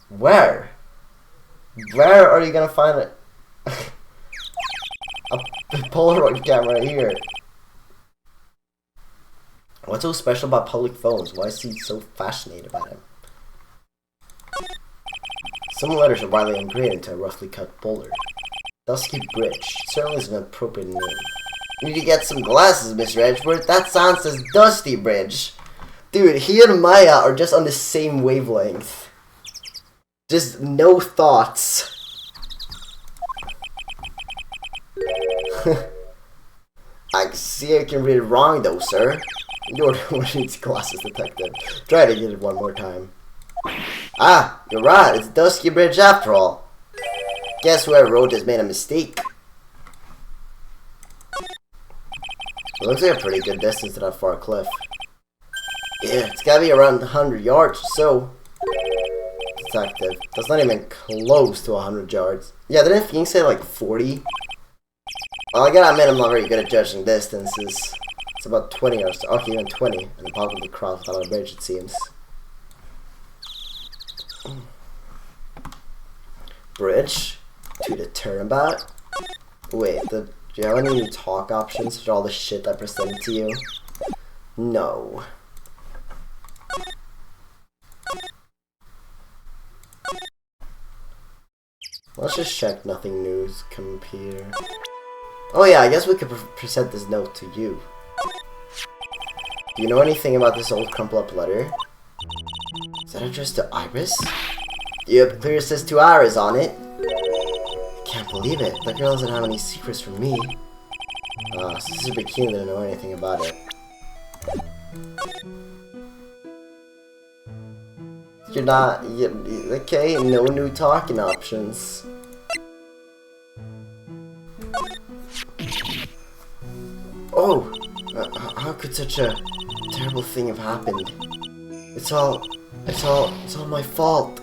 Where? Where are you gonna find it? a Polaroid camera here. What's so special about public phones? Why is he so fascinated by them? Some letters are widely engraved into a roughly cut boulder. Dusky Bridge certainly is an appropriate name. You need to get some glasses, Mr. Edgeworth. That sign says Dusty Bridge. Dude, he and Maya are just on the same wavelength. Just no thoughts. I see I can read it wrong though, sir. You're one of these glasses, detective. Try to get it one more time. Ah, you're right. It's Dusky Bridge after all. Guess whoever wrote this made a mistake. It looks like a pretty good distance to that far cliff. Yeah, it's gotta be around 100 yards or so. Detective, that's not even close to 100 yards. Yeah, didn't Phoenix say like 40? Well, I gotta admit I'm not very good at judging distances. It's about 20 or so. Okay, even 20. And probably crossed without a bridge, it seems. Bridge? To the turnabout? Wait, do you have any new talk options for all the shit I presented to you? No. Let's just check nothing news, computer. Oh yeah, I guess we could present this note to you. Do you know anything about this old crumpled up letter? Is that addressed to Iris? Yep, clear says to Iris on it. I can't believe it. That girl doesn't have any secrets from me. So this is a bit keen to know anything about it. You're not... okay, no new talking options. Oh! How could such a terrible thing have happened? It's all my fault.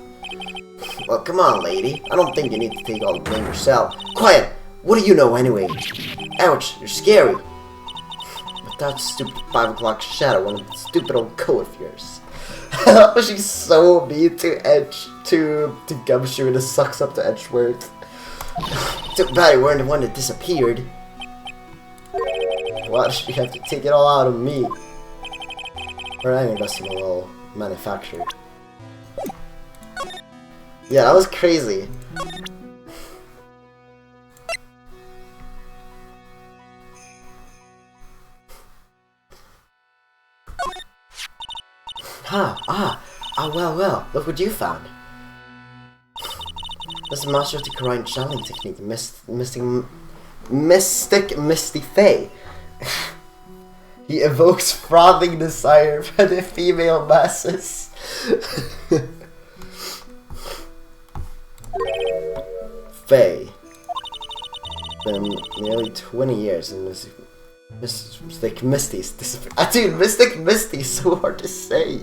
Well, come on, lady. I don't think you need to take all the blame yourself. Quiet! What do you know anyway? Ouch, you're scary. With that stupid 5 o'clock shadow on the stupid old coat of yours. She's so mean to Gumshoe, and it sucks up to Edgeworth. Too bad you weren't the one that disappeared. Why does she have to take it all out of me? Or any decimal manufactured. Yeah, that was crazy. Well, look what you found. This is Master of the Korean channeling technique, Mystic Misty Fae. He evokes frothing desire for the female masses. Fae. Been nearly 20 years in Mystic Misty's dude, Mystic Misty's so hard to say.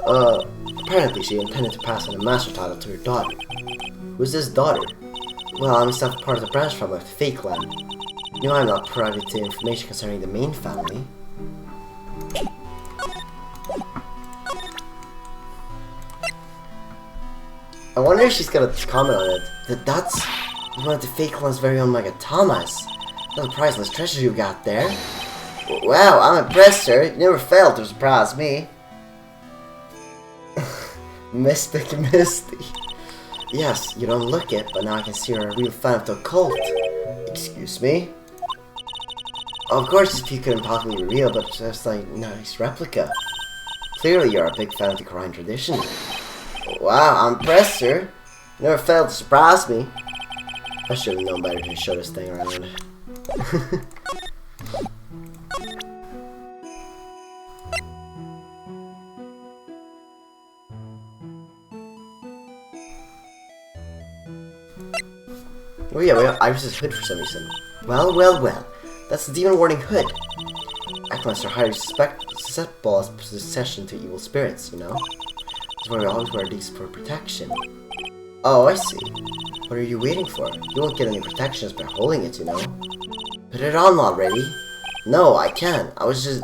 Apparently she intended to pass on a master title to her daughter. Who's this daughter? Well, I'm myself part of the branch family of the Fae clan. You know I'm not privy to information concerning the main family. I wonder if she's gonna comment on it. That's one of the Fae clan's very own Mega Thomas. What a priceless treasure you got there. Wow, I'm impressed, sir. You never failed to surprise me. Mystic Misty. Yes, you don't look it, but now I can see you're a real fan of the occult. Excuse me? Of course, if you couldn't possibly be real, but just like nice replica. Clearly, you're a big fan of the Korean tradition. Wow, I'm impressed, sir. You never failed to surprise me. I should have known better to show this thing around. Oh yeah, we have Iris's hood for some reason. Well. That's the Demon Warning hood. Acolytes are highly susceptible as possession to evil spirits, you know? That's why we always wear these for protection. Oh, I see. What are you waiting for? You won't get any protections by holding it, you know. Put it on already. No, I can't. I was just...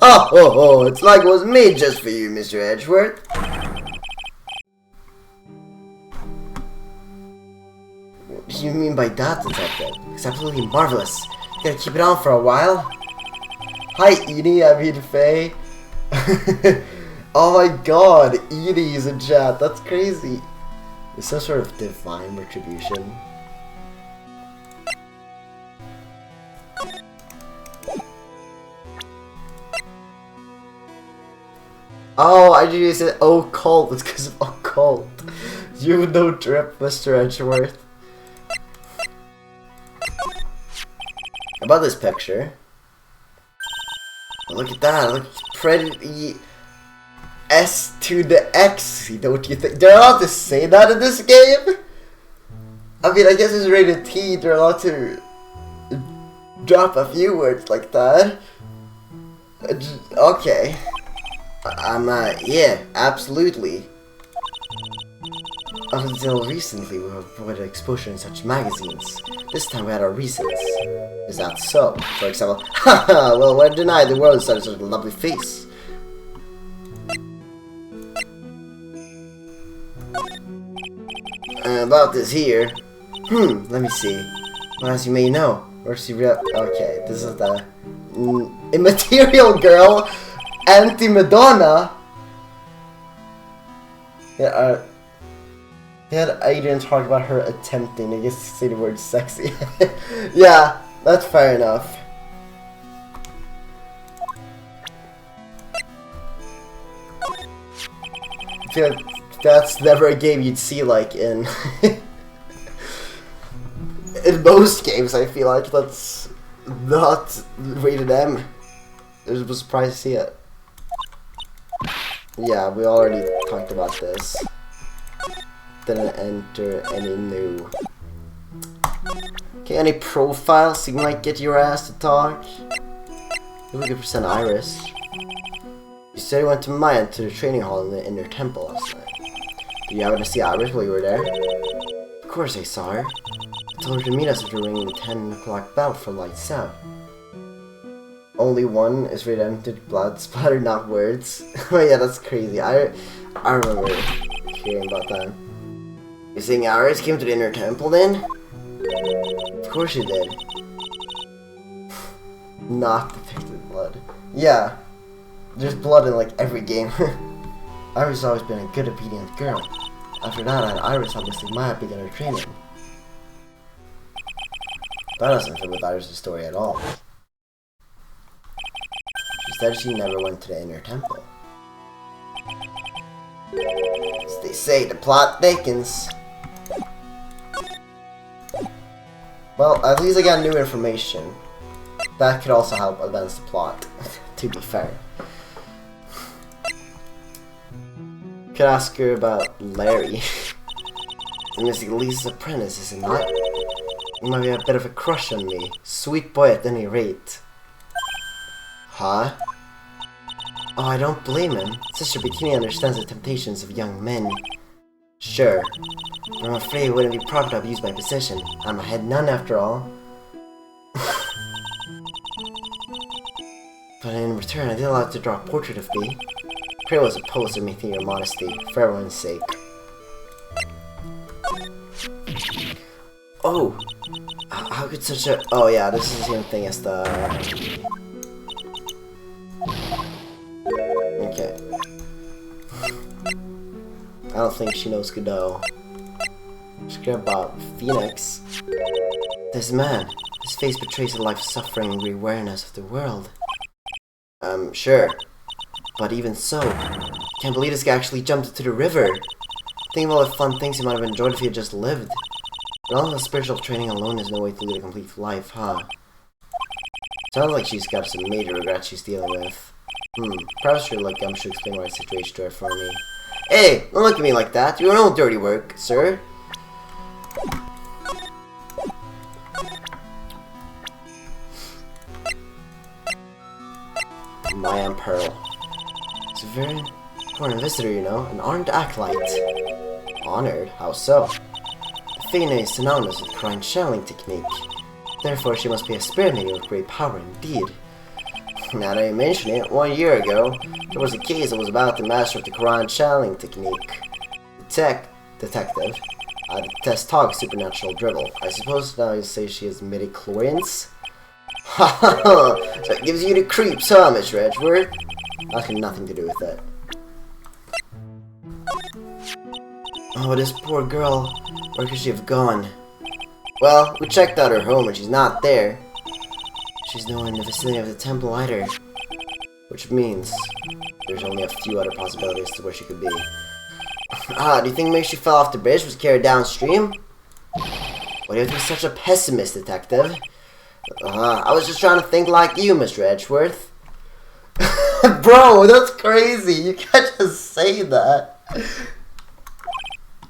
oh, it's like it was made just for you, Mr. Edgeworth. What do you mean by that, Detective? It's absolutely marvelous. You gotta keep it on for a while. Hi, Edie. I mean, Faye. Oh my god, Edie's in chat. That's crazy. It's some sort of divine retribution. Oh, I just said occult. It's because of occult. You no drip, Mr. Edgeworth. About this picture. Look at that. Look, pretty. S to the X. Don't you think they're allowed to say that in this game? I mean, I guess it's rated T. They're allowed to drop a few words like that. Okay. Yeah, absolutely. Up until recently, we were avoided exposure in such magazines. This time we had our reasons. Is that so? For example, haha, well, when denied the world such a lovely face. About this here. Let me see. Well, as you may know, okay, this is the immaterial girl, anti-Madonna. Yeah, he had Adrian talk about her attempting, I guess, to say the word sexy. Yeah, that's fair enough. I feel like that's never a game you'd see like in in most games. I feel like that's not rated M. I was surprised to see it. Yeah, we already talked about this. Didn't enter any new. Okay, any profiles you might get your ass to talk? Really good percent Iris. You said you went to Maya to the training hall in the inner temple last night. Did you happen to see Iris while you were there? Of course I saw her. I told her to meet us after ringing the 10 o'clock bell for lights out. Only one is redempted blood splatter, not words. Oh yeah, that's crazy. I remember hearing about that. You're saying Iris came to the inner temple then? Of course she did. Not depicted blood. Yeah. There's blood in like every game. Iris has always been a good, obedient girl. After that, Iris obviously Maya began her training. That doesn't fit with Iris' story at all. She said she never went to the inner temple. As they say, the plot thickens. Well, at least I got new information. That could also help advance the plot, to be fair. Could ask her about Larry. Missy Lisa's apprentice, is it not? You might have a bit of a crush on me. Sweet boy at any rate. Huh? Oh, I don't blame him. Sister Bikini understands the temptations of young men. Sure. But I'm afraid it wouldn't be proper to abuse my position. I'm a head nun after all. But in return, I did allow to draw a portrait of me. Pray was opposed to maintaining your modesty, for everyone's sake. Oh! How could such a... Oh yeah, this is the same thing as the... Okay. I don't think she knows Godot. Just care about Phoenix. This man, his face betrays a life of suffering and re-awareness of the world. Sure. But even so, can't believe this guy actually jumped into the river. Think of all the fun things he might have enjoyed if he had just lived. But all the spiritual training alone is no way to lead a complete life, huh? Sounds like she's got some major regrets she's dealing with. Perhaps you're like I'm sure explain my situation to her for me. Hey, don't look at me like that. You don't know dirty work, sir. Maya and Pearl. It's very... Foreign visitor, you know, an armed acolyte. Honored? How so? Athena is synonymous with Quran channeling technique. Therefore, she must be a spirit medium of great power indeed. Now that you mention it, 1 year ago, there was a case that was about the master of the Quran channeling technique. Detective. The test talk supernatural dribble. I suppose now you say she has midichlorians? Haha! So it gives you the creeps, huh, Mr. Edgeworth? That had nothing to do with it. Oh, this poor girl. Where could she have gone? Well, we checked out her home and she's not there. She's nowhere in the vicinity of the temple either. Which means there's only a few other possibilities to where she could be. Do you think maybe she fell off the bridge, was carried downstream? Why do you have to be such a pessimist, detective? I was just trying to think like you, Mr. Edgeworth. Bro, that's crazy. You can't just say that.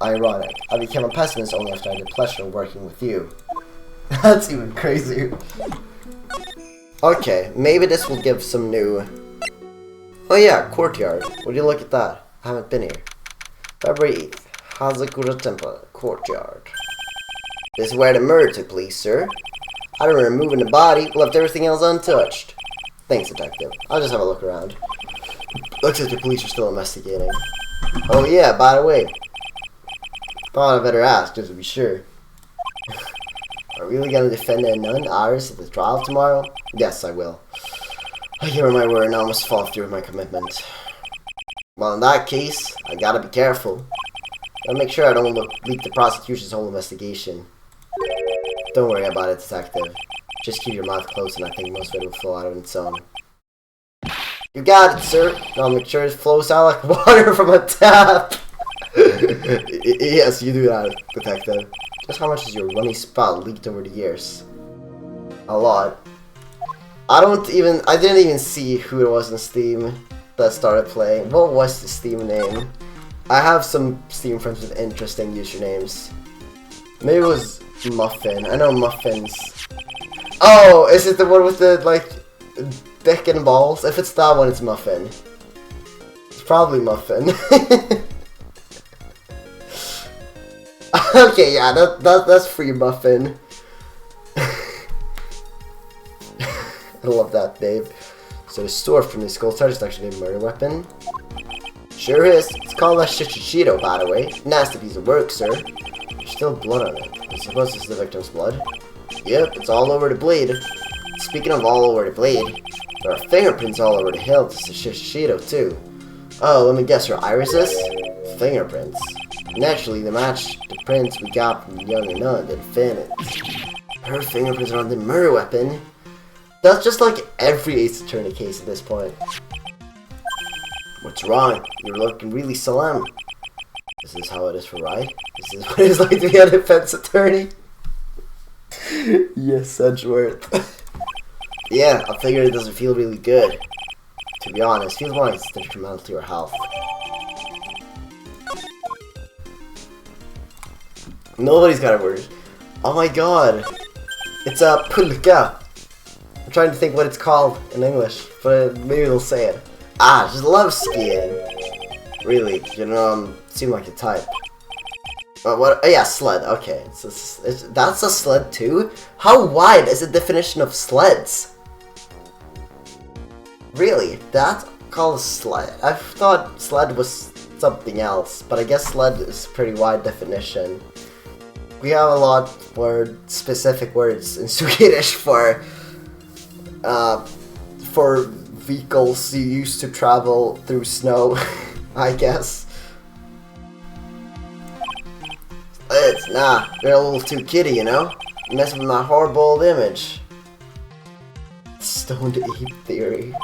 Ironic. I became a pessimist only after I had the pleasure of working with you. That's even crazier. Okay, maybe this will give some new... Oh yeah, courtyard. Would you look at that? I haven't been here. February 8th. Hazakura Temple, courtyard. This is where the murder took place, sir. After removing the body, left everything else untouched. Thanks, detective. I'll just have a look around. Looks like the police are still investigating. Oh yeah, by the way. Thought I better ask, just to be sure. Are we really gonna defend a nun, Iris, at the trial tomorrow? Yes, I will. I give her my word and I almost fall through with my commitment. Well, in that case, I gotta be careful. Gotta make sure I don't leak the prosecution's whole investigation. Don't worry about it, detective. Just keep your mouth closed and I think most of it will flow out on its own. You got it, sir. I'll make sure it flows out like water from a tap. Yes, you do that, detective. Just how much has your runny spout leaked over the years? A lot. I didn't even see who it was in Steam that started playing. What was the Steam name? I have some Steam friends with interesting usernames. Maybe it was Muffin. I know Muffins. Oh, is it the one with the, like, dick and balls? If it's that one, it's Muffin. It's probably Muffin. Okay, yeah, that's free Muffin. I love that, babe. So the sword from the skull starter is actually a murder weapon. Sure is. It's called a Shichichito, by the way. Nasty piece of work, sir. There's still blood on it. I suppose this is the victim's blood. Yep, it's all over the blade. Speaking of all over the blade, there are fingerprints all over the hilt. It's a Shichichito, too. Oh, let me guess, your irises? Fingerprints. Naturally, they match the prints we got from the younger nun, the defendant. Her fingerprints are on the murder weapon. That's just like every Ace Attorney case at this point. What's wrong? You're looking really solemn. Is this how it is for Rye? Is this what it's like to be a defense attorney? Yes, Edgeworth. Yeah, I figured it doesn't feel really good. To be honest, it feels more like it's detrimental to your health. Nobody's got a word. Oh my god. It's a pulka. I'm trying to think what it's called in English, but maybe they'll say it. Ah, just love skiing. Really, you know, seem like a type. What? Oh yeah, sled. Okay, that's a sled too? How wide is the definition of sleds? Really? That's called a sled? I thought sled was something else, but I guess sled is a pretty wide definition. We have a lot more specific words in Swedish for vehicles you use to travel through snow, I guess. Sleds, nah, they're a little too kiddie, you know? Messing with my hard-boiled image. Stoned ape theory.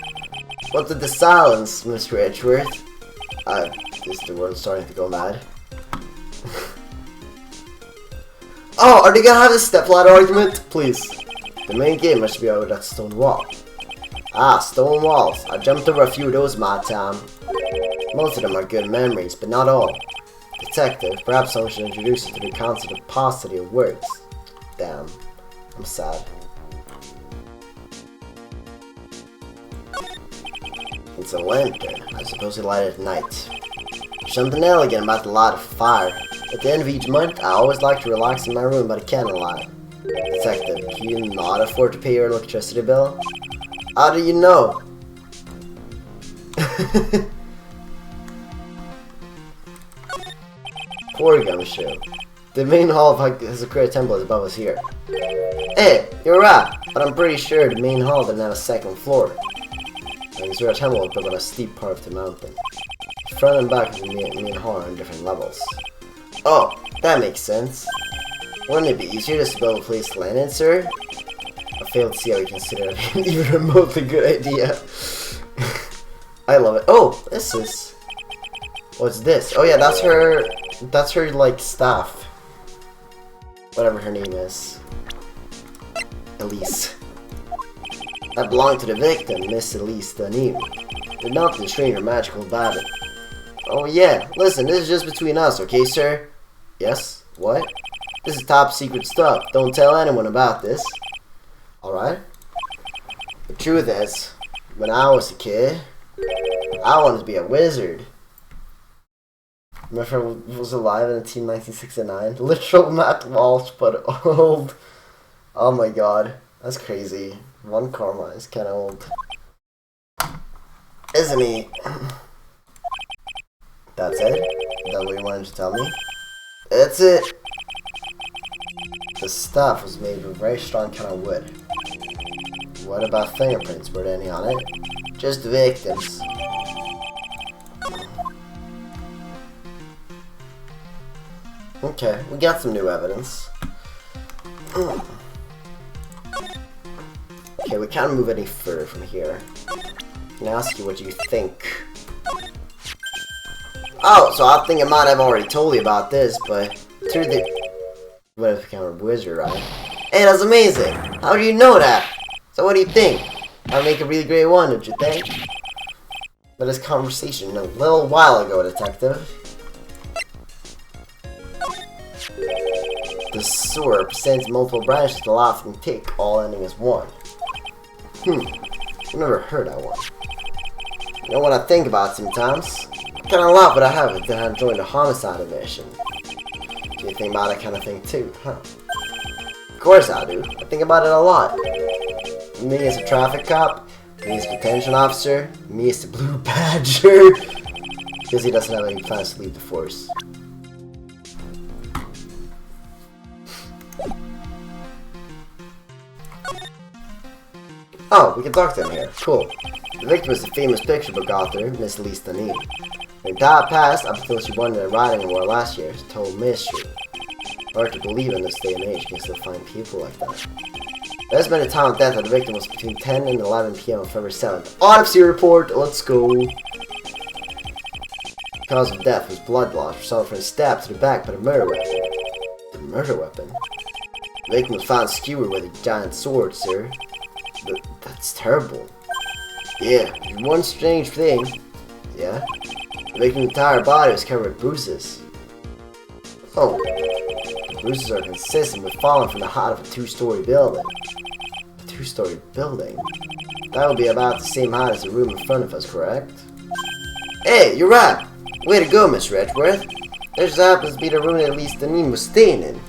What did the silence, Mr. Edgeworth? Is the world starting to go mad? Oh, are they gonna have a stepladder argument? Please. The main game must be over that stone wall. Ah, stone walls. I jumped over a few of those my time. Most of them are good memories, but not all. Detective, perhaps someone should introduce you to the concept of paucity of words. Damn. I'm sad. It's a lantern. I suppose they light it at night. There's something elegant about the light of fire. At the end of each month, I always like to relax in my room by the candlelight. Detective, can you not afford to pay your electricity bill? How do you know? Poor Gumshoe. The main hall of Hazakura Temple is above us here. Hey, you're right, but I'm pretty sure the main hall doesn't have a second floor. The Hazakura Temple is built on a steep part of the mountain. The front and back of the main hall are on different levels. Oh, that makes sense. Wouldn't it be easier just to build a place to land in, sir? I fail to see how you consider it an even remotely good idea. I love it. Oh, this is... What's this? Oh yeah, that's her, like, staff. Whatever her name is. Elise. That belonged to the victim, Miss Elise Danim. There's nothing strange or magical about it. Oh yeah, listen, this is just between us, okay, sir? Yes? What? This is top secret stuff. Don't tell anyone about this. Alright? The truth is, when I was a kid, I wanted to be a wizard. Remember I was alive in 1969? Literal Matt Walsh, but old. Oh my god. That's crazy. Ron Karma is kinda old. Isn't he? That's it? Is that what you wanted to tell me? That's it! The stuff was made with very strong kind of wood. What about fingerprints? Were there any on it? Just the victims. Okay, we got some new evidence. Okay, we can't move any further from here. Can I ask you what you think? Oh, so I think I might have already told you about this, but through the... What if I become a wizard, right? Hey, that's amazing! How do you know that? So what do you think? I'll make a really great one, don't you think? But this conversation a little while ago, detective. The sewer presents multiple branches to laugh and tick, all ending as one. I've never heard that one. You know what I think about sometimes? I kinda laugh, but I haven't, then I joined a homicide mission. Do you think about that kind of thing too, huh? Of course I do. I think about it a lot. Me as a traffic cop, me as a detention officer, me as the Blue Badger. Because he doesn't have any plans to leave the force. Oh, we can talk to him here. Cool. The victim is the famous picture book author, Miss Elise Danim. Her entire past, up until she won the writing award last year, is a total mystery. Hard to believe in this day and age, you can still find people like that. The estimated time of death of the victim was between 10 and 11 p.m. on February 7th. Autopsy report, let's go! The cause of death was blood loss resulting from a stab to the back by the murder weapon. The murder weapon? The victim was found skewered with a giant sword, sir. That's terrible. Yeah, one strange thing. Yeah? The victim's entire body was covered with bruises. Oh. The bruises are consistent with falling from the height of a two-story building. A two-story building? That would be about the same height as the room in front of us, correct? Hey, you're right! Way to go, Miss Redworth. This just happens to be the room that Elise Danim was staying in.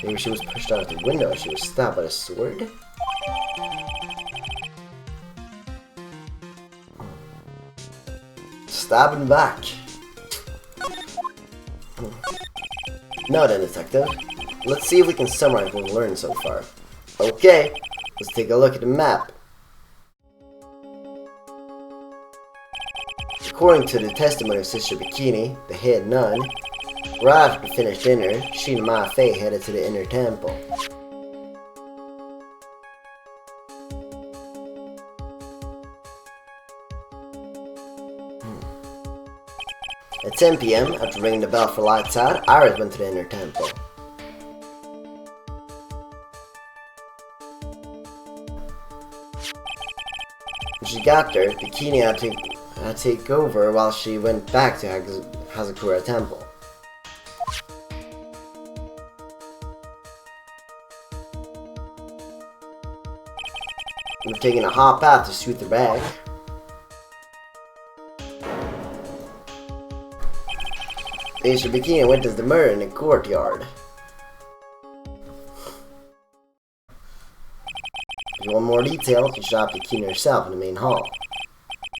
Maybe she was pushed out of the window and she was stabbed by a sword? Stabbing back. Now then, detective. Let's see if we can summarize what we've learned so far. Okay, let's take a look at the map. According to the testimony of Sister Bikini, the head nun, right after the finished dinner, she and Ma Fei headed to the inner temple. At 10 p.m., after ringing the bell for lights out, Iris went to the inner temple. When she got there, Bikini had to take over while she went back to Hazakura Temple. We're taking a hot bath to suit the bag. Sister Bikini witnessed the murder in the courtyard. If you want more details, you should have Bikini herself in the main hall.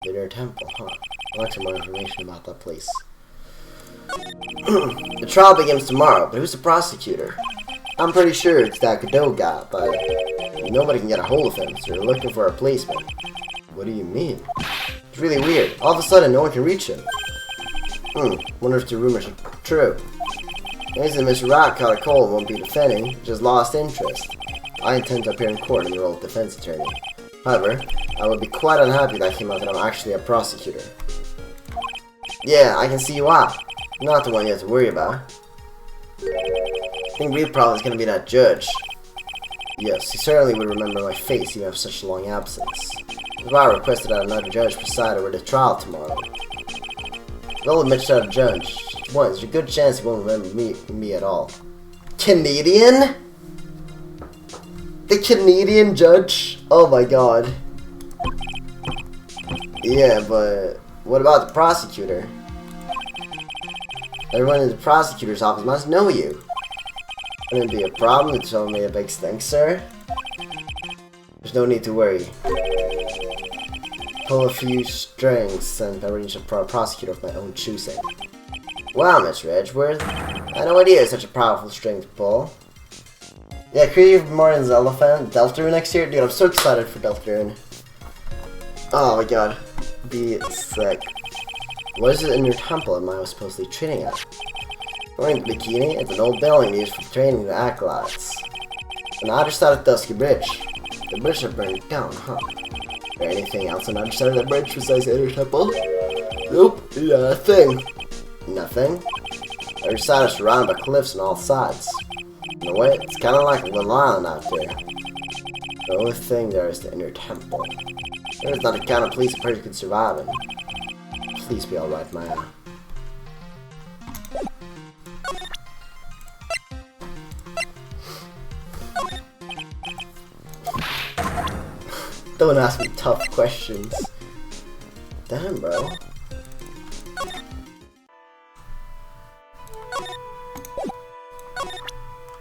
The inner temple, huh? I'd like some more information about that place. The trial begins tomorrow, but who's the prosecutor? I'm pretty sure it's that Godot guy, but nobody can get a hold of him, so they're looking for a replacement. What do you mean? It's really weird. All of a sudden, no one can reach him. Wonder if the rumors are true. Maybe Mr. Rock caught a cold and won't be defending, just lost interest. I intend to appear in court in the role of defense attorney. However, I would be quite unhappy that came out that I'm actually a prosecutor. Yeah, I can see you are. Not the one you have to worry about. I think real problem is going to be that judge. Yes, he certainly would remember my face even after such a long absence. That's why I requested that another judge preside over the trial tomorrow. I'll admit that a judge once, there's a good chance he won't remember me at all. Canadian? The Canadian judge? Oh my god. Yeah, but what about the prosecutor? Everyone in the prosecutor's office must know you. Wouldn't it be a problem to tell me a big stink, sir? There's no need to worry. Pull a few strings and arrange a prosecutor of my own choosing. Wow, Mr. Edgeworth. I had no idea it's such a powerful string to pull. Yeah, Creative Morning's Elephant, Deltarune next year. Dude, I'm so excited for Deltarune. Oh my god. Be sick. What is it in your temple am I supposedly training at? According to Bikini, it's an old building used for training the acolytes. On the other side of Dusky Bridge. The bridge had burned down, huh? Is there anything else on the other side of the bridge besides the inner temple? Nope, nothing. Nothing? The other side is surrounded by cliffs on all sides. In a way, it's kind of like a little island out there. The only thing there is the inner temple. There is not the kind of place a person could survive in. Please be alright, Maya. Don't ask me tough questions. Damn, bro.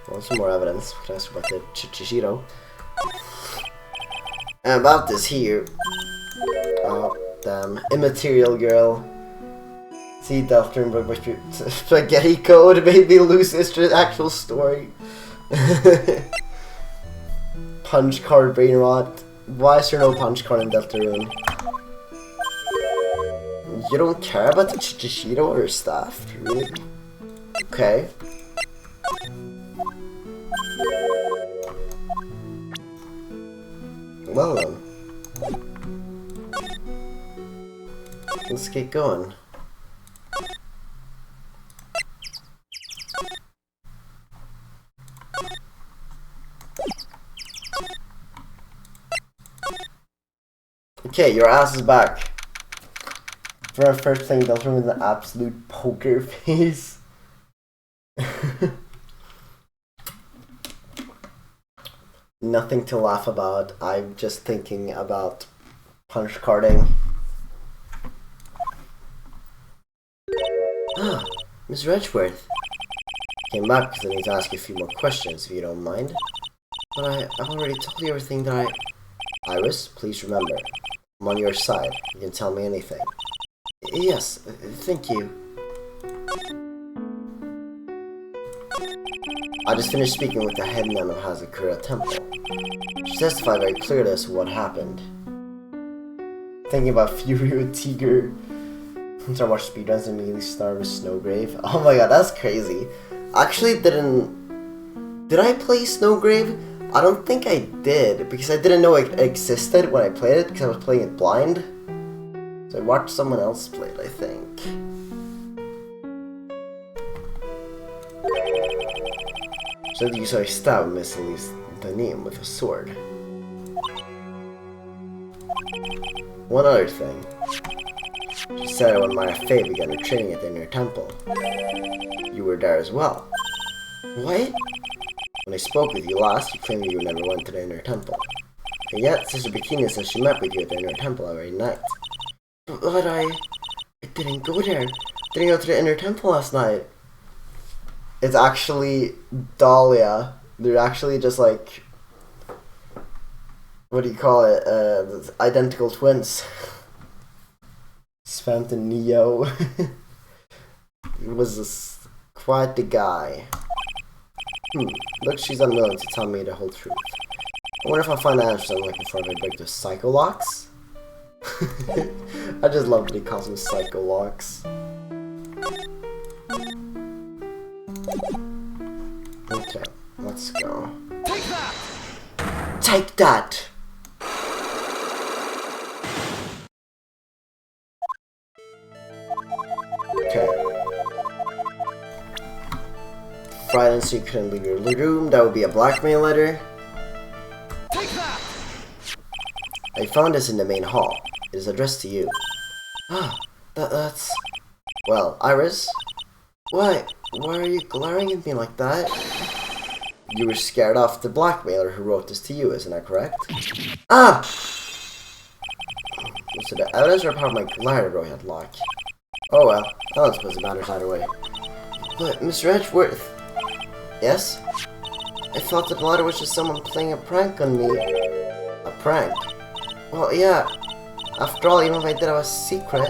Want some more evidence? Can I ask about the Chishiro? And about this here. Oh, damn. Immaterial girl. See, Deltarune broke my spaghetti code made me lose this actual story. Punch card brain rot. Why is there no punch card in Deltarune? You don't care about the Chishiro or stuff? Really? Okay. Well then. Let's get going. Okay, your ass is back. For our first thing, Deltarune with an absolute poker face. Nothing to laugh about. I'm just thinking about punch carding. Ah, Miss Edgeworth. Came back because I need to ask you a few more questions, if you don't mind. But I've already told you everything that Iris, please remember. I'm on your side. You can tell me anything. Yes, thank you. I just finished speaking with the head nun of Hazakura Temple. She testified very clearly as to what happened. Thinking about Furio Tiger. I'm trying to watch speedruns and immediately start with Snowgrave. Oh my god, that's crazy. Actually, did I play Snowgrave? I don't think I did, because I didn't know it existed when I played it, because I was playing it blind. So I watched someone else play it, I think. So you saw stab Miss Elise Danim with a sword. One other thing. She said when Maya Fey began her training at the inner temple. You were there as well. What? When I spoke with you last, you claimed you never went to the inner temple. And yet, Sister Bikini says she met with you at the inner temple that very night. But I didn't go there. Didn't go to the inner temple last night. It's actually Dahlia. They're actually just like, what do you call it? Identical twins. Svant and Neo. He was quite the guy. Looks she's unwilling to tell me the whole truth. I wonder if I'll find the answers I'm looking for if I break those psycho locks. I just love that he calls them psycho locks. Okay, let's go. Take that! Take that! Okay. Frightened so you couldn't leave your room, that would be a blackmail letter. Take that! I found this in the main hall. It is addressed to you. Ah, that's... Well, Iris? Why are you glaring at me like that? You were scared off the blackmailer who wrote this to you, isn't that correct? Ah! So the evidence or part of my glider bro had lock? Oh well, I don't suppose it matters either way. But, Mr. Edgeworth... Yes? I thought the glider was just someone playing a prank on me. A prank? Well, yeah. After all, even if I did have a secret,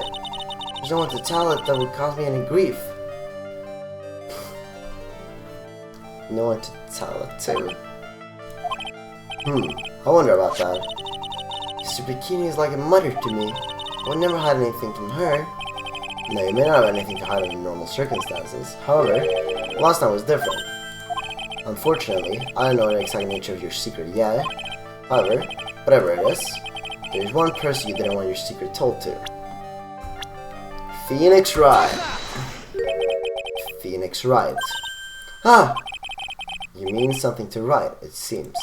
there's no one to tell it that would cause me any grief. No one to tell it to. I wonder about that. Mr. Bikini is like a mother to me. I would never hide anything from her. Now, you may not have anything to hide under normal circumstances. However, last time was different. Unfortunately, I don't know the exact nature of your secret yet. However, whatever it is, there's one person you didn't want your secret told to. Phoenix Wright. Phoenix Wright. Ah! You mean something to Wright, it seems.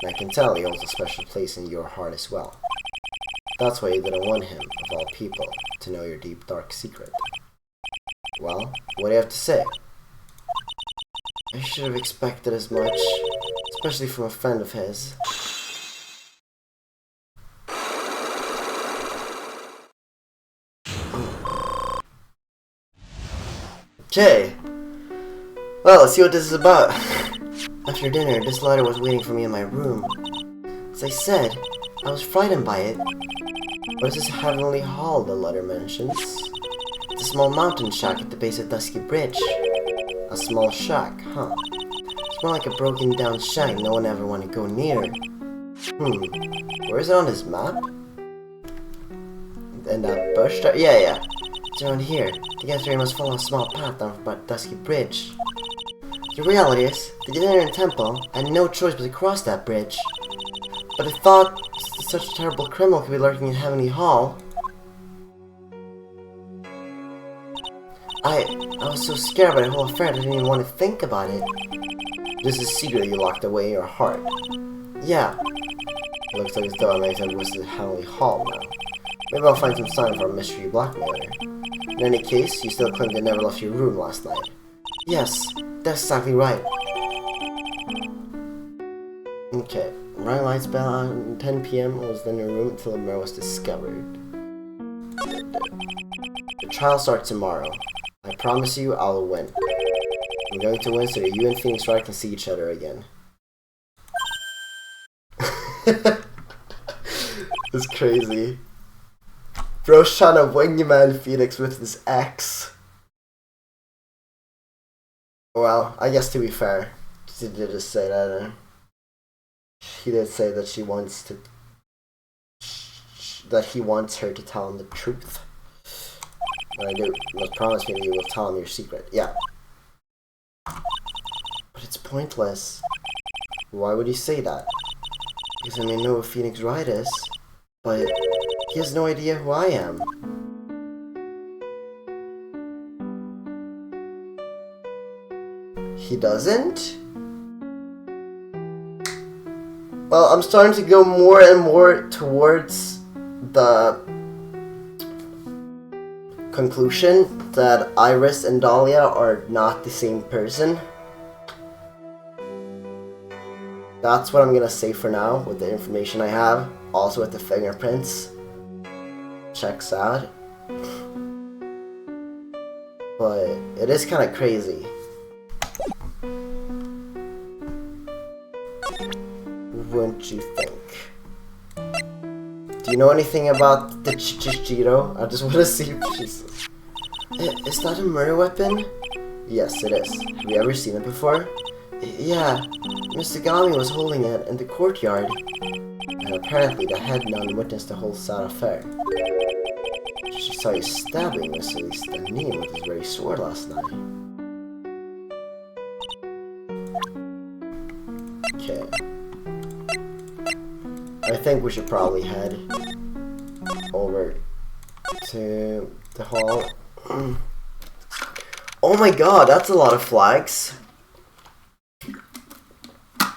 And I can tell he holds a special place in your heart as well. That's why you didn't want him, of all people, to know your deep, dark secret. Well, what do you have to say? I should have expected as much, especially from a friend of his. Okay. Well, let's see what this is about. After dinner, this letter was waiting for me in my room. As I said, I was frightened by it. What is this heavenly hall the letter mentions? It's a small mountain shack at the base of Dusky Bridge. A small shack, huh? It's more like a broken down shack no one ever want to go near. Where is it on this map? And that bush there? Yeah. It's around here. To get there you must follow a small path down by Dusky Bridge. The reality is, to get in the temple, I had no choice but to cross that bridge. But I thought such a terrible criminal could be lurking in Heavenly Hall. I was so scared by the whole affair that I didn't even want to think about it. This is a secret you locked away in your heart. Yeah. It looks like as though I might have visited Heavenly Hall now. Maybe I'll find some sign of our mystery blackmailer. In any case, you still claim they never left your room last night. Yes, that's exactly right. Okay. Rang lights bell on 10 PM was in her room until the murder was discovered. The trial starts tomorrow. I promise you I'll win. I'm going to win so that you and Phoenix Wright can see each other again. It's crazy. Bro's trying to wingman Phoenix with his ex. Well, I guess to be fair, she did just say that. He did say that she wants to... that he wants her to tell him the truth. And I do. You must promise me that you will tell him your secret. Yeah. But it's pointless. Why would he say that? Because I may know who Phoenix Wright is, but he has no idea who I am. He doesn't? Well, I'm starting to go more and more towards the conclusion that Iris and Dahlia are not the same person. That's what I'm gonna say for now with the information I have. Also with the fingerprints. Checks out. But it is kind of crazy. Wouldn't you think? Do you know anything about the Chichiro? I just want to see if she's... Is that a murder weapon? Yes, it is. Have you ever seen it before? Yeah, Mr. Gami was holding it in the courtyard. And apparently the head nun witnessed the whole sad affair. She saw you stabbing Miss Elise Danin with his very sword last night. Okay. I think we should probably head over to the hall. Oh my god, that's a lot of flags.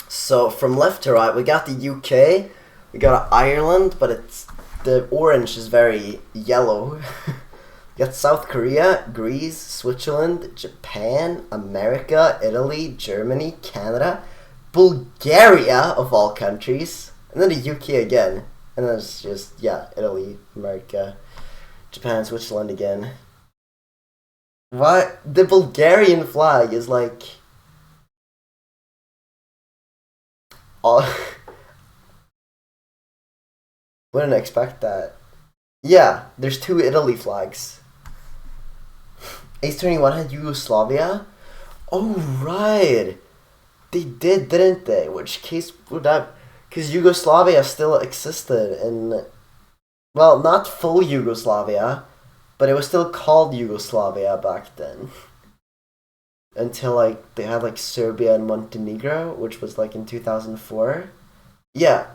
So from left to right, we got the UK, we got Ireland, but it's the orange is very yellow. We got South Korea, Greece, Switzerland, Japan, America, Italy, Germany, Canada, Bulgaria of all countries, and then the UK again. And then it's just, yeah, Italy, America, Japan, Switzerland again. What? The Bulgarian flag is like... all... Wouldn't expect that. Yeah, there's 2 Italy flags. Ace 21 had Yugoslavia? Oh, right. They did, didn't they? Which case would that... Because Yugoslavia still existed in... Well, not full Yugoslavia, but it was still called Yugoslavia back then. Until, like, they had, like, Serbia and Montenegro, which was, like, in 2004. Yeah.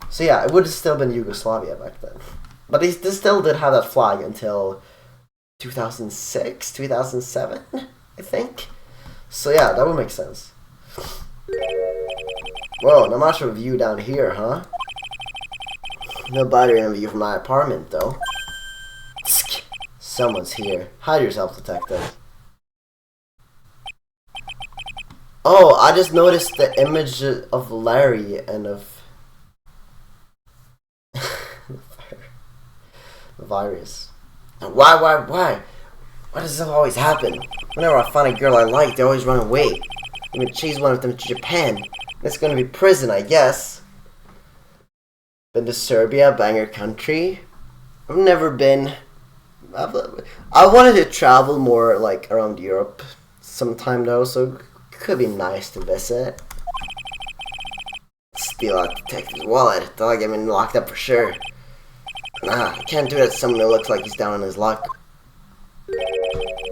So, yeah, it would have still been Yugoslavia back then. But they still did have that flag until 2006, 2007, I think. So, yeah, that would make sense. Whoa, not much of a view down here, huh? No better than a view from my apartment, though. Someone's here. Hide yourself, detective. Oh, I just noticed the image of Larry and of... the virus. Why? Why does this always happen? Whenever I find a girl I like, they always run away. I'm gonna chase one of them to Japan. It's gonna be prison, I guess. Been to Serbia, banger country. I've never been. I wanted to travel more, like, around Europe sometime though, so it could be nice to visit. Steal out detective's wallet. They'll get me locked up for sure. Nah, I can't do that to someone who looks like he's down on his luck.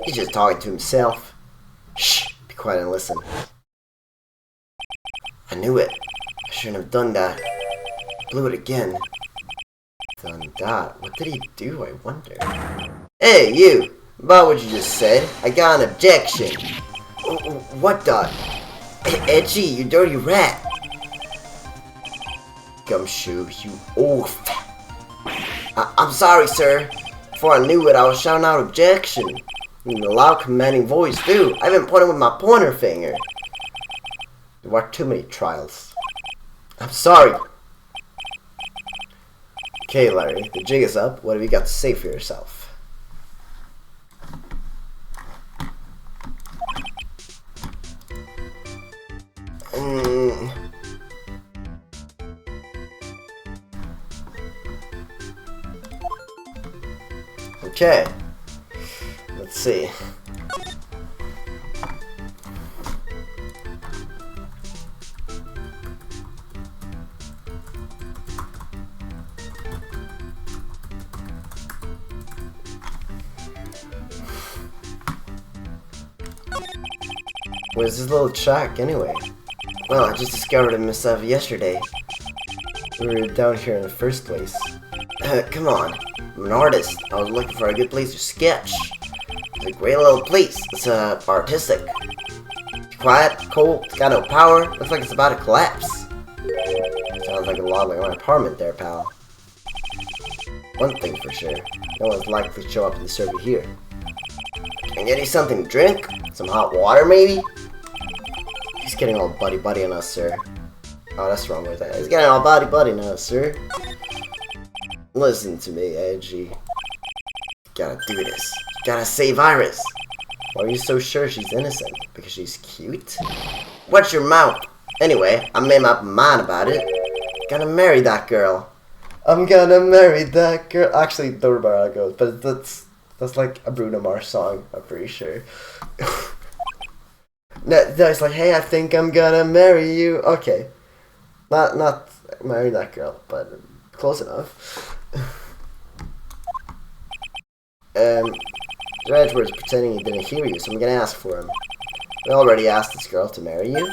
He's just talking to himself. Shh, be quiet and listen. I knew it. I shouldn't have done that. Blew it again. Done that? What did he do, I wonder? Hey, you! About what you just said. I got an objection. What the? Edgy, you dirty rat. Gumshoe, you oaf. I'm sorry, sir. Before I knew it, I was shouting out objection. In a loud, commanding voice, too. I've been pointing with my pointer finger. There are too many trials. I'm sorry. Okay, Larry, the jig is up. What have you got to say for yourself? Okay. Let's see. Where's this little track anyway? Well, I just discovered it myself yesterday. We were down here in the first place. Come on, I'm an artist. I was looking for a good place to sketch. It's a great little place. It's artistic. It's quiet, cold, it's got no power. Looks like it's about to collapse. Sounds like a lot like my apartment there, pal. One thing for sure, no one's likely to show up in the server here. Can I get you something to drink? Some hot water, maybe? He's getting all buddy-buddy on us, sir. Oh, that's wrong with that. He's getting all buddy-buddy on us, sir. Listen to me, Edgy. You gotta do this. You gotta save Iris. Why are you so sure she's innocent? Because she's cute? Watch your mouth! Anyway, I made up my mind about it. Gonna marry that girl. I'm gonna marry that girl. Actually, don't remember how it goes, but that's like a Bruno Mars song, I'm pretty sure. No, it's like, hey, I think I'm gonna marry you. Okay. Not marry that girl, but close enough. Edward's pretending he didn't hear you, so I'm gonna ask for him. We already asked this girl to marry you?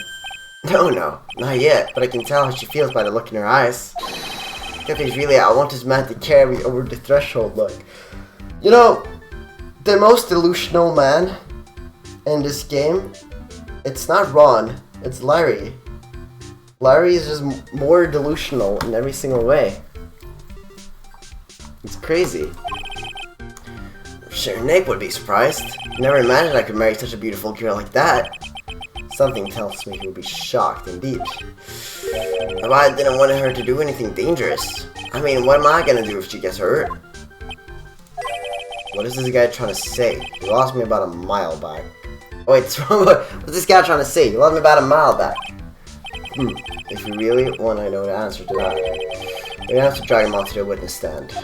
No, not yet, but I can tell how she feels by the look in her eyes. If he's really, I want this man to carry me over the threshold, look. You know, the most delusional man in this game, it's not Ron, it's Larry. Larry is just more delusional in every single way. It's crazy. Sure, Nick would be surprised. Never imagined I could marry such a beautiful girl like that. Something tells me he would be shocked indeed. But I didn't want her to do anything dangerous. I mean, what am I gonna do if she gets hurt? What is this guy trying to say? He lost me about a mile back. Oh, wait, what's this guy trying to say? He lost me about a mile back. If you really want to know the answer to that, we're gonna have to drag him off to the witness stand.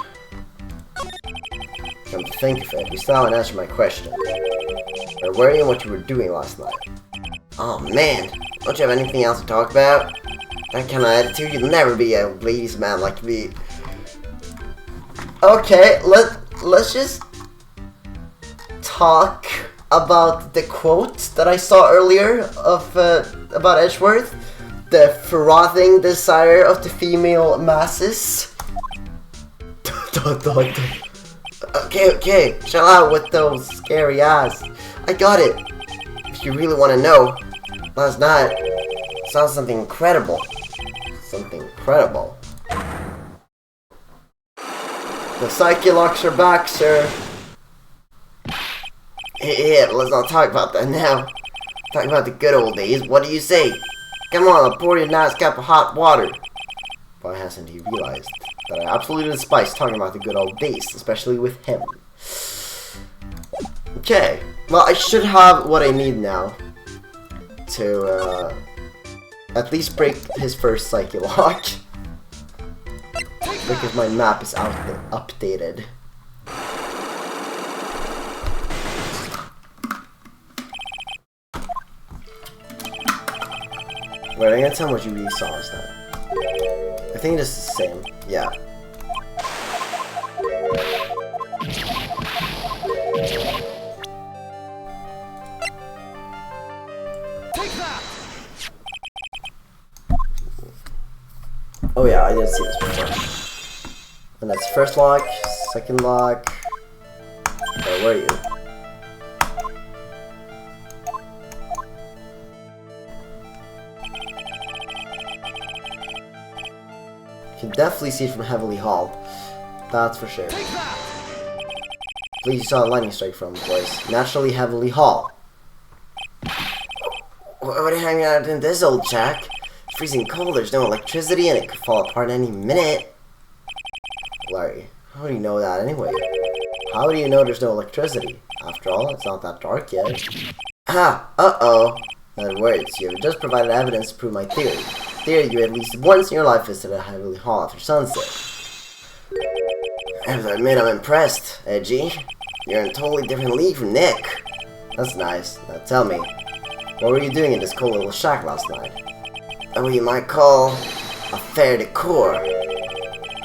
Come to think of it, you still haven't answered my question. Where were you and what you were doing last night? Oh man, don't you have anything else to talk about? That kind of attitude, you'll never be a ladies' man like me. Okay, let's just talk about the quote that I saw earlier of about Edgeworth. The frothing desire of the female masses. Okay, chill out with those scary eyes. I got it. If you really want to know, last night I saw something incredible. Something incredible. The psyche locks are back, sir. Yeah, let's not talk about that now. Talk about the good old days. What do you say? Come on, I'll pour you a nice cup of hot water. Why hasn't he realized that I absolutely despise talking about the good old days, especially with him? Okay, well, I should have what I need now to at least break his first psyche lock. Because my map is updated. Wait, I'm gonna tell him what you really saw last night. I think this is the same. Yeah. Take that! Oh yeah, I didn't see this before. And that's first lock, second lock. Oh, where are you? You can definitely see it from Heavenly Hall. That's for sure. Please, you saw a lightning strike from the place. Naturally, Heavenly Hall. What are you hanging out in this old shack? It's freezing cold, there's no electricity, and it could fall apart any minute. Larry, how do you know that anyway? How do you know there's no electricity? After all, it's not that dark yet. Ah, uh-oh. In other words, you have just provided evidence to prove my theory. Theory you at least once in your life visited a Heavenly Hall after sunset. I have to admit I'm impressed, Edgy. You're in a totally different league from Nick. That's nice. Now tell me, what were you doing in this cold little shack last night? What you might call a faire de cour.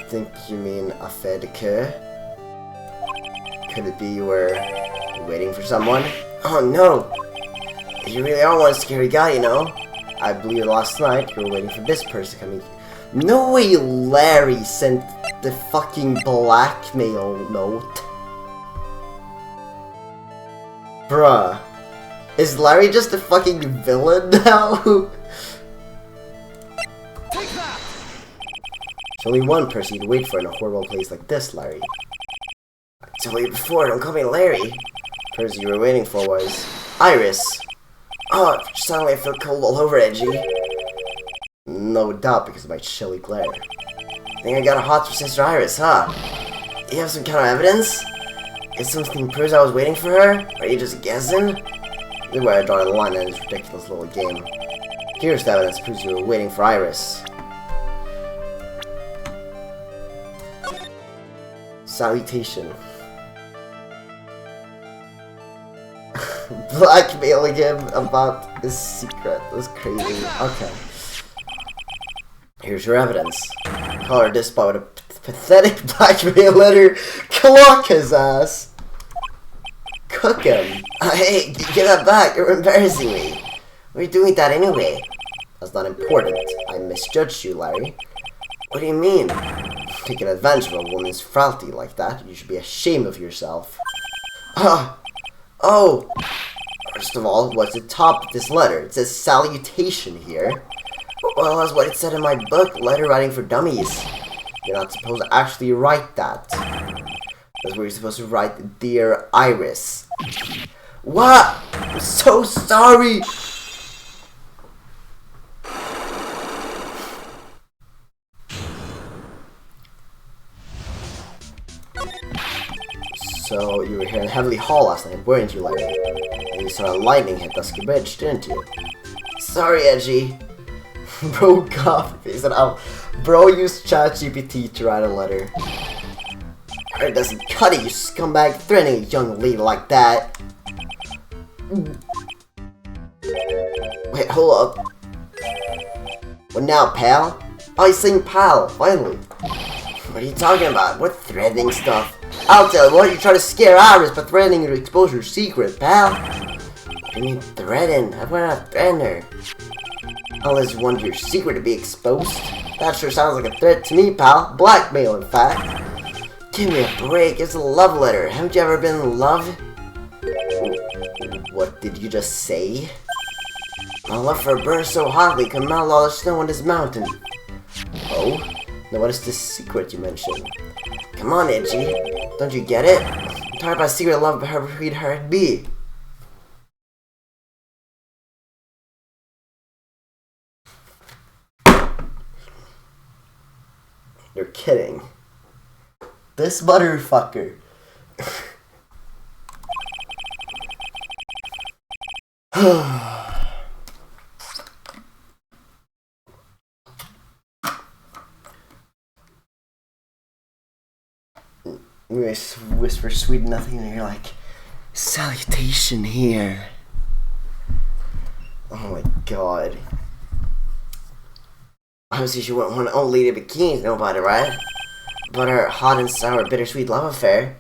Think you mean a faire de coeur? Could it be you were waiting for someone? Oh no! You really are one scary guy, you know. I believe last night you were waiting for this person coming. No way Larry sent the fucking blackmail note. Bruh. Is Larry just a fucking villain now? Take that! There's only one person you'd wait for in a horrible place like this, Larry. I told you before, don't call me Larry. The person you were waiting for was Iris. Oh, suddenly I feel cold all over, Edgy. No doubt because of my chilly glare. Think I got a hot for Sister Iris, huh? You have some kind of evidence? Is something proves I was waiting for her? Are you just guessing? Either way, I draw the line in this ridiculous little game. Here's the evidence proves you were waiting for Iris. Salutation. Blackmailing him about his secret. That's crazy. Okay. Here's your evidence. Color this by with a pathetic blackmail letter. Clock his ass. Cook him. Hey, give that back. You're embarrassing me. Why are you doing that anyway? That's not important. I misjudged you, Larry. What do you mean? Taking advantage of a woman's frailty like that, you should be ashamed of yourself. Oh! First of all, what's the top of this letter? It says salutation here. Well, that's what it said in my book, Letter Writing for Dummies. You're not supposed to actually write that. That's where you're supposed to write, Dear Iris. What? I'm so sorry! So, you were here in Heavenly Hall last night, weren't you, Larry? And you saw a lightning hit Dusky Bridge, didn't you? Sorry, Edgy. Bro, copy-paste it out. Bro used ChatGPT to write a letter. It doesn't cut it, you scumbag, threatening a young lady like that. Wait, hold up. What now, pal? Oh, he's saying pal, finally. What are you talking about? What threatening stuff? I'll tell you what, you're trying to scare Iris by threatening her to expose her secret, pal. What do you mean threaten? I would not threaten her. Unless you want your secret to be exposed. That sure sounds like a threat to me, pal. Blackmail, in fact. Give me a break, it's a love letter. Haven't you ever been in love? What did you just say? My love for her burns so hotly, can melt all the snow on this mountain. Oh? Now what is this secret you mentioned? Come on, Edgy. Don't you get it? I'm tired about secret love, but however sweet her it be. You're kidding. This motherfucker. You whisper sweet nothing and you're like, salutation here. Oh my god. Obviously she wouldn't want an old lady bikini, know about it, right? About her hot and sour bittersweet love affair.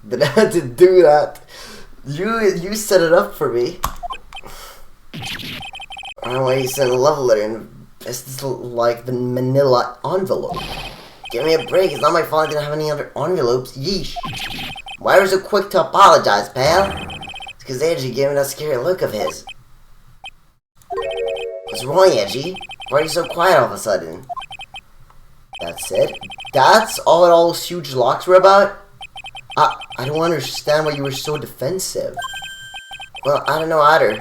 Then I had to do that. You set it up for me. I don't know why you sent a love letter and it's like the manila envelope. Give me a break, it's not my fault I didn't have any other envelopes, yeesh. Why were you so quick to apologize, pal? It's because Edgy gave me that scary look of his. What's wrong, Edgy? Why are you so quiet all of a sudden? That's it? That's all those huge locks were about? I don't understand why you were so defensive. Well, I don't know either.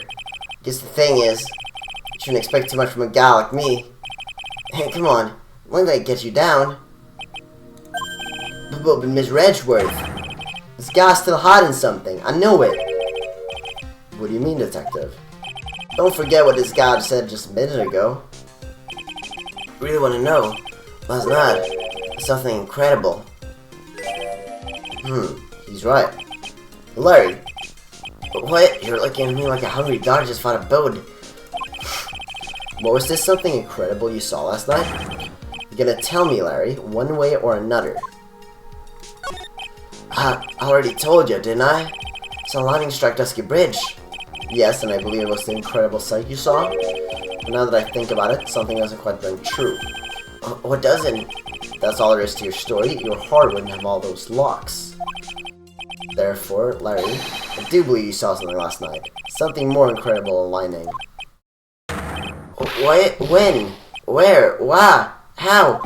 Guess the thing is, you shouldn't expect too much from a guy like me. Hey, come on. When did I get you down? But Miss Redgeworth, this guy's still hiding something. I know it. What do you mean, detective? Don't forget what this guy said just a minute ago. Really want to know? Last night, something incredible. He's right. Larry, what? You're looking at me like a hungry dog just found a bone. What was this something incredible you saw last night? You're gonna tell me, Larry, one way or another. I already told you, didn't I? Saw lightning strike Dusky Bridge. Yes, and I believe it was the incredible sight you saw. But now that I think about it, something doesn't quite ring true. What doesn't? That's all there is to your story. Your heart wouldn't have all those locks. Therefore, Larry, I do believe you saw something last night. Something more incredible than lightning. What? When? Where? Why? How?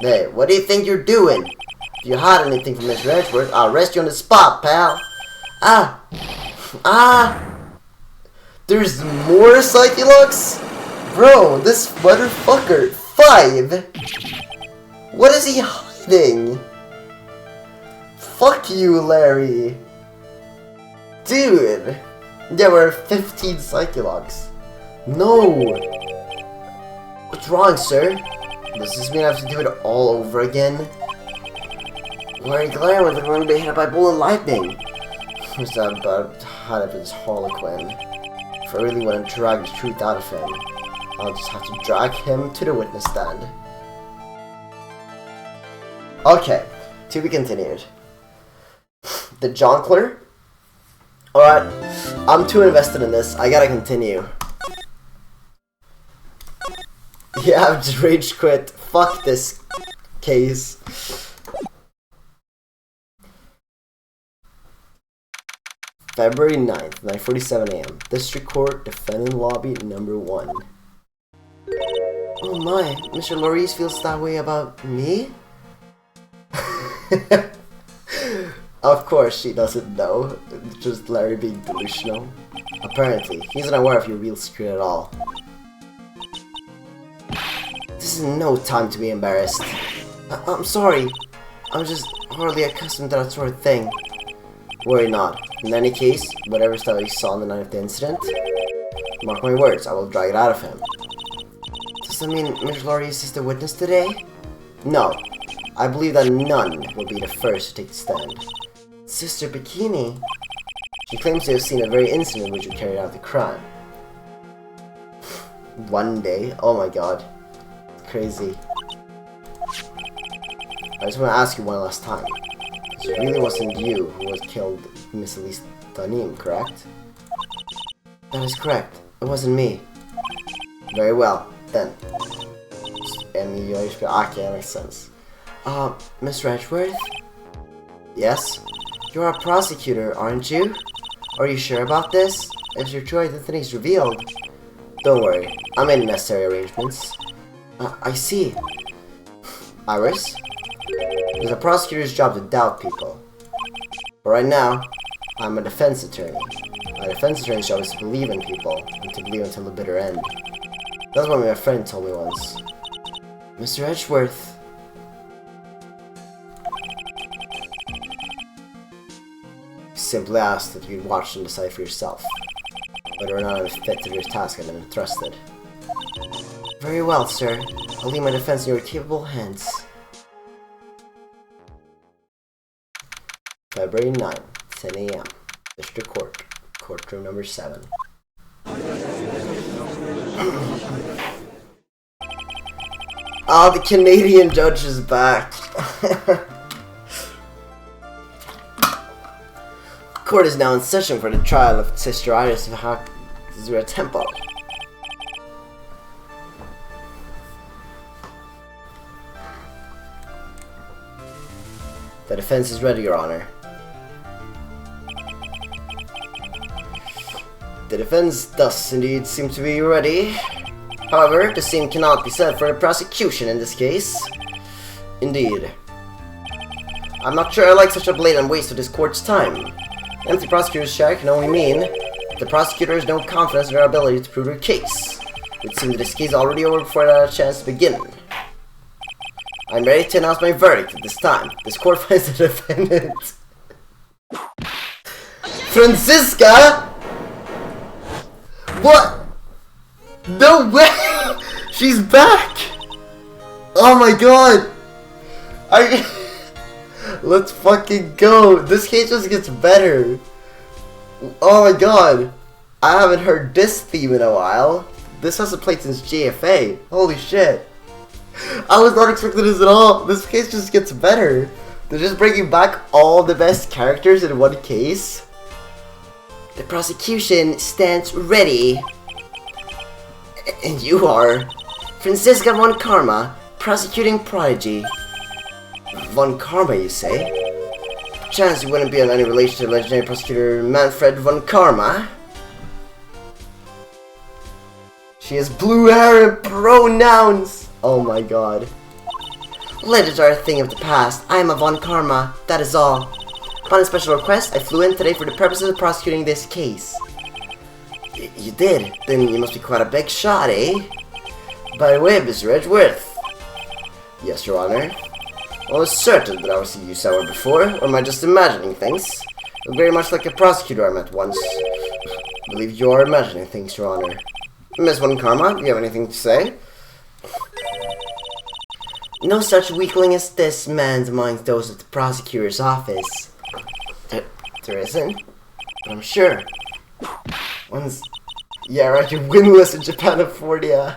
Hey, what do you think you're doing? If you hide anything from Miss Redgeworth, I'll arrest you on the spot, pal. There's more Psyche-Locks? Bro, this motherfucker. 5? What is he hiding? Fuck you, Larry! Dude! There were 15 Psychologs. No! What's wrong, sir? Does this mean I have to do it all over again? Larry Glare was going to be hit by bull and lightning. Who's that about had up his Harlequin? If I really want to drag the truth out of him, I'll just have to drag him to the witness stand. Okay, to be continued. The Jonkler? Alright, I'm too invested in this, I gotta continue. Yeah, I've just rage quit. Fuck this case. February 9th, 9:47 AM. District Court, Defendant Lobby number 1. Oh my, Mr. Laurice feels that way about me? Of course she doesn't know. It's just Larry being delusional. Apparently, he's unaware of your real secret at all. This is no time to be embarrassed. I'm sorry. I'm just hardly accustomed to that sort of thing. Worry not. In any case, whatever stuff he saw on the night of the incident, mark my words, I will drag it out of him. Does that mean Mr. Laurice is the witness today? No. I believe that none will be the first to take the stand. Sister Bikini. She claims to have seen the very incident in which you carried out the crime. One day? Oh my god. Crazy. I just want to ask you one last time. It really wasn't you who was killed Miss Elise Danim, correct? That is correct. It wasn't me. Very well, then. Okay, that makes sense. Miss Edgeworth? Yes? You're a prosecutor, aren't you? Are you sure about this? If your true identity is revealed? Don't worry, I made necessary arrangements. I see. Iris? It's a prosecutor's job to doubt people. But right now, I'm a defense attorney. A defense attorney's job is to believe in people, and to believe until the bitter end. That's what my friend told me once. Mr. Edgeworth. Simply asked that you'd watch and decide for yourself whether or not I'm fit to your task and entrusted. Very well, sir. I'll leave my defense in your capable hands. February 9, 10 AM. District Court. Courtroom number 7. Ah, the Canadian judge is back. Court is now in session for the trial of Sister Iris Zura Temple. The defense is ready, Your Honor. The defense does indeed seem to be ready. However, the same cannot be said for the prosecution in this case. Indeed. I'm not sure I like such a blatant waste of this court's time. Empty prosecutor's chair can only mean the prosecutor has no confidence in their ability to prove their case. It seems that this case is already over before it had a chance to begin. I'm ready to announce my verdict at this time. This court finds the defendant Franziska? What? No way! She's back! Oh my god! Let's fucking go! This case just gets better! Oh my god! I haven't heard this theme in a while. This hasn't played since JFA. Holy shit! I was not expecting this at all. This case just gets better. They're just bringing back all the best characters in one case. The prosecution stands ready. And you are Franziska von Karma, prosecuting prodigy. Von Karma, you say? Chance you wouldn't be in any relation to legendary prosecutor Manfred von Karma? She has blue hair and pronouns! Oh my god. Letters are a thing of the past. I am a von Karma, that is all. Upon a special request, I flew in today for the purposes of prosecuting this case. You did? Then you must be quite a big shot, eh? By the way, Mr. Edgeworth. Yes, Your Honor. I was certain that I was see you somewhere before, or am I just imagining things? You're very much like a prosecutor I met once. I believe you are imagining things, Your Honor. Miss One Karma, do you have anything to say? No such weakling as this man's among those at the prosecutor's office. There isn't? But I'm sure. Yeah, right, you're winless in Japan and Fordia.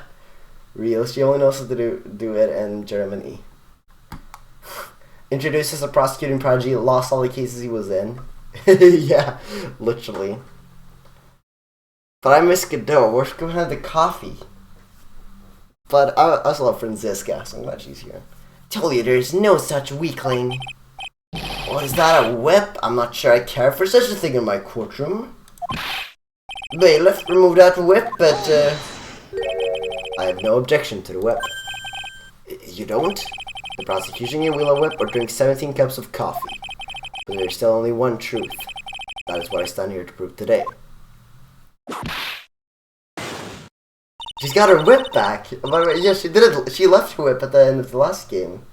Real, she only knows how to do it in Germany. Introduced as a prosecuting prodigy, lost all the cases he was in. Yeah, literally. But I miss Godot. We're going to have the coffee. But I also love Franziska, so I'm glad she's here. Told you there's no such weakling. What is that, a whip? I'm not sure I care for such a thing in my courtroom. Bailiff, remove that whip, but I have no objection to the whip. You don't? The prosecution can wield a whip or drink 17 cups of coffee. But there's still only one truth. That is what I stand here to prove today. She's got her whip back. Yeah, she did it. She left her whip at the end of the last game.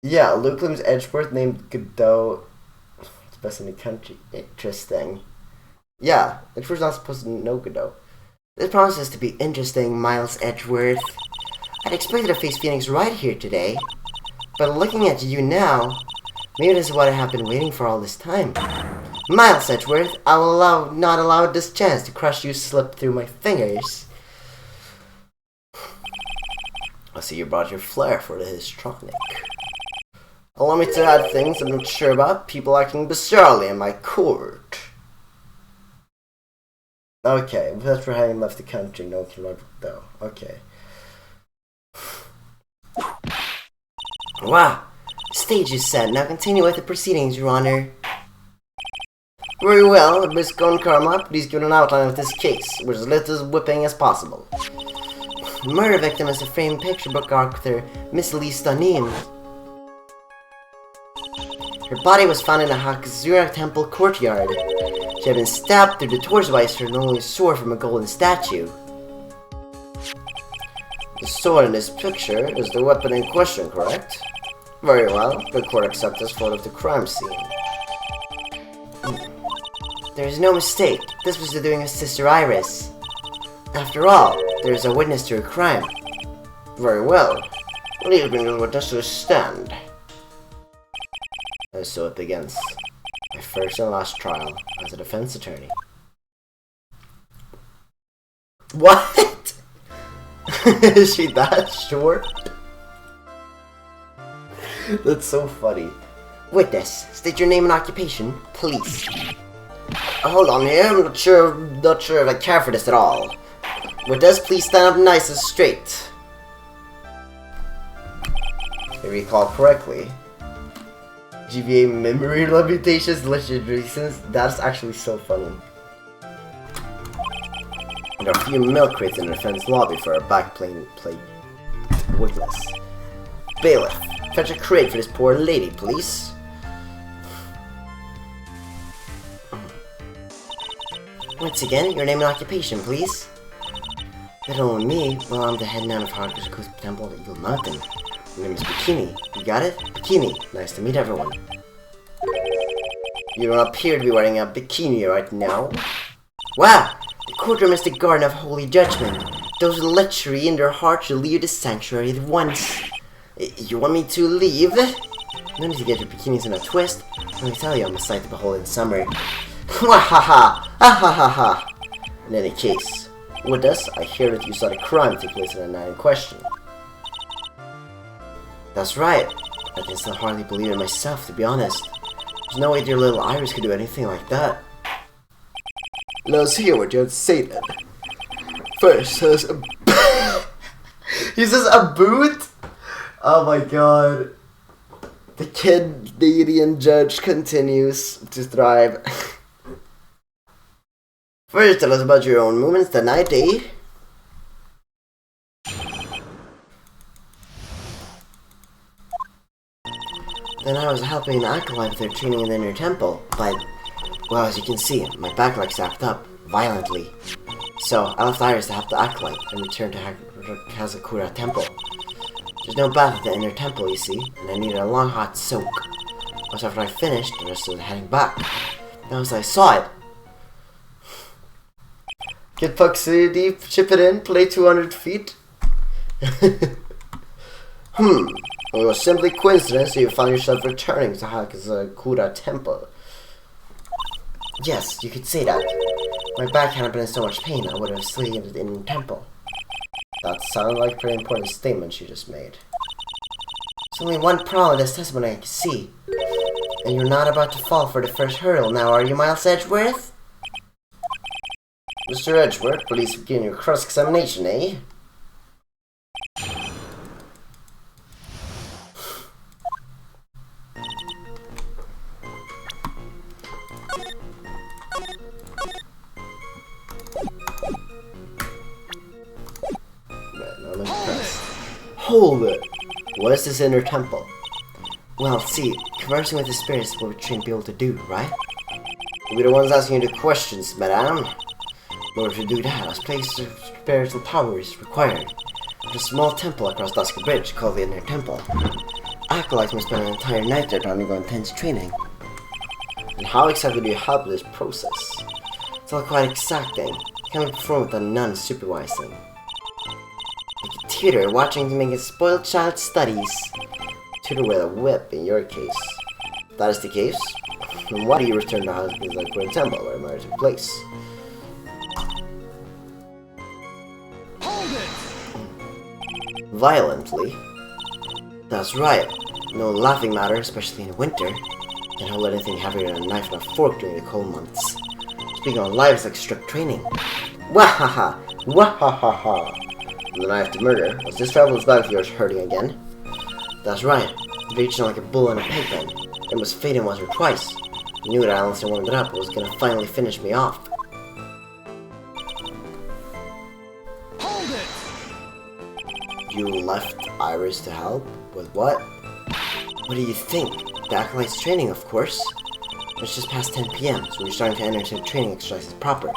Yeah, Lukelim's Edgeworth named Godot. It's best in the country. Interesting. Yeah, Edgeworth's not supposed to know Godot. This promises to be interesting, Miles Edgeworth. I'd expected to face Phoenix right here today. But looking at you now, maybe this is what I have been waiting for all this time. Miles Edgeworth, I will not allow this chance to crush you slip through my fingers. I see you brought your flair for the histrionic. Allow me to add things I'm not sure about. People acting bizarrely in my court. Okay, that's for having left the country. No, though. Okay. Wow. Stage is set. Now continue with the proceedings, Your Honor. Very well, Miss Gon Karma, please give an outline of this case, with as little whipping as possible. Murder victim is a framed picture book author, Miss Lee Stanin. Her body was found in a Hakazura Temple courtyard. She had been stabbed through the torso by her only sword from a golden statue. The sword in this picture is the weapon in question, correct? Very well, the court accepts this photo of the crime scene. There is no mistake, this was the doing of Sister Iris. After all, there is a witness to her crime. Very well, please bring the witness to the stand. And so it begins. My first and last trial as a defense attorney. What? Is she that short? That's so funny. Witness, state your name and occupation, please. Hold on here, I'm not sure if I care for this at all. Witness, please stand up nice and straight. If I recall correctly, GBA memory limitations, legit reasons. That's actually so funny. There are a few milk crates in the defense lobby for a backplane plate witness. Bailiff, fetch a crate for this poor lady, please. Once again, your name and occupation, please. Little on me, well, I'm the head nun of Harajuku's Temple of Evil Mountain. My name is Bikini. You got it? Bikini. Nice to meet everyone. You don't appear to be wearing a bikini right now. Wow! The courtroom is the garden of holy judgment. Those with lechery in their hearts should leave the sanctuary at once. You want me to leave? No need to get your bikinis in a twist. Let me tell you, I'm a sight to behold in summer. Wahaha! Ha! In any case, with us, I hear that you saw the crime take place in the night in question. That's right. I can still hardly believe it myself, to be honest. There's no way dear little Iris could do anything like that. Let's hear what you have to say then. First, says he says a boot? Oh my god. The Canadian judge continues to thrive. First, tell us about your own movements that night, eh? Then I was helping an acolyte with their training in the inner temple, but, well, as you can see, my back leg snapped up, violently. So, I left Iris to help the acolyte and returned to Hazakura Temple. There's no bath at the inner temple, you see, and I needed a long hot soak. Once after I finished, the rest was heading back. Now as I saw it, get puck city deep, chip it in, play 200 feet. It was simply coincidence that you found yourself returning to Hakazakura Temple. Yes, you could say that. My back hadn't been in so much pain, I would have stayed in the temple. That sounded like a pretty important statement she just made. There's only one problem with this testimony I can see. And you're not about to fall for the first hurdle now, are you, Miles Edgeworth? Mr. Edgeworth, please begin your cross-examination, eh? Hold it! What is this inner temple? Well, see, conversing with the spirits is what we train people to do, right? We'll be the ones asking you the questions, madame. In order to do that, a place of spiritual power is required. There's a small temple across Dusker Bridge called the Inner Temple. Acolytes must spend an entire night there to undergo intense training. And how exactly do you help with this process? It's all quite exacting. It can't be performed with a nun supervising. Like a tutor watching to make a spoiled child studies. Tutor with a whip in your case. If that is the case, then why do you return to Hakazakura Temple where marriage took place? Hold it! Violently? That's right. No laughing matter, especially in winter. Can't hold anything heavier than a knife and a fork during the cold months. Speaking of life, it's like strict training. Wahaha! Wahaha! The knife to murder. Was this traveler's back of yours hurting again? That's right. Reaching like a bull in a pigpen. It was fading once or twice. I knew that unless I warmed it up, it was gonna finally finish me off. Hold it! You left Iris to help? With what? What do you think? The Acolyte's training, of course. It's just past 10 PM, so we're starting to enter into training exercises proper.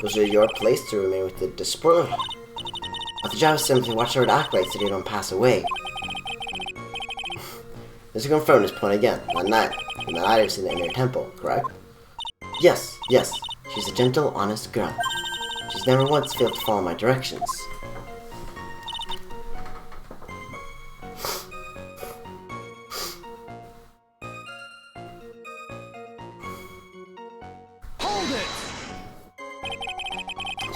Was it your place to remain with the despoiled? But the job is simply to watch over the Acolytes so they don't pass away. Just to confirm this point again, that night, when the Iris in the Inner Temple, correct? Yes, yes. She's a gentle, honest girl. She's never once failed to follow my directions. Hold it!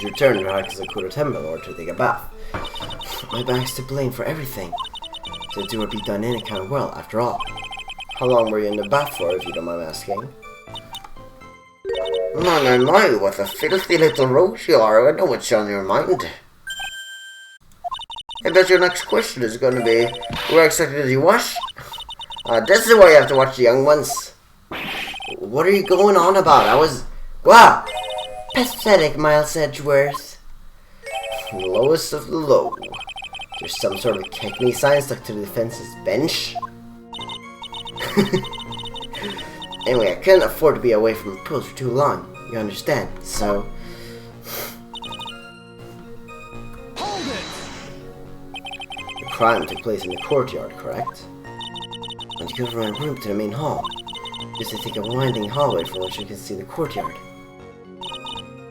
You returned to Hakazakura Temple in order to take a bath. My back's to blame for everything. To do or be done in a kind of world, after all. How long were you in the bath for, if you don't mind asking? My, what a filthy little roach you are. I know what's on your mind. I bet your next question is going to be, where exactly did you wash? This is why you have to watch the young ones. What are you going on about? I was... Wow! Pathetic, Miles Edgeworth. The lowest of the low. There's some sort of Kekney sign stuck to the defense's bench. Anyway, I couldn't afford to be away from the pros for too long. You understand? So... Hold it! The crime took place in the courtyard, correct? And you go from my room to the main hall. Just to take a winding hallway from which you can see the courtyard.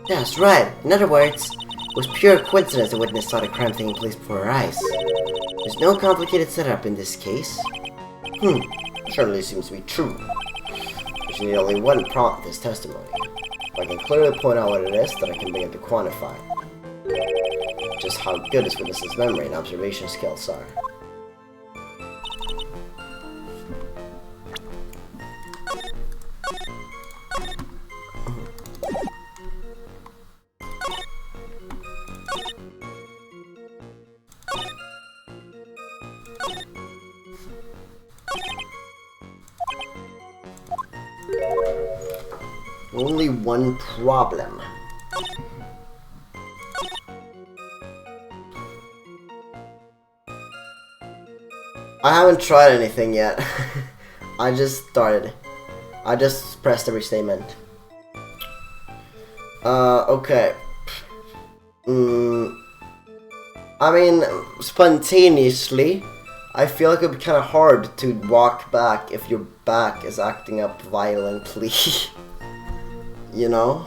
That's right. In other words, it was pure coincidence the witness saw the crime taking place before her eyes. There's no complicated setup in this case. Certainly seems to be true. There's need only one problem with this testimony. If I can clearly point out what it is, then I can begin to quantify just how good this witness's memory and observation skills are. Only one problem. I haven't tried anything yet. I just started. I just pressed every statement. Okay. I mean, spontaneously, I feel like it'd be kind of hard to walk back if your back is acting up violently. You know?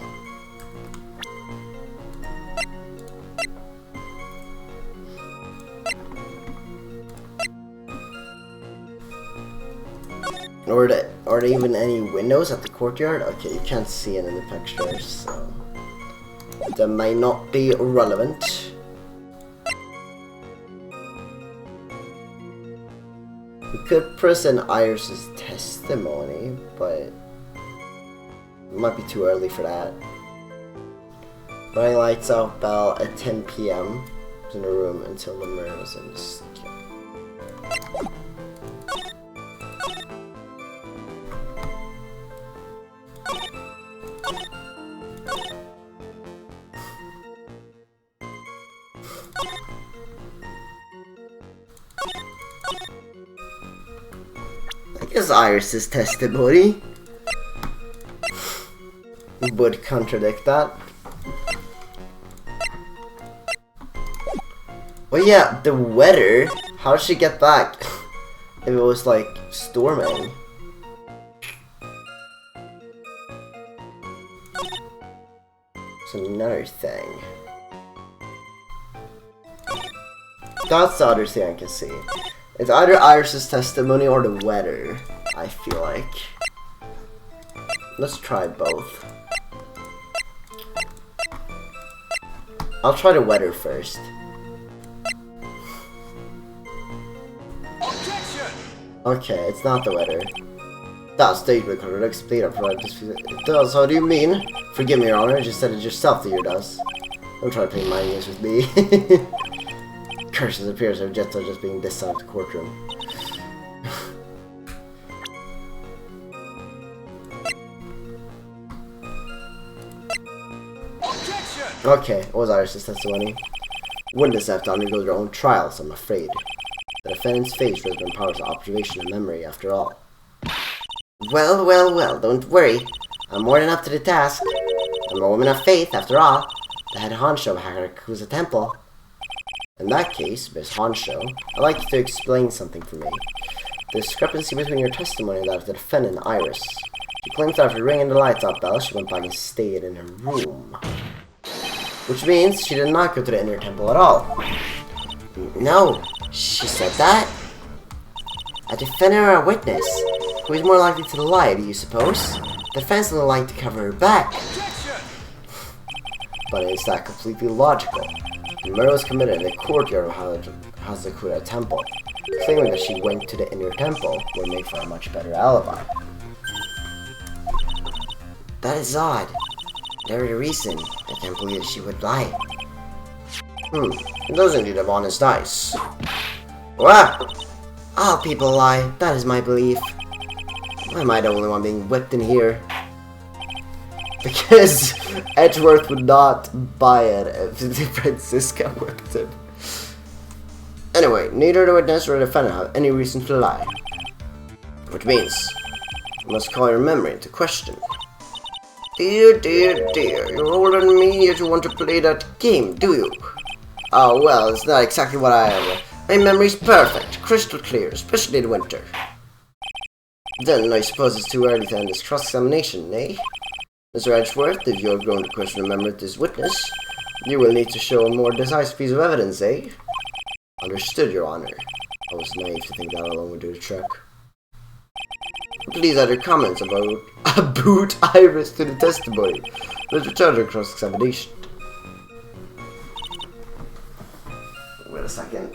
Are there even any windows at the courtyard? Okay, you can't see any in the pictures, so that might not be relevant. We could present Iris's testimony, but it might be too early for that. Running lights off bell at 10 p.m. in the room until the murder was in the skin. I guess Iris's testimony would contradict that. Well, yeah, the weather. How did she get back if it was like storming? It's another thing. That's the other thing I can see. It's either Iris's testimony or the weather, I feel like. Let's try both. I'll try the weather first. Objection! Okay, it's not the weather. That statement contradicts the data provided. It does, how do you mean? Forgive me, Your Honor, you just said it yourself that it does. Don't try to play mind games with me. Curses appears of Jetso just being this side of the courtroom. Objection! Okay, what was Iris's testimony? Witnesses have to undergo their own trials, I'm afraid. The defendant's face resident powers of observation and memory, after all. Well, well, well, don't worry. I'm more than up to the task. I'm a woman of faith, after all. The head honcho of Hagakusa Temple. In that case, Miss Honsho, I'd like you to explain something for me. The discrepancy between your testimony and that of the defendant, Iris. She claims that after ringing the lights off bell, she went back and stayed in her room. Which means she did not go to the inner temple at all. No, she said that? A defendant or a witness? Who is more likely to lie, do you suppose? The defense would like to cover her back. Objection! But is that completely logical? The murder was committed in the courtyard of Hazakura Temple. Claiming that she went to the inner temple would make for a much better alibi. That is odd. Very reason. I can't believe that she would lie. It does indeed have honest eyes. Wah! All people lie. That is my belief. Why am I the only one being whipped in here? Because Edgeworth would not buy it if Francisca whipped him. Anyway, neither the witness nor the defendant have any reason to lie. Which means, you must call your memory into question. Dear, dear, dear, you're older than me, yet you want to play that game, do you? Oh, well, it's not exactly what I am. My memory's perfect, crystal clear, especially in winter. Then I suppose it's too early to end this cross-examination, eh? Mr. Edgeworth, if you're going to question the memory of this witness, you will need to show a more decisive piece of evidence, eh? Understood, Your Honor. I was naive to think that alone would do the trick. Please add your comments about Iris to the testimony. Let's return to cross-examination. Wait a second.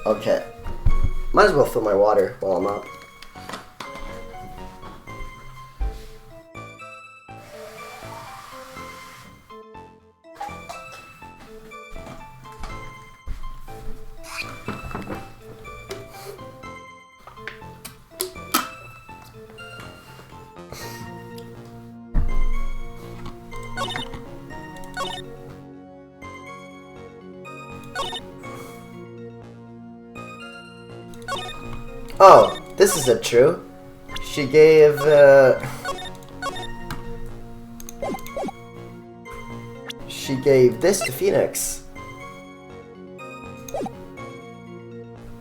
Okay. Might as well fill my water while I'm up. Oh, this isn't true. She gave, she gave this to Phoenix.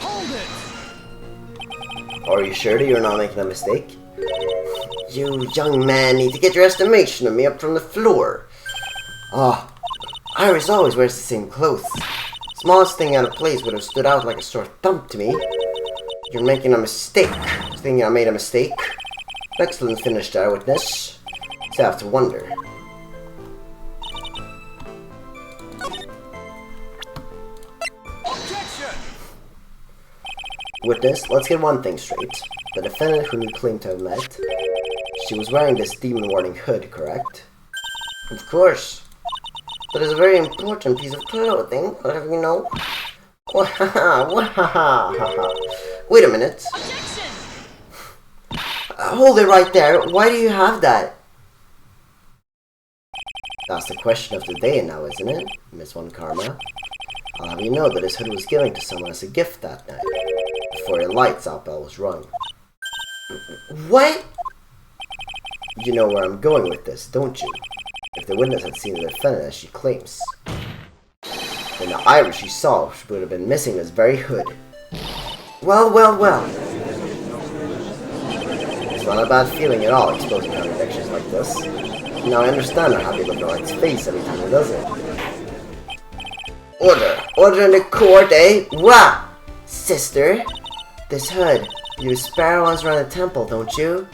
Hold it! Are you sure that you're not making a mistake? You young man need to get your estimation of me up from the floor. Ah, Iris always wears the same clothes. Smallest thing out of place would have stood out like a sore thumb to me. You're making a mistake. Thinking I made a mistake? Excellent finish there, witness. So I have to wonder. Objection! Witness, let's get one thing straight. The defendant whom you claim to have met, she was wearing this demon warding hood, correct? Of course. That is a very important piece of clothing, whatever you know. Wait a minute. Objection! Hold it right there. Why do you have that? That's the question of the day now, isn't it, Miss One Karma? I'll have you know that this hood was given to someone as a gift that night, before your lights out bell was rung. What? You know where I'm going with this, don't you? If the witness had seen the defendant as she claims, then the Iris she saw would have been missing this very hood. Well, well, well. It's not a bad feeling at all exposing contradictions like this. Now I understand how happy look on its face every time he does it. Order! Order in the court, eh? Wah! Sister, this hood. You sparrow ones around the temple, don't you?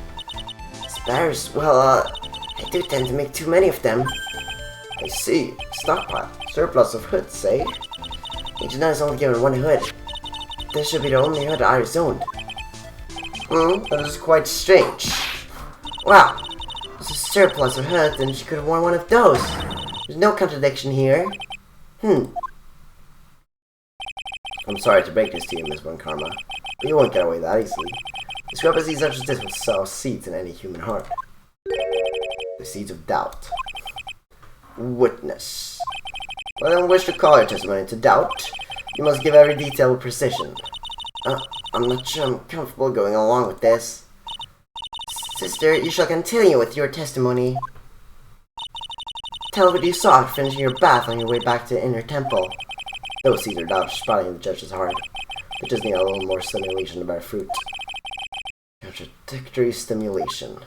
Sparrows? Well, I do tend to make too many of them. I see. Stockpile. Surplus of hoods, eh? Agent is only given one hood. This should be the only hood Iris owned. That is quite strange. Wow. There's a surplus of hoods, and she could have worn one of those. There's no contradiction here. I'm sorry to break this to you, Miss One Karma, but you won't get away that easily. Discrepancies such as this will sow seeds in any human heart. The seeds of doubt. Witness. Well, I don't wish to call your testimony to doubt. You must give every detail with precision. I'm not sure I'm comfortable going along with this. Sister, you shall continue with your testimony. Tell what you saw after finishing your bath on your way back to the inner temple. Those seeds are doubt sprouting in the judge's heart. It just need a little more stimulation to bear fruit. Contradictory stimulation.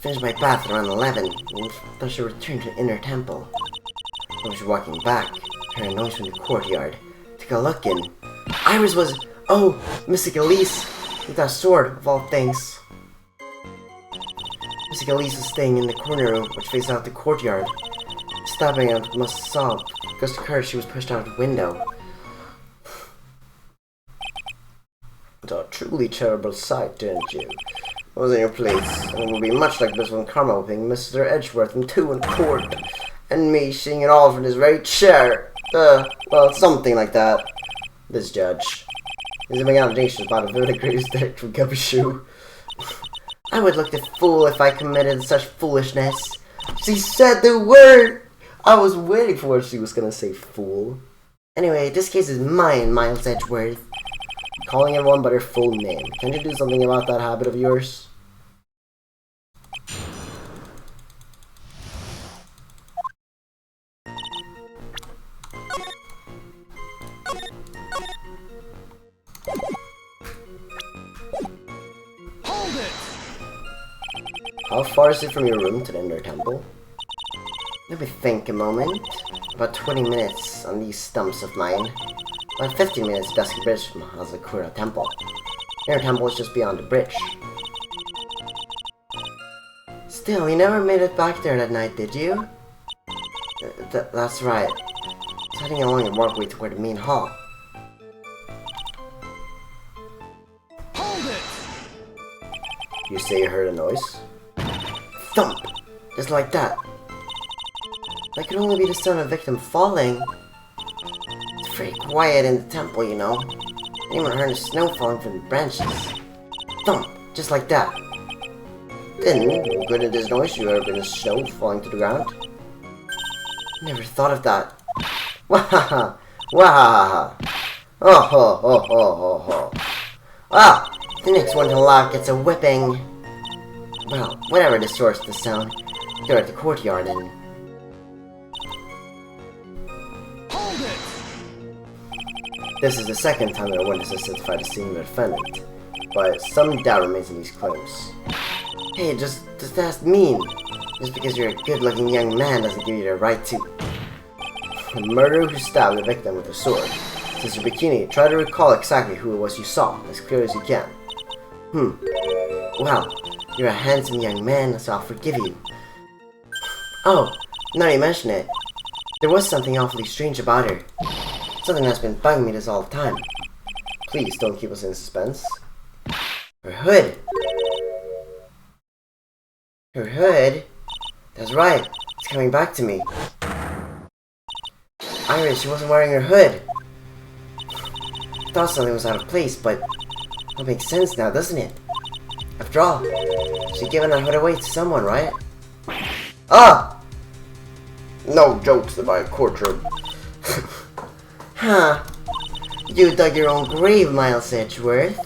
Finished my bath around 11, and I should return to the inner temple. I was walking back, heard a noise from the courtyard. Took a look in. Iris was... Oh, Mystic Elise! With that sword, of all things. Mystic Elise was staying in the corner room, which faced out the courtyard. Stabbing out must have sobbed. Gust occurred, she was pushed out of the window. It's a truly terrible sight, didn't you? I was in your place, and it would be much like this one Karma whipping Mr. Edgeworth in two in court, and me seeing it all from this very chair. Well, something like that. This judge. He's giving allegations about a very greatest death from Gubbershoe. I would look the fool if I committed such foolishness. She said the word! I was waiting for what she was gonna say, fool. Anyway, this case is mine, Miles Edgeworth. Calling everyone by their full name. Can you do something about that habit of yours? Hold it! How far is it from your room to the inner temple? Let me think a moment. About 20 minutes on these stumps of mine. About 15 minutes to Dusky Bridge from Hazakura Temple. Inner temple is just beyond the bridge. Still, you never made it back there that night, did you? That's right. It's heading along the walkway toward the main hall. Hold it! You say you heard a noise? Thump! Just like that. That could only be the sound of a victim falling. It's pretty quiet in the temple, you know. Anyone heard the snow falling from the branches? Thump! Just like that. Then, according to this noise, you ever been a snow falling to the ground? Never thought of that. Wahaha! Wahaha! Oh ho ho ho ho ho! Ah! The next one to lock gets a whipping. Well, whatever distorts the sound, they're at the courtyard and... Hold it! This is the second time that a witness has testified to seeing the defendant, but some doubt remains in these claims. Hey, does that mean? Just because you're a good-looking young man doesn't give you the right to... A murderer who stabbed the victim with a sword. Since your bikini, try to recall exactly who it was you saw, as clear as you can. Well, you're a handsome young man, so I'll forgive you. Oh, now you mention it. There was something awfully strange about her. Something that's been bugging me this all the time. Please don't keep us in suspense. Her hood! Her hood? That's right, it's coming back to me. Iris, she wasn't wearing her hood. I thought something was out of place, but that makes sense now, doesn't it? After all, she'd given her hood away to someone, right? Ah! No jokes in my courtroom. Huh. You dug your own grave, Miles Edgeworth.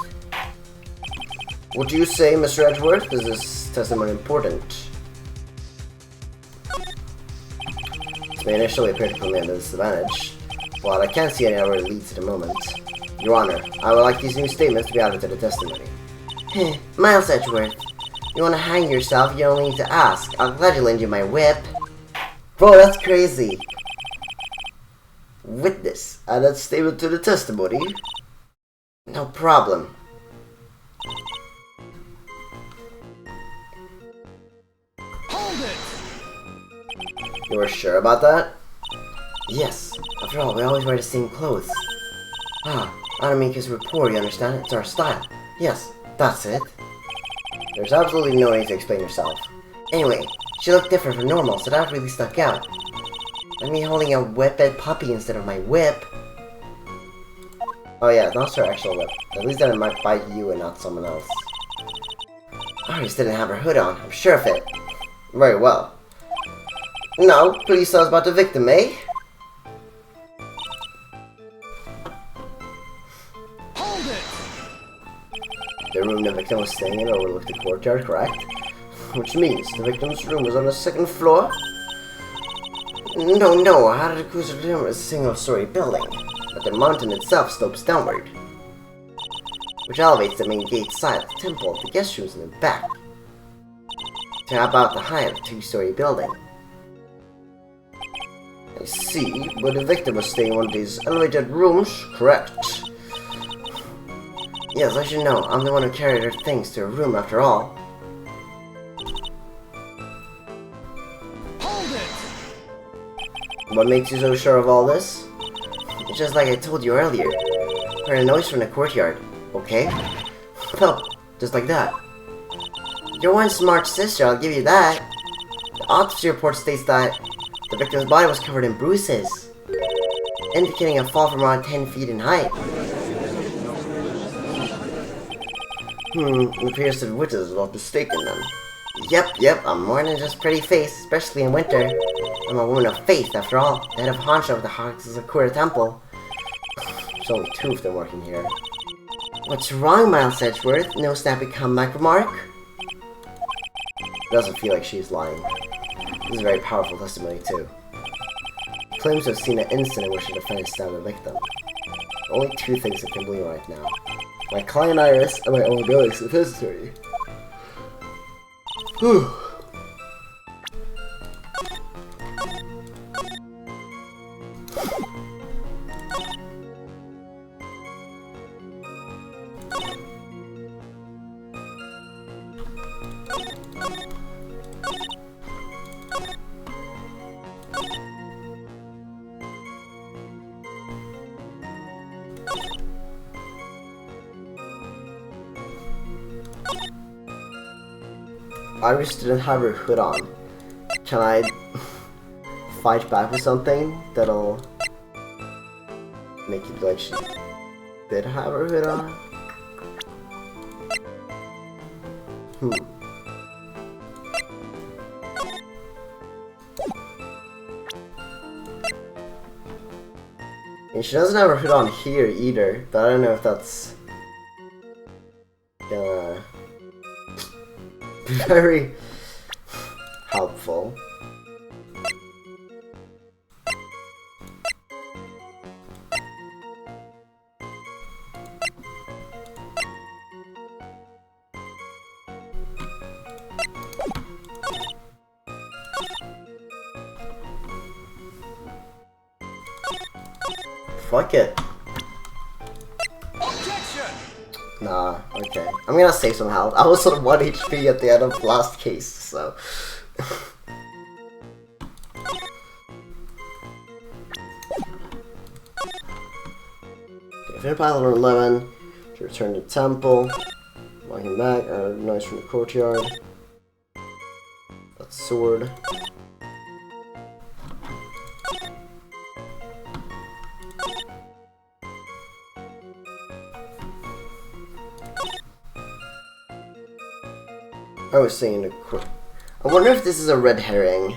What do you say, Mr. Edgeworth? Is this testimony important? This may initially appear to put me at a disadvantage, but I can't see any other leads at the moment. Your Honor, I would like these new statements to be added to the testimony. Miles Edgeworth, you want to hang yourself, you don't need to ask. I'll gladly lend you my whip. Bro, that's crazy. Witness, add that statement to the testimony. No problem. Hold it! You are sure about that? Yes. After all, we always wear the same clothes. Ah, I don't mean because we're poor, you understand? It's our style. Yes, that's it. There's absolutely no need to explain yourself. Anyway, she looked different from normal, so that really stuck out. Like me holding a whipped puppy instead of my whip. Oh yeah, not her actual whip. At least then it might bite you and not someone else. Iris didn't have her hood on, I'm sure of it. Very well. Now, please tell us about the victim, eh? Hold it! The room the victim was staying in overlooked the courtyard, correct? Which means the victim's room was on the second floor? No, how did it cruise the room as a single-story building? But the mountain itself slopes downward, which elevates the main gate side of the temple, the guest rooms in the back, to about the height of the two-story building. I see, but the victim was staying in one of these elevated rooms, correct? Yes, I should know. I'm the one who carried her things to her room after all. Hold it! What makes you so sure of all this? It's just like I told you earlier. Heard a noise from the courtyard, okay? Well, just like that. You're one smart sister, I'll give you that. The autopsy report states that the victim's body was covered in bruises, indicating a fall from around 10 feet in height. It appears that the witness was mistaken then. Yep, I'm more than just pretty face, especially in winter. I'm a woman of faith, after all. The head of Honcho of the Sakura Temple. There's only two of them working here. What's wrong, Miles Edgeworth? No snappy comeback remark? It doesn't feel like she's lying. This is a very powerful testimony, too. Claims to have seen an incident where the defendant stabbed the victim. Only two things I can believe right now. My client Iris and my own abilities of history. Whew. Iris didn't have her hood on. Can I fight back with something that'll make it like she did have her hood on? And she doesn't have her hood on here either, but I don't know if that's gonna be very helpful. Fuck it. Objection! Nah, okay. I'm gonna save some health. I was on 1 HP at the end of last case, so... Okay, finish battle 11. To return to temple. Walking back, noise from the courtyard. That sword. I was saying I wonder if this is a red herring.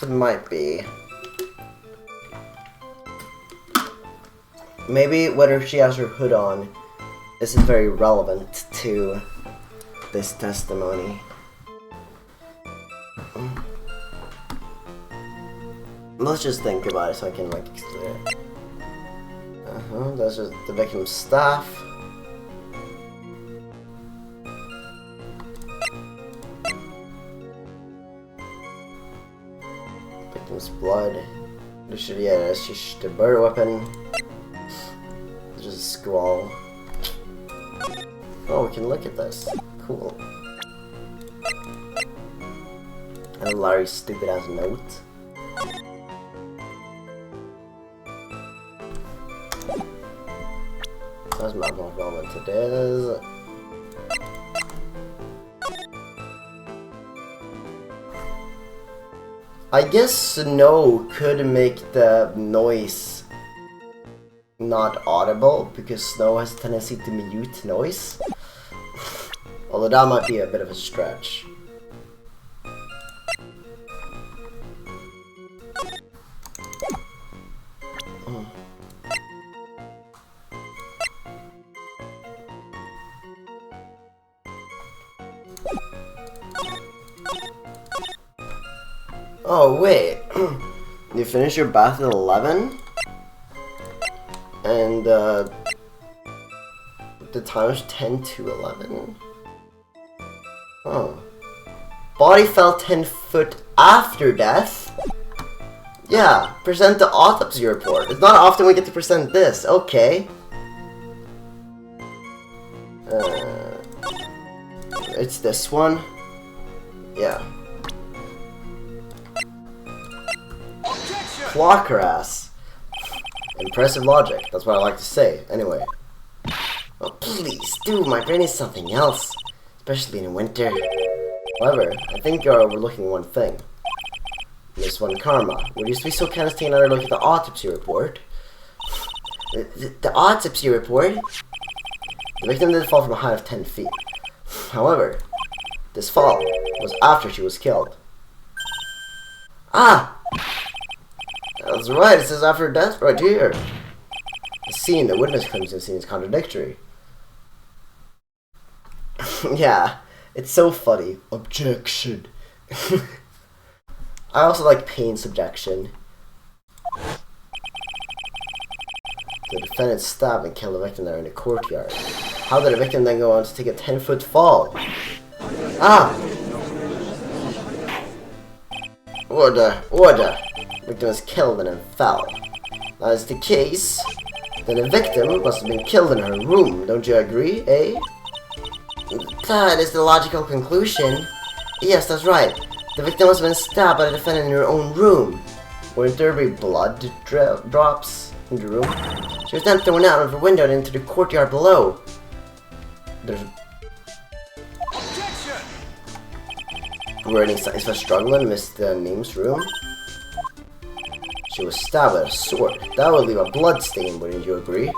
It might be. Maybe whether she has her hood on isn't very relevant to this testimony. Let's just think about it so I can like explain it. That's just the victim's staff. Victim's blood. That's just a bird weapon. It's just a scroll. Oh, we can look at this. Cool. And Larry's stupid ass note. That's not more relevant to this. I guess snow could make the noise not audible because snow has a tendency to mute noise. Although that might be a bit of a stretch. Oh wait, you finish your bath at 11? And the time is 10 to 11? Oh. Body fell 10 foot after death? Yeah, present the autopsy report. It's not often we get to present this, okay. It's this one? Yeah. Clock her ass. Impressive logic, that's what I like to say. Anyway. Oh, please, dude, my brain is something else. Especially in winter. However, I think you're overlooking one thing. Miss One Karma, would you be so kind as to take another look at the autopsy report? The autopsy report? The victim did fall from a height of 10 feet. However, this fall was after she was killed. Ah! That's right, it says after death right here. The scene the witness claims to have seen is contradictory. Yeah, it's so funny. Objection. I also like pain subjection. The defendant stabbed and killed the victim there in the courtyard. How did the victim then go on to take a 10-foot fall? Ah! Order! Order! The victim was killed and then fell. That is the case. Then the victim must have been killed in her room, don't you agree, eh? That is the logical conclusion. Yes, that's right. The victim must have been stabbed by the defendant in her own room. Weren't there be blood drops in the room? She was then thrown out of the window and into the courtyard below. There's... Were any signs of struggle in Miss Name's room? She was stabbed with a sword. That would leave a blood stain, wouldn't you agree?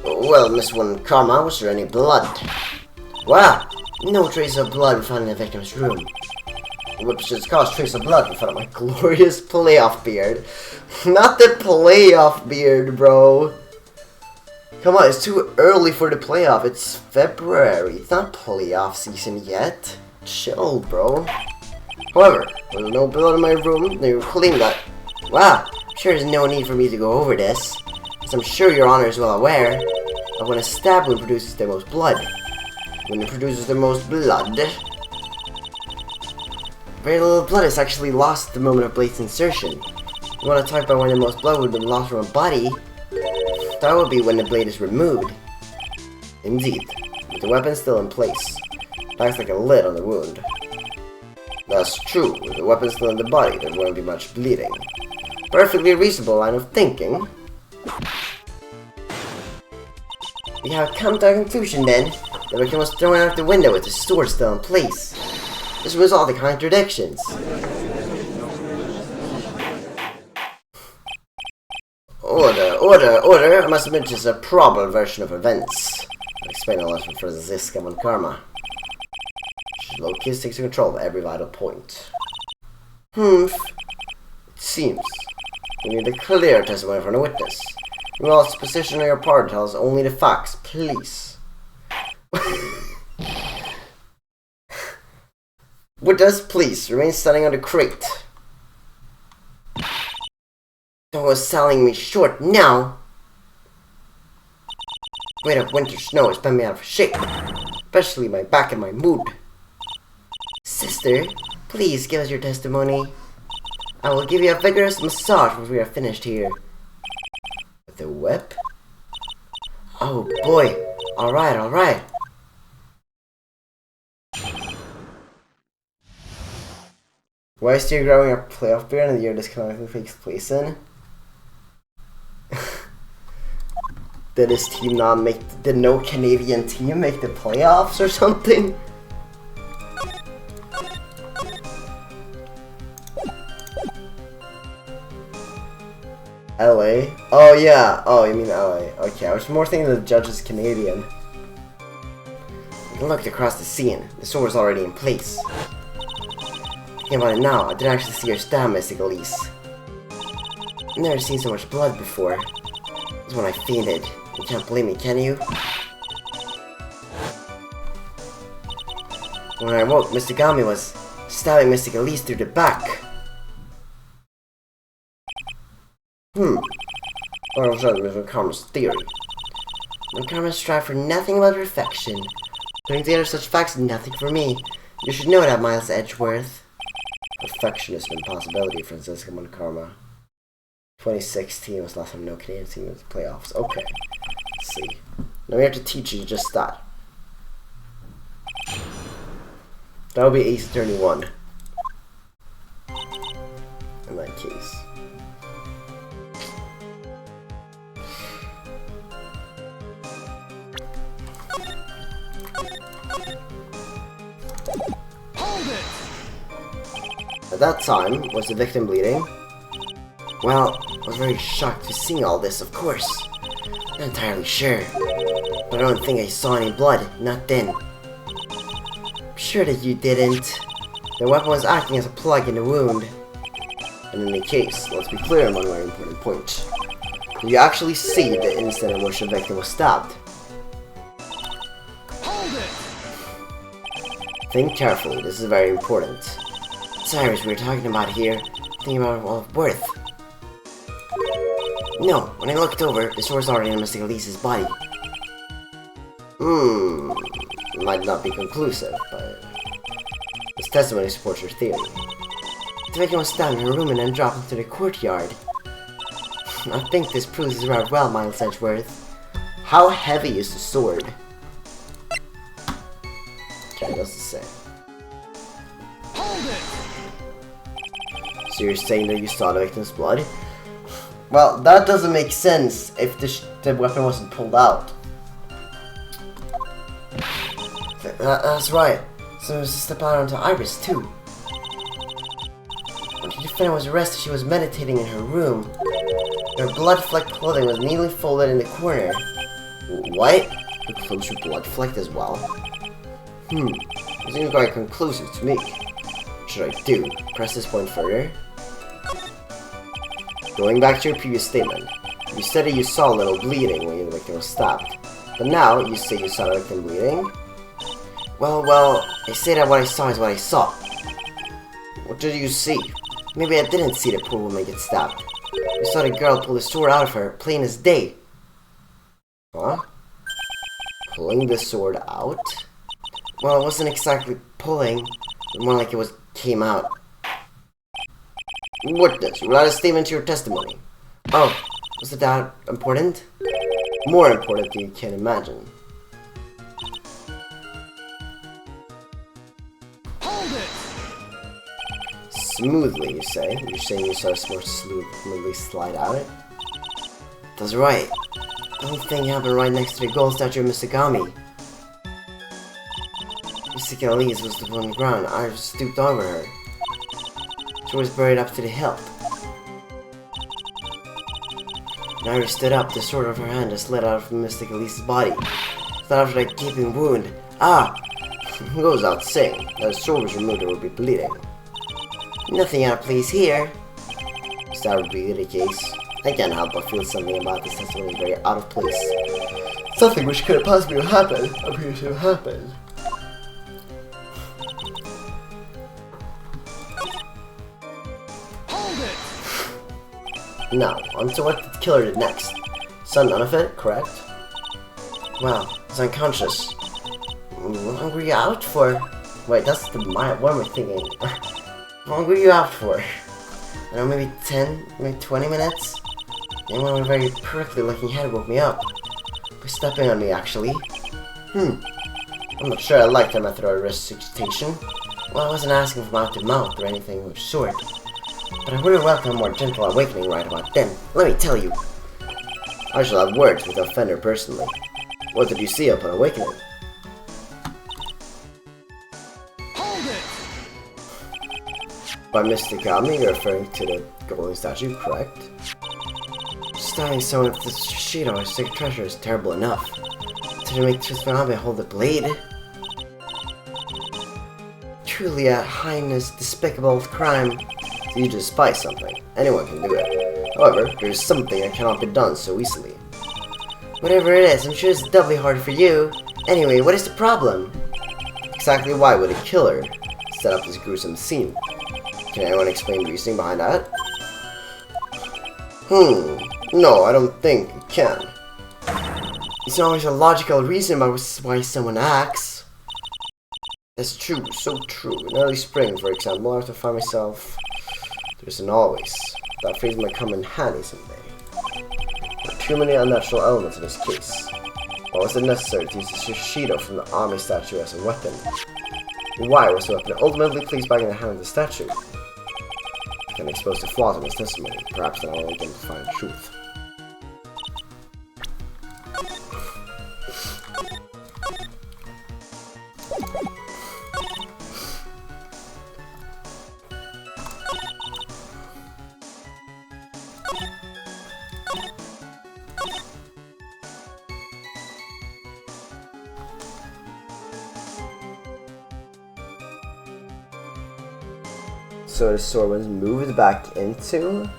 Well, Miss One Karma, was there any blood? Wow! No trace of blood found in the victim's room. which just caused trace of blood in front of my glorious playoff beard. Not the playoff beard, bro. Come on, it's too early for the playoff. It's February. It's not playoff season yet. Chill, bro. However, with no blood in my room, they will claim that. Wow, sure there's no need for me to go over this, as I'm sure your honor is well aware of when a stab wound produces the most blood. When it produces the most blood, very little blood is actually lost at the moment of blade's insertion. You want to talk about when the most blood would have been lost from a body? That would be when the blade is removed. Indeed, with the weapon still in place. It acts like a lid on the wound. That's true, with the weapon still in the body, there won't be much bleeding. Perfectly reasonable line of thinking. We have come to a conclusion then, that Victim was thrown out the window with the sword still in place. This was all the contradictions. Order! I must admit just a probable version of events. I'll explain a lesson for Ziska and Karma. Locus takes control of every vital point. It seems. We need a clear testimony from a witness. You lost position on your part, tell us only the facts, please. Witness, please, remain standing on the crate. Don't go selling me short now. Weight of winter snow has bent me out of shape, especially my back and my mood. Sister, please give us your testimony. I will give you a vigorous massage when we are finished here. With a whip? Oh boy. Alright. Why is you growing a playoff beer in the year this canonically takes place in? Did this team not make... Did no Canadian team make the playoffs or something? LA? Oh yeah. Oh, you mean LA. Okay, I was more thinking the judge is Canadian. I looked across the scene. The sword was already in place. Thinking about it now, I didn't actually see her stab Mystic Elise. I've never seen so much blood before. This is when I fainted. You can't blame me, can you? When I awoke, Mr. Gami was stabbing Mystic Elise through the back. Or was that Mr. Karma's theory? When Karma strive for nothing but perfection. Putting together such facts is nothing for me. You should know that, Miles Edgeworth. Perfection is an impossibility, Francisco and Karma. 2016 was the last time no Canadian team was playoffs. Okay. Let's see. Now we have to teach you just that. That would be Ace 31. In that case. At that time, was the victim bleeding? Well, I was very shocked to see all this, of course. Not entirely sure. But I don't think I saw any blood, not then. I'm sure that you didn't. The weapon was acting as a plug in the wound. And in any case, let's be clear on one very important point. Did you actually see the instant in which the victim was stabbed? Hold it! Think carefully, this is very important. Cyrus, we're talking about here, thinking about all worth. No, when I looked over, the sword's already in Mystic Elise's body. Might not be conclusive, but this testimony supports your theory. The victim was stabbed in her room and then dropped into the courtyard. I think this proves his route well, Miles Edgeworth. How heavy is the sword? Okay, that's the same. Hold it! So you're saying that you saw the victim's blood? Well, that doesn't make sense if the weapon wasn't pulled out. That's right. So it was a step out onto Iris, too. When the defendant was arrested, she was meditating in her room. Her blood-flecked clothing was neatly folded in the corner. What? Her clothes were blood-flecked as well? It seems quite conclusive to me. should I do? Press this point further? Going back to your previous statement, you said that you saw a little bleeding when the victim was stabbed. But now, you say you saw the victim bleeding? Well, I say that what I saw is what I saw. What did you see? Maybe I didn't see the poor woman get stabbed. You saw the girl pull the sword out of her, plain as day. Huh? Pulling the sword out? Well, it wasn't exactly pulling, but more like it came out. Witness, you will add a statement to your testimony. Oh, was it that important? More important than you can imagine. Hold it! Smoothly, you say? You're saying you saw a more smoothly slide out? That's right. The whole thing happened right next to the gold statue of Misagami. Misagami's was the one on the ground. I stooped over her. She was buried up to the hilt. Nairi stood up, the sword of her hand just slid out of Mystic Elise's body. Thought after that gaping wound. Ah! Goes out saying that if the sword was removed, it would be bleeding. Nothing out of place here. Is that really the case? I can't help but feel something about this testimony is very out of place. Something which couldn't possibly have happened appears to have happened. Now, on to what the killer did next. Saw none of it, correct? Wow, he's unconscious. How long were you out for? Wait, that's the what am I thinking? How long were you out for? I don't know, maybe 10, maybe 20 minutes? Anyone with a very perfectly looking head woke me up. By stepping on me, actually. I'm not sure I like that method of resuscitation. Well, I wasn't asking for mouth to mouth or anything of the sort. But I wouldn't welcome a more gentle awakening right about then. Let me tell you. I shall have words with the offender personally. What did you see upon awakening? Hold it! By Mr. Gami, you're referring to the golden statue, correct? Stabbing someone with this Shishido or sick treasure is terrible enough. To make Tsunabe hold the blade? Truly a heinous, despicable crime. You just spy something. Anyone can do it. However, there's something that cannot be done so easily. Whatever it is, I'm sure it's doubly hard for you. Anyway, what is the problem? Exactly why would a killer set up this gruesome scene? Can anyone explain the reasoning behind that? No, I don't think you can. It's always a logical reason why someone acts. That's true, so true. In early spring, for example, I have to find myself. There isn't always. That phrase might come in handy someday. There are too many unnatural elements in this case. Why was it necessary to use the Shishido from the army statue as a weapon? Why was the weapon ultimately placed back in the hand of the statue? It can expose the flaws in his testimony. Perhaps that will only them to find truth. So the sword was moved back into?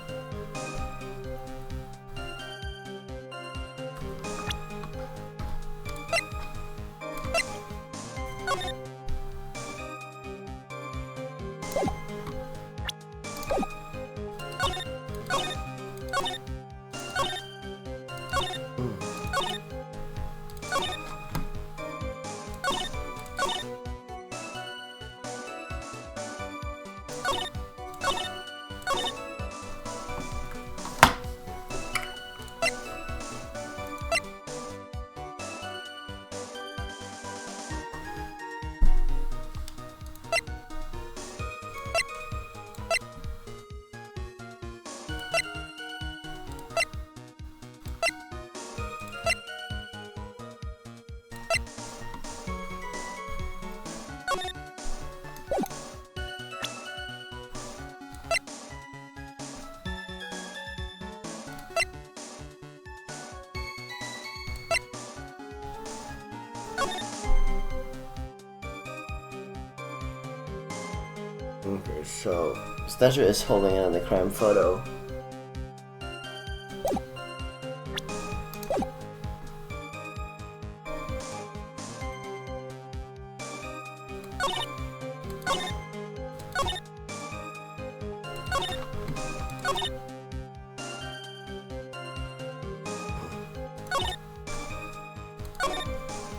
So, statue is holding it on the crime photo.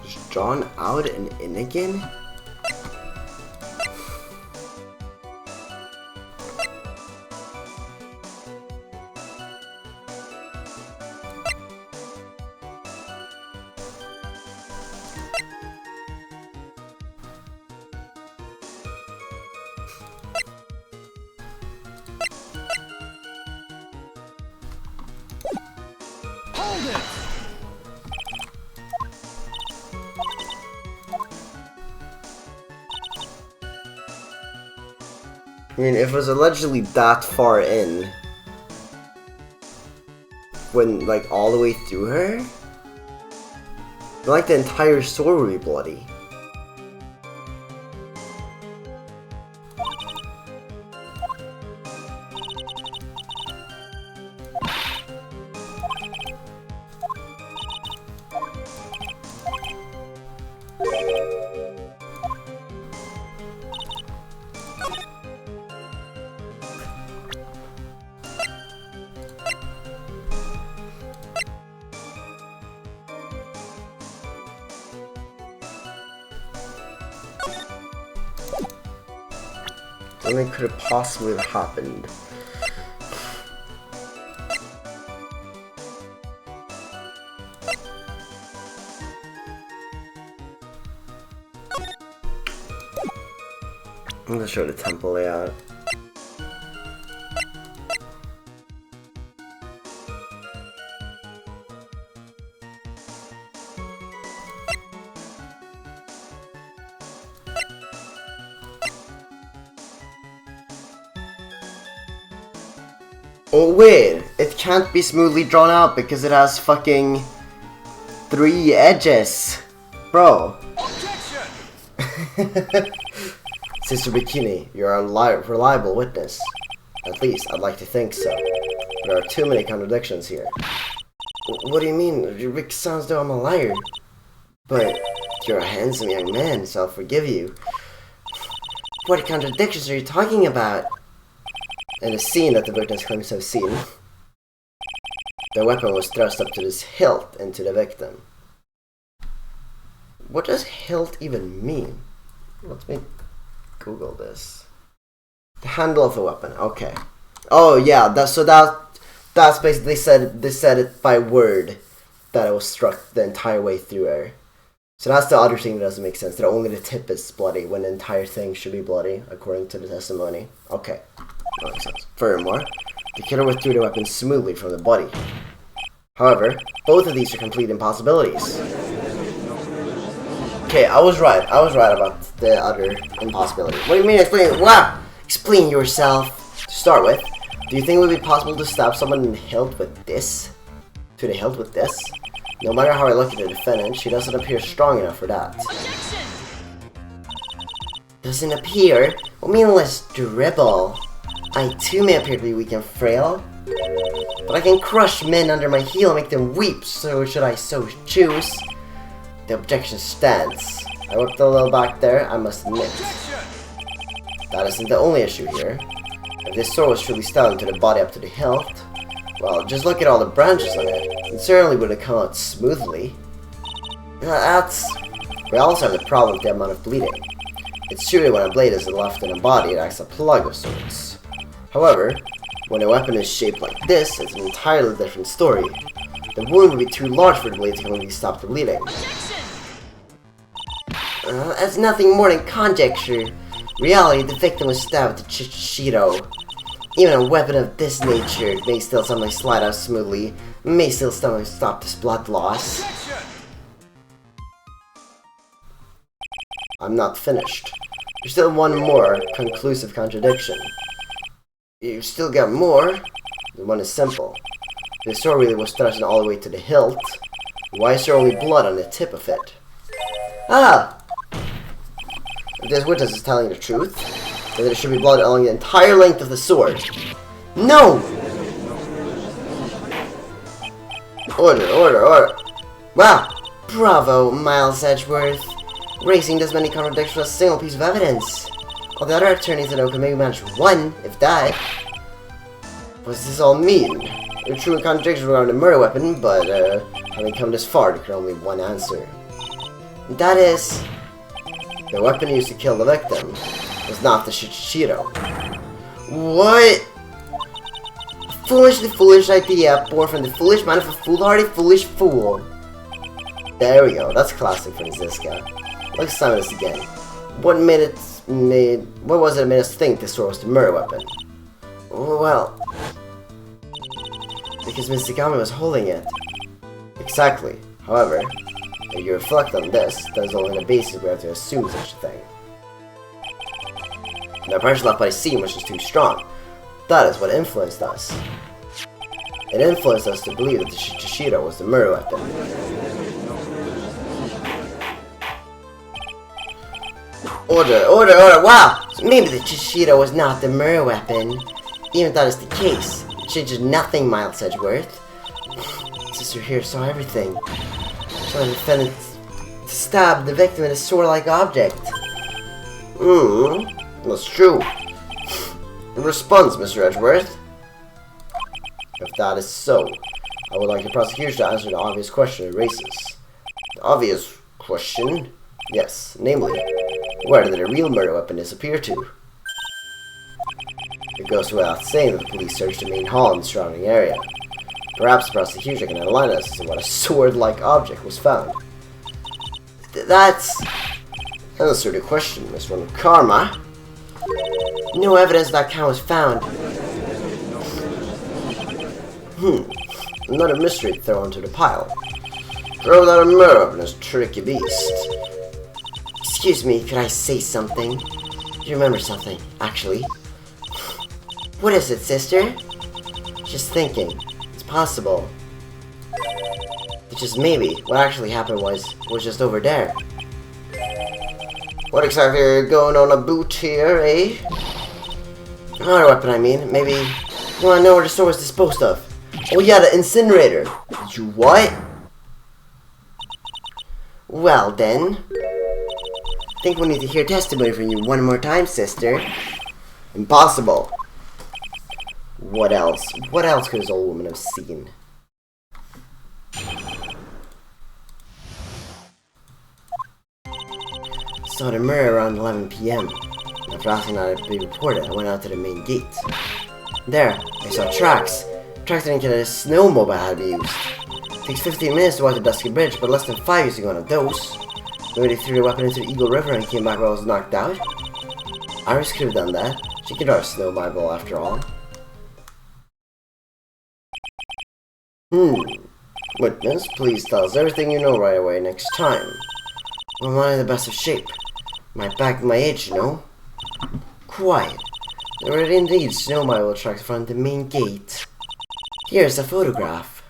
Just drawn out and in again? Hold it! I mean, if it was allegedly that far in, when, like, all the way through her, then, like, the entire sword would be bloody. Something could have possibly happened. I'm gonna show the temple layout. Oh wait, it can't be smoothly drawn out because it has fucking 3 edges. Bro. Objection! Sister Bikini, you're a reliable witness. At least, I'd like to think so. There are too many contradictions here. What do you mean? It sounds as though I'm a liar. But you're a handsome young man, so I'll forgive you. What contradictions are you talking about? In a scene that the witness claims to have seen, the weapon was thrust up to his hilt into the victim. What does hilt even mean? Let me Google this. The handle of a weapon. Okay. Oh yeah. That's basically they said it by word that it was struck the entire way through her. So that's the other thing that doesn't make sense. That only the tip is bloody when the entire thing should be bloody, according to the testimony. Okay. That makes sense. Furthermore, the killer withdrew the weapon smoothly from the body. However, both of these are complete impossibilities. Okay, I was right about the other impossibility. What do you mean explain? Wow! Explain yourself. To start with, do you think it would be possible to stab someone in the hilt with this? To the hilt with this? No matter how I look at the defendant, she doesn't appear strong enough for that. Objection! Doesn't appear? What meaningless dribble? I too may appear to be weak and frail, but I can crush men under my heel and make them weep, so should I so choose. The objection stands. I whipped a little back there, I must admit. That isn't the only issue here. If this sword was truly stabbed into the body up to the hilt, well, just look at all the branches on it. It certainly would have come out smoothly. We also have the problem with the amount of bleeding. It's true that when a blade is left in a body, it acts as a plug of sorts. However, when a weapon is shaped like this, it's an entirely different story. The wound would be too large for the blade to completely stop the bleeding. That's nothing more than conjecture. Reality, the victim was stabbed with a Chichiro. Even a weapon of this nature may still somehow slide out smoothly, may still somehow stop this blood loss. I'm not finished. There's still one more conclusive contradiction. You still got more? The one is simple. The sword really was thrust all the way to the hilt. Why is there only blood on the tip of it? Ah! If this witness is telling the truth, that there should be blood along the entire length of the sword. No! Order. Wow! Bravo, Miles Edgeworth. Racing does many contradictions with a single piece of evidence. All the other attorneys I know can maybe manage one, if that. What does this all mean? There are true contradictions regarding the murder weapon, but having come this far, there can only be one answer. And that is... the weapon used to kill the victim was not the Shichiro. What? Foolish idea, born from the foolish mind of a foolhardy, foolish fool. There we go, that's classic Franziska. Let's examine this again. What was it that made us think this sword was the murder weapon? Well... because Miss Zagami was holding it. Exactly. However, if you reflect on this, that is only the basis we have to assume such a thing. The pressure left by the scene was just too strong. That is what influenced us. It influenced us to believe that the Shichiro was the murder weapon. Order! Wow! So maybe the Shichiro was not the murder weapon. Even if that is the case, it changes nothing, Miles Edgeworth. Sister here saw everything. Saw the defendant stab the victim in a sword-like object. That's true. In response, Mr. Edgeworth. If that is so, I would like the prosecution to answer the obvious question it raises. The obvious question? Yes, namely, where did the real murder weapon disappear to? It goes without saying that the police searched the main hall and the surrounding area. Perhaps the prosecution can enlighten us as to what a sword-like object was found. That's... answer the question, Mr. Karma. No evidence that kind was found. Another mystery thrown into the pile. Throw that a murder weapon is a tricky beast. Excuse me, could I say something? You remember something, actually. What is it, sister? Just thinking. It's possible. It's just maybe. What actually happened was just over there. What exactly are you going on about here, eh? Another weapon, I mean. Maybe you want to know where the sword was disposed of. Oh yeah, the incinerator. You what? Well then. I think we need to hear testimony from you one more time, sister. Impossible. What else? What else could this old woman have seen? Saw the murder around 11 p.m. After asking that it be reported, I went out to the main gate. There, I saw tracks. Tracks that indicated a snowmobile had to be used. It takes 15 minutes to walk the Dusky Bridge, but less than 5 used to go on a dose. Maybe they threw the weapon into the Eagle River and came back while I was knocked out. Iris could have done that. She could drive a snowmobile after all. Witness, please tell us everything you know right away next time. I'm not in the best of shape. My back, my age, you know. Quiet. There were indeed snowmobile tracks in front of the main gate. Here's a photograph.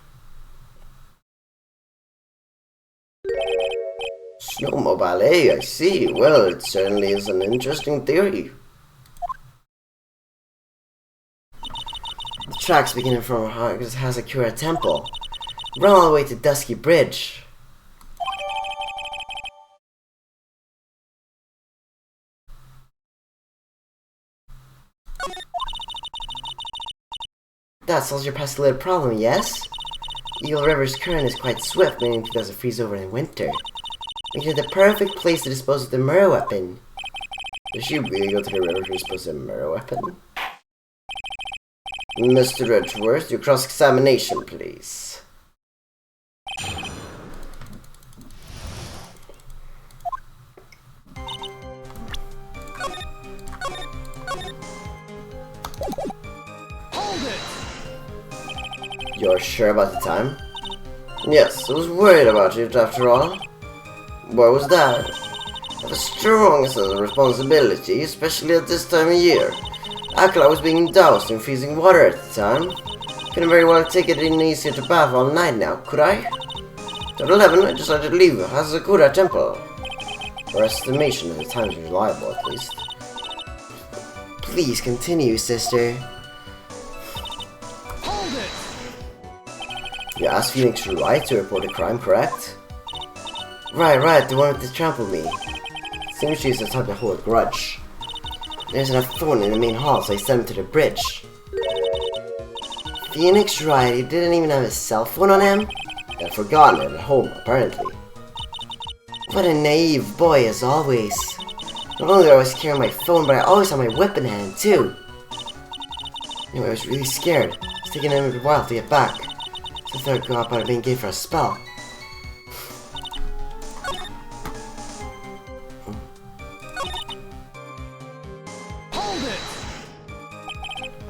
Snowmobile, eh? I see. Well, it certainly is an interesting theory. The tracks beginning from Hazakura Temple run all the way to Dusky Bridge. That solves your pestilent problem, yes? Eagle River's current is quite swift, meaning it doesn't freeze over in winter. Making it the perfect place to dispose of the murder weapon. Did she really go to the river to dispose of the murder weapon? Mr. Edgeworth, your cross-examination, please. Hold it! You're sure about the time? Yes, I was worried about it after all. What was that? I have a strong sense of responsibility, especially at this time of year. Akela was being doused in freezing water at the time. Couldn't very well take it in easier to bath all night now, could I? At 11, I decided to leave Hazakura Temple. For estimation of the time is reliable, at least. Please continue, sister. Hold it! You asked Phoenix right to report a crime, correct? Right, the one with the trample me. Seems she's the type to hold a grudge. There's enough phone in the main hall, so I sent him to the bridge. Phoenix Wright, he didn't even have his cell phone on him? I'd forgotten it at home, apparently. What a naive boy, as always. Not only do I always carry my phone, but I always have my whip in hand, too. Anyway, I was really scared. It's taking him a while to get back. So I thought I'd go up out of being gay for a spell. Hold it!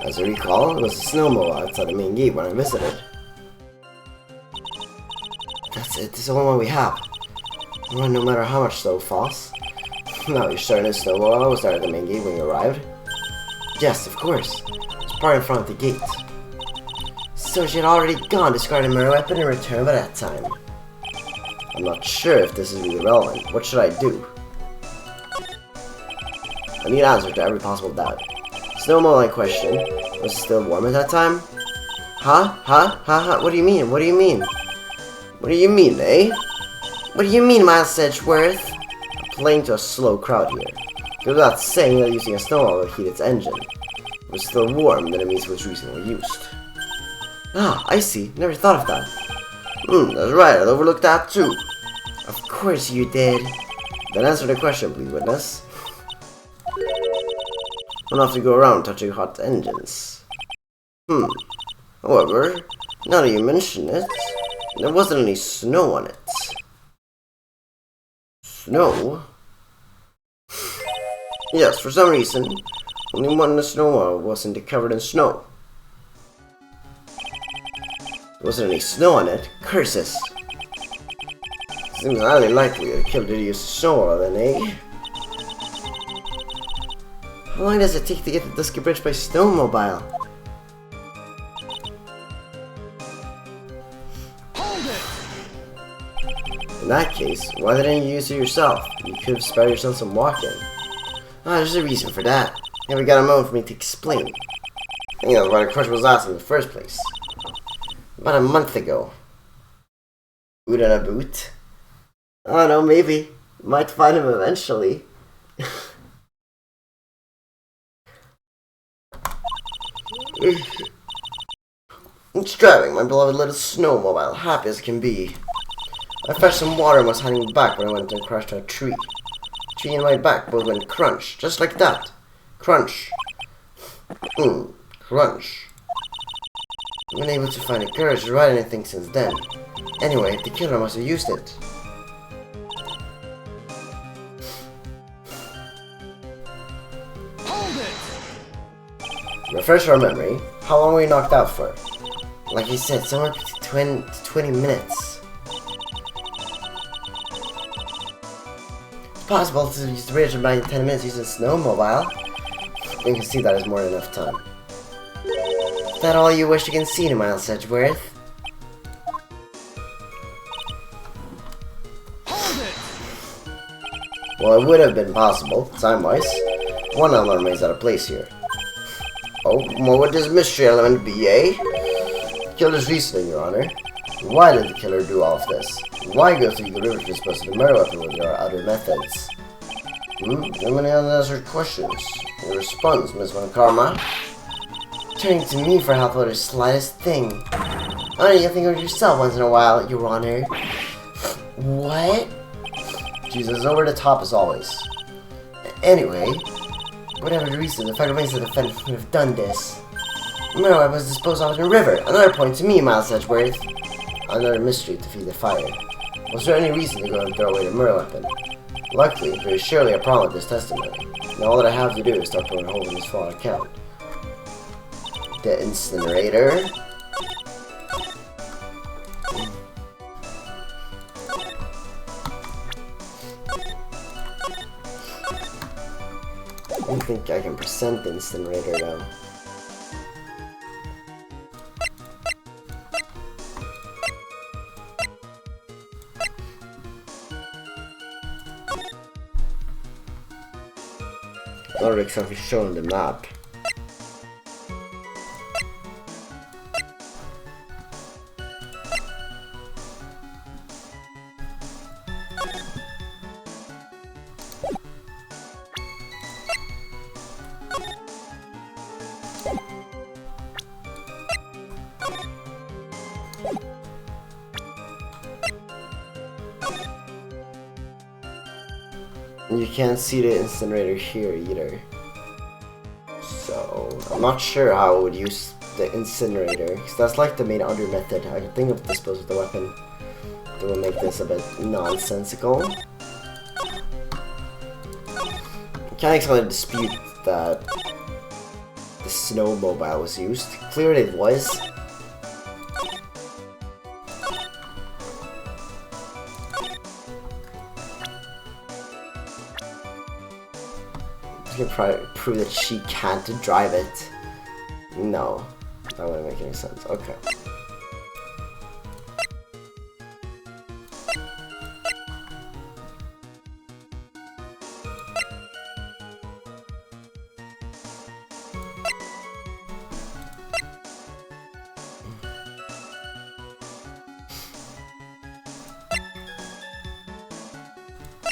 As I recall, it was a snowmobile outside the main gate when I visited. That's it, this is the only one we have. Run no matter how much snow falls. Now you're starting a snowball. Was there at the main gate when you arrived? Yes, of course. It's part in front of the gate. So she had already gone, discarding her weapon and returned by that time. I'm not sure if this is really relevant. What should I do? I need answers to every possible doubt. Snowball in question. Was it still warm at that time? Huh? What do you mean? What do you mean? What do you mean, eh? What do you mean, Miles Sedgeworth? Playing to a slow crowd here. Goes without saying that using a snowball would heat its engine. If it was still warm, then it means it was recently used. Ah, I see. Never thought of that. That's right. I overlooked that too. Of course you did. Then answer the question, please, witness. I'll have to go around touching hot engines. However, now that you mention it, there wasn't any snow on it. Snow? Yes, for some reason, only one in the snowball wasn't covered in snow. There wasn't any snow on it. Curses! Seems highly likely that the killer did use snowball then, eh? How long does it take to get to Dusky Bridge by snowmobile? In that case, why didn't you use it yourself? You could have spared yourself some walking. There's a reason for that. Never got a moment for me to explain. I think that's why the question was asked in the first place. About a month ago. Boot on a boot? I don't know, maybe. Might find him eventually. It's driving my beloved little snowmobile, happy as can be. I fetched some water and was heading back when I went and crashed a tree. The tree and my back both went crunch, just like that. Crunch. Crunch. I've been able to find the courage to write anything since then. Anyway, the killer must have used it. Hold it! Refresh our memory. How long were you knocked out for? Like you said, somewhere between 20 minutes. It's possible to use the bridge in about 10 minutes using a snowmobile. You can see that is more than enough time. Is that all you wish to concede, Miles Sedgeworth? Hold it! Well, it would have been possible, time-wise. One element remains out of place here. Oh, what would this mystery element be, eh? Killer's reasoning, Your Honor. Why did the killer do all of this? Why go through the river to dispose of the murder weapon when there are other methods? No many unanswered questions. Your response, Miss Von Karma? Turning to me for help with the slightest thing. Why don't you think of yourself once in a while, Your Honor? What? Jesus, over the top as always. Anyway, whatever the reason, the fact remains that the defendant could have done this. The murder weapon was disposed of in the river. Another point to me, Miles Sedgeworth. Another mystery to feed the fire. Was there any reason to go and throw away the murder weapon? Luckily, there is surely a problem with this testimony. Now all that I have to do is start putting a hole in this false account. The incinerator. I don't think I can present the incinerator though. not exactly shown on the map. And you can't see the incinerator here either. So, I'm not sure how I would use the incinerator, because that's like the main other method. I can think of dispose of the weapon that will make this a bit nonsensical. I can't exactly dispute that the snowmobile was used. Clearly it was. You can probably prove that she can't drive it. No, that wouldn't make any sense. Okay.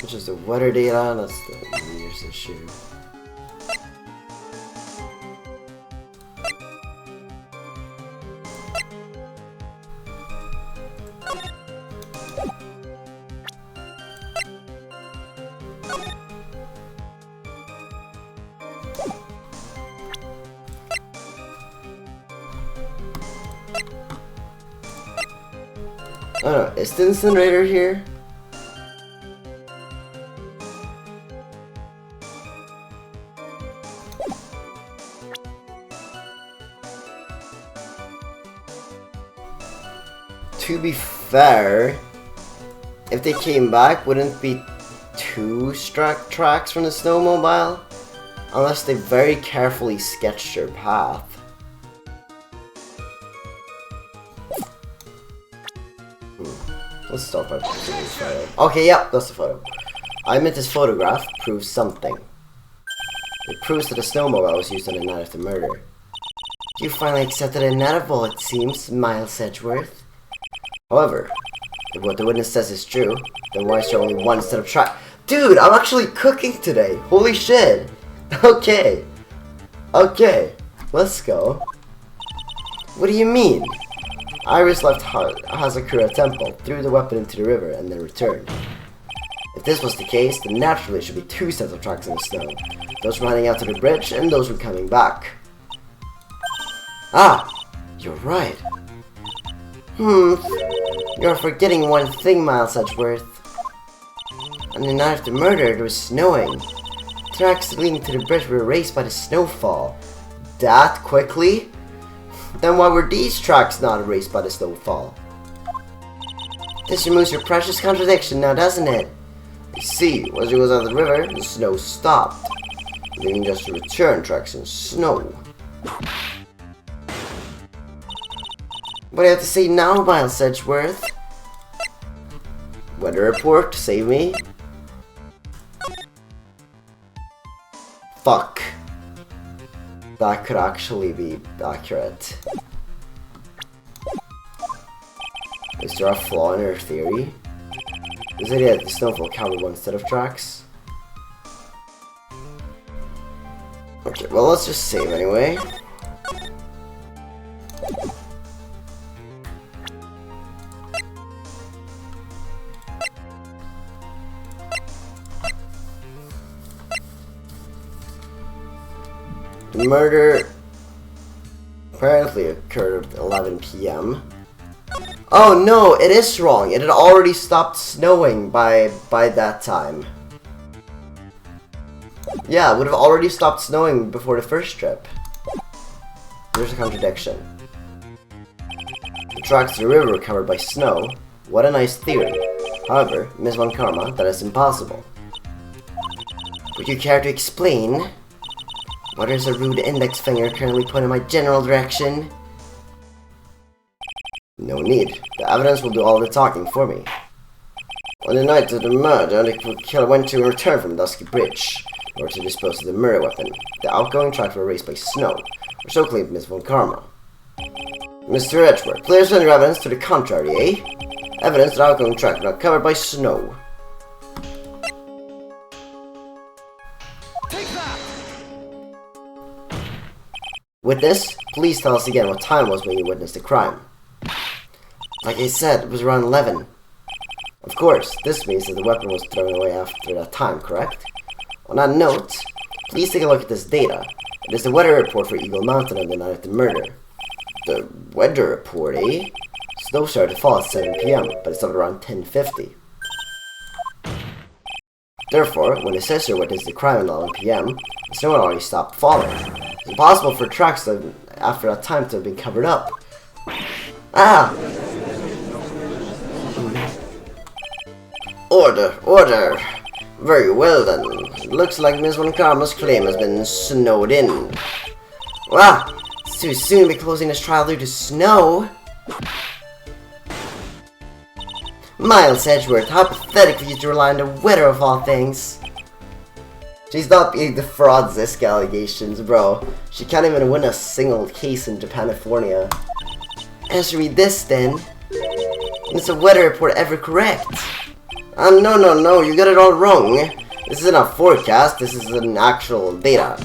Which is the weather data, that's the meters issue. I don't know, is the incinerator here? To be fair, if they came back, wouldn't it be 2 tracks from the snowmobile? Unless they very carefully sketched their path. Let's start by picking this photo. Okay, yep, that's the photo. I admit this photograph proves something. It proves that the snowmobile was used on the night of the murder. You finally accepted inevitable, it seems, Miles Edgeworth. However, if what the witness says is true, then why is there only one set of track? Dude, I'm actually cooking today! Holy shit! Okay. Okay, let's go. What do you mean? Iris left Hazakura Temple, threw the weapon into the river, and then returned. If this was the case, then naturally there should be 2 sets of tracks in the snow. Those running out to the bridge, and those were coming back. Ah! You're right. You're forgetting one thing, Miles Edgeworth. On the night of the murder, it was snowing. Tracks leading to the bridge were erased by the snowfall. That quickly? Then why were these tracks not erased by the snowfall? This removes your precious contradiction now, doesn't it? You see, once it goes out of the river, the snow stopped, leaving just the return tracks in snow. What do you have to say now, Miles Edgeworth? Weather report, save me. Fuck. That could actually be accurate. Is there a flaw in your theory? Is it that the snowfall counted one set of tracks? Okay, well let's just save anyway. The murder apparently occurred at 11 p.m. Oh no, it is wrong. It had already stopped snowing by that time. Yeah, it would have already stopped snowing before the first trip. There's a contradiction. The tracks to the river were covered by snow. What a nice theory. However, Ms. Von Karma, that is impossible. Would you care to explain? What is a rude index finger currently pointing in my general direction? No need. The evidence will do all the talking for me. On the night of the murder, the killer went to and returned from Dusky Bridge. in order to dispose of the mirror weapon. The outgoing tracks were erased by snow, or so claimed Miss Von Karma. Mr. Edgeworth, please send your evidence to the contrary, eh? Evidence that outgoing tracks were not covered by snow. Take that! Witness, please tell us again what time it was when you witnessed the crime. Like I said, it was around 11. Of course, this means that the weapon was thrown away after that time, correct? On that note, please take a look at this data. It is the weather report for Eagle Mountain on the night of the murder. The weather report, eh? Snow started to fall at 7 PM, but it stopped around 10:50. Therefore, when the assessor witnessed the crime at 11 PM, the snow had already stopped falling. It's impossible for tracks after that time to have been covered up. Ah! Order, order! Very well then. It looks like Miss Von Karma's claim has been snowed in. Wow! It's too soon to be closing this trial due to snow. Miles Edgeworth, how pathetic for you to rely on the weather of all things. She's not being defrauded this allegations, bro. She can't even win a single case in Japanifornia. Answer me this then. Is the weather report ever correct? No, you got it all wrong. This isn't a forecast, this is an actual data.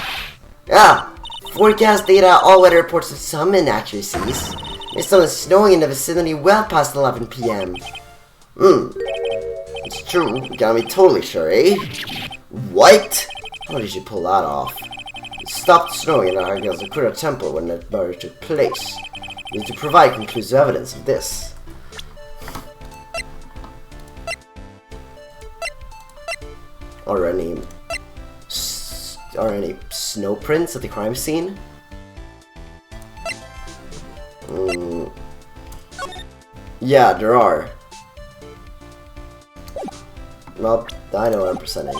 Yeah, forecast data, all weather reports have some inaccuracies. There's something snowing in the vicinity well past 11 PM. It's true, you gotta be totally sure, eh? What? How did you pull that off? It stopped snowing in our Hazakura temple when that murder took place. You need to provide conclusive evidence of this. Are any snow prints at the crime scene? Yeah, there are. Well, I know what I'm presenting.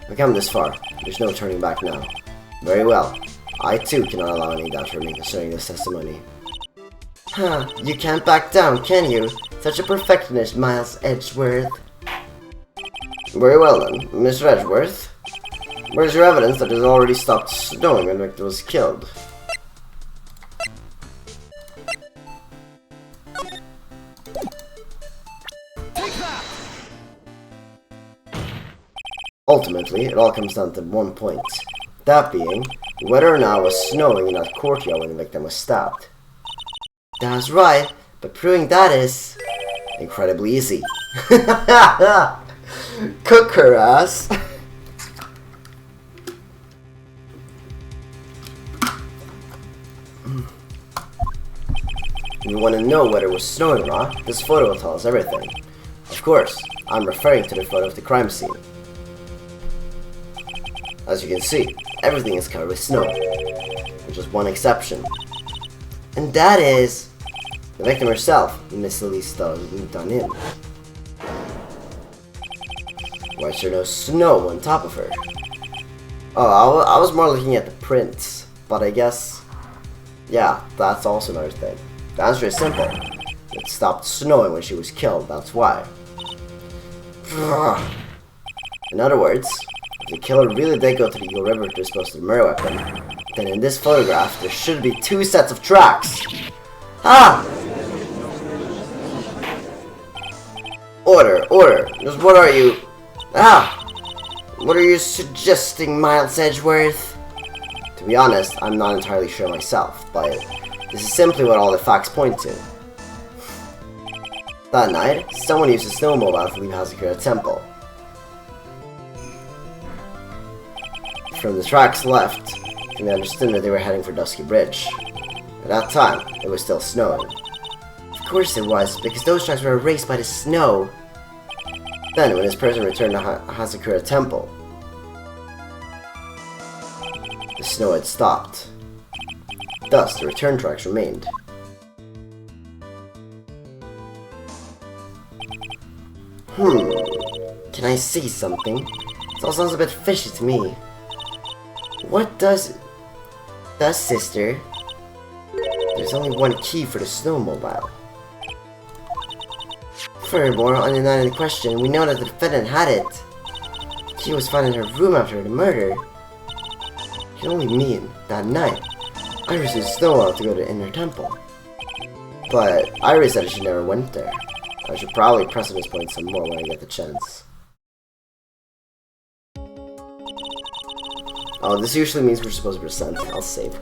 I've come this far. There's no turning back now. Very well. I too cannot allow any doubt to remain concerning this testimony. Huh, you can't back down, can you? Such a perfectionist, Miles Edgeworth. Very well then, Mr. Edgeworth. Where's your evidence that it has already stopped snowing when the victim was killed? Ultimately, it all comes down to one point. That being, whether or not it was snowing in that courtyard when the victim was stabbed. That's right, but proving that is incredibly easy. Cook her ass. You want to know whether it was snowing or not? This photo will tell us everything. Of course, I'm referring to the photo of the crime scene. As you can see, everything is covered with snow, with just one exception. And that is the victim herself, Miss Lisa done in. Why is there no snow on top of her? Oh, I was more looking at the prints, but I guess, yeah, that's also another thing. The answer is simple. It stopped snowing when she was killed, that's why. In other words, if the killer really did go to the Eagle River to dispose of the murder weapon, then in this photograph, there should be two sets of tracks. Ah! Order. Just what are you... Ah! What are you suggesting, Miles Edgeworth? To be honest, I'm not entirely sure myself, but this is simply what all the facts point to. That night, someone used a snowmobile to leave Hazakura Temple. From the tracks left, it can be understood that they were heading for Dusky Bridge. At that time, it was still snowing. Of course it was, because those tracks were erased by the snow. Then, when this person returned to Hazakura Temple, the snow had stopped. Thus, the return tracks remained. Can I say something? This all sounds a bit fishy to me. What does... sister? There's only one key for the snowmobile. Furthermore, on the night in question, we know that the defendant had it. The he was found in her room after the murder, it can only mean that night, Iris used Snowball to go to the Inner Temple. But Iris said she never went there. I should probably press on this point some more when I get the chance. Oh, this usually means we're supposed to percent. I'll save.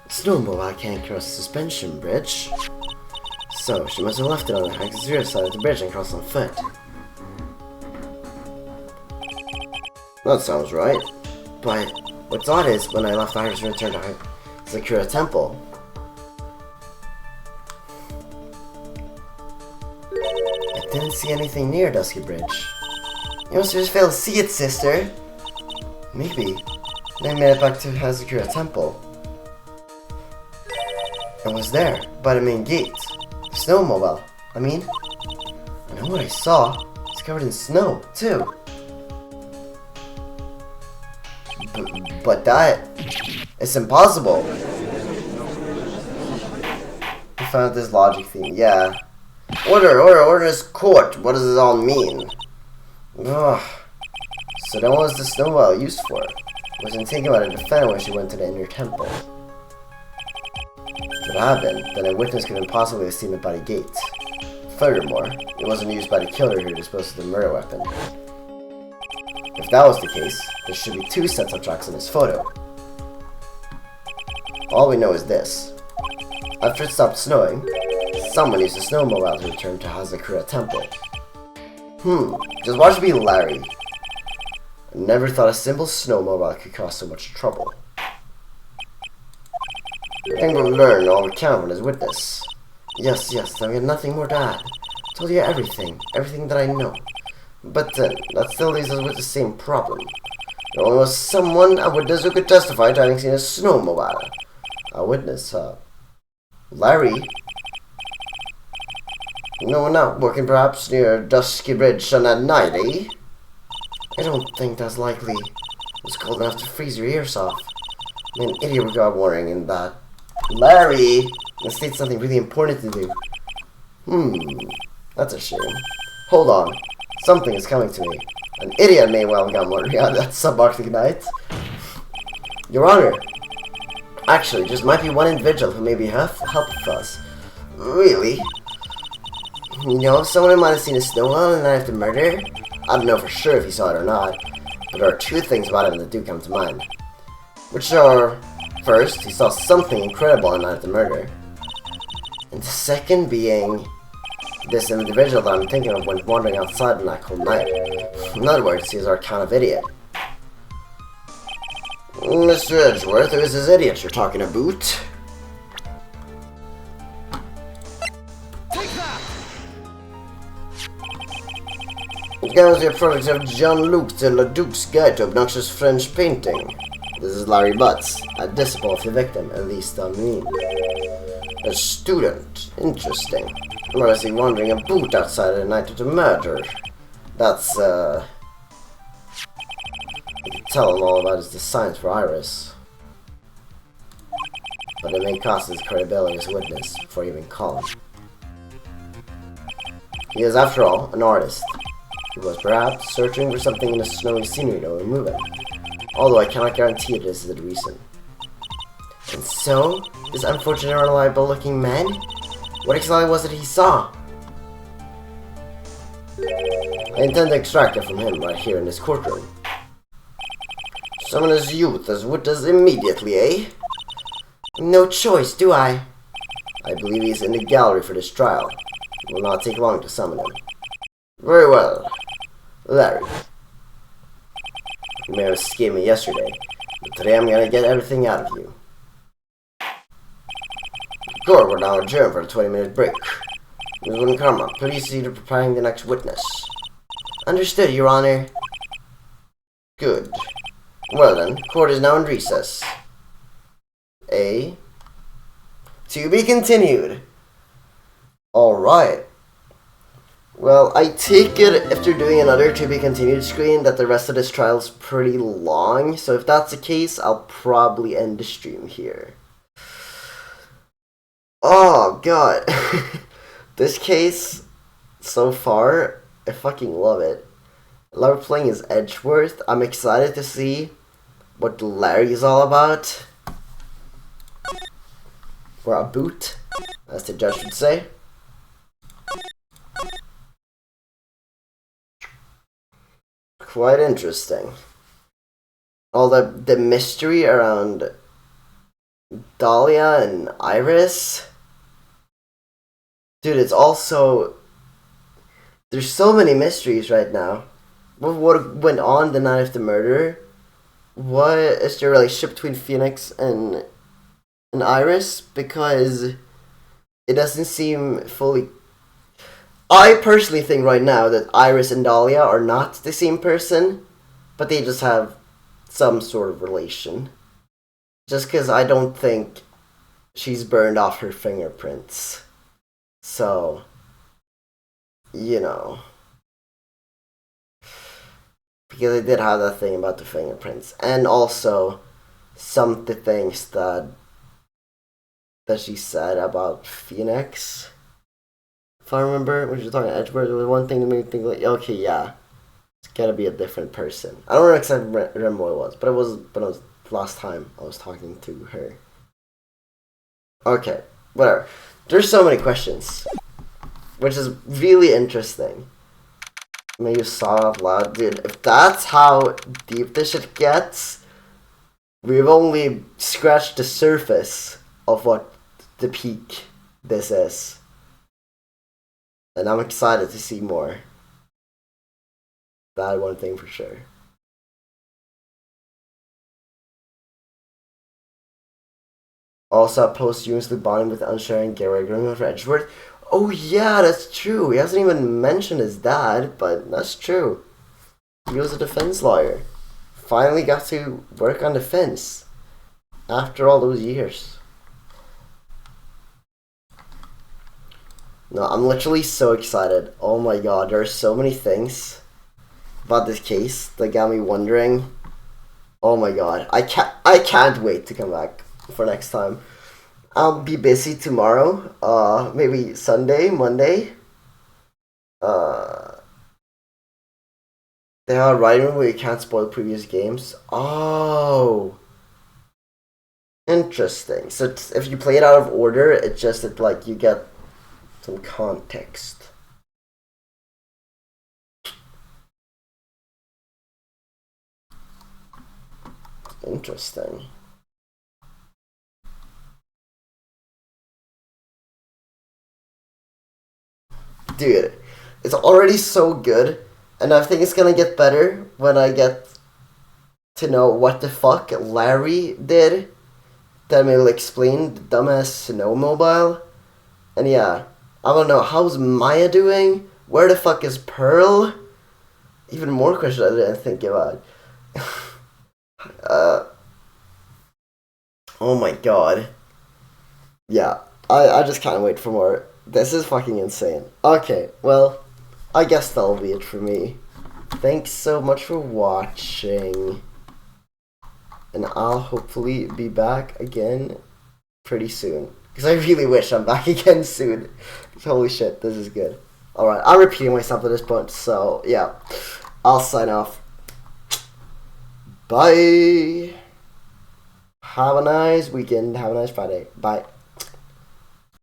Snowball can't cross the suspension bridge. So, she must have left it on the exterior side of the bridge and crossed on foot. That sounds right. But what's odd is, when I left Iris and returned to Sakura Temple, I didn't see anything near Dusky Bridge. You must have just failed to see it, sister. Maybe they made it back to Hazakura Temple. And was there, by the main gate. The snowmobile, I mean. I know what I saw. It's covered in snow, too. But that... it's impossible. I found this logic theme, yeah. Order this court. What does it all mean? Ugh. So then what was the snowball used for? Wasn't thinking about a defender when she went to the Inner Temple. If it had been, then a witness could impossibly have seen it by the gate. Furthermore, it wasn't used by the killer who disposed of the murder weapon. If that was the case, there should be 2 sets of tracks in this photo. All we know is this. After it stopped snowing, someone used a snowmobile to return to Hazakura Temple. Just watch it be Larry. I never thought a simple snowmobile could cause so much trouble. I'm going to learn all we can from his witness. Yes, I've got nothing more to add. Told you everything that I know. But then, that still leaves us with the same problem. There only was someone, a witness, who could testify to having seen a snowmobile. A witness, Larry? No one out working perhaps near Dusky Bridge on that night, eh? I don't think that's likely. It was cold enough to freeze your ears off. I'm an idiot regard warning in that. Larry! That states something really important to do. That's a shame. Hold on. Something is coming to me. An idiot may well have got wondering out that subarctic night. Your Honor. Actually, just might be one individual who may be help us. Really? You know if someone might have seen a snowball on the night of the murder? I don't know for sure if he saw it or not, but there are 2 things about him that do come to mind. Which are, first, he saw something incredible on the night of the murder. And the second being, this individual that I'm thinking of went wandering outside on that cold night. In other words, he is our kind of idiot. Mr. Edgeworth, who is this idiot you're talking about? It was the product of Jean-Luc de Leduc's Guide to Obnoxious French Painting. This is Larry Butts, a disciple of the victim, at least on me. A student. Interesting. Where is he wandering about outside the night of the murder? That's, I can tell him all about his designs for Iris. But it may cost his credibility as a witness before you even call him. He is, after all, an artist. He was perhaps searching for something in the snowy scenery to remove it, although I cannot guarantee this is the reason. And so, this unfortunate unreliable looking man? What exactly was it he saw? I intend to extract it from him right here in this courtroom. Summon his youth as witness immediately, eh? No choice, do I? I believe he's in the gallery for this trial. It will not take long to summon him. Very well. Larry. You may have escaped me yesterday, but today I'm gonna get everything out of you. The court will now adjourn for a 20-minute break. Ms. Winkarma, please see to preparing the next witness. Understood, Your Honor. Good. Well then, court is now in recess. To be continued. Alright. Well, I take it after doing another to be continued screen that the rest of this trial is pretty long, so if that's the case, I'll probably end the stream here. Oh god. This case so far, I fucking love it. I love playing as Edgeworth. I'm excited to see what Larry is all about. Or a boot, as the judge would say. Quite interesting. All the mystery around Dahlia and Iris. Dude, it's also... There's so many mysteries right now. What went on the night of the murder? What is the relationship between Phoenix and Iris? Because it doesn't seem fully... I personally think right now that Iris and Dahlia are not the same person, but they just have some sort of relation. Just because I don't think she's burned off her fingerprints. So, you know. Because I did have that thing about the fingerprints. And also, some of the things that she said about Phoenix. If I remember, when she was talking to Edgeworth, there was one thing that made me think, like, okay, yeah, it's gotta be a different person. I don't exactly remember what it was, but it was last time I was talking to her. Okay, whatever. There's so many questions, which is really interesting. I mean, you saw it out loud, dude. If that's how deep this shit gets, we've only scratched the surface of what the peak this is. And I'm excited to see more. That one thing for sure. Also, posthumously bonding with Unsure and Gary agreeing for Edgeworth. Oh yeah, that's true. He hasn't even mentioned his dad, but that's true. He was a defense lawyer. Finally got to work on defense. After all those years. No, I'm literally so excited. Oh my god, there are so many things about this case that got me wondering. Oh my god, I can't wait to come back for next time. I'll be busy tomorrow. Maybe Sunday, Monday. They have a writing room where you can't spoil previous games. Oh, interesting. So if you play it out of order, it's just that like you get some context. Interesting. Dude, it's already so good, and I think it's gonna get better when I get to know what the fuck Larry did. That will explain the dumbass snowmobile. And yeah, I don't know, how's Maya doing? Where the fuck is Pearl? Even more questions I didn't think about. Oh my god. Yeah, I just can't wait for more. This is fucking insane. Okay, well, I guess that'll be it for me. Thanks so much for watching. And I'll hopefully be back again pretty soon. Because I really wish I'm back again soon. Holy shit, this is good. Alright, I'm repeating myself at this point, so yeah. I'll sign off. Bye. Have a nice weekend. Have a nice Friday. Bye.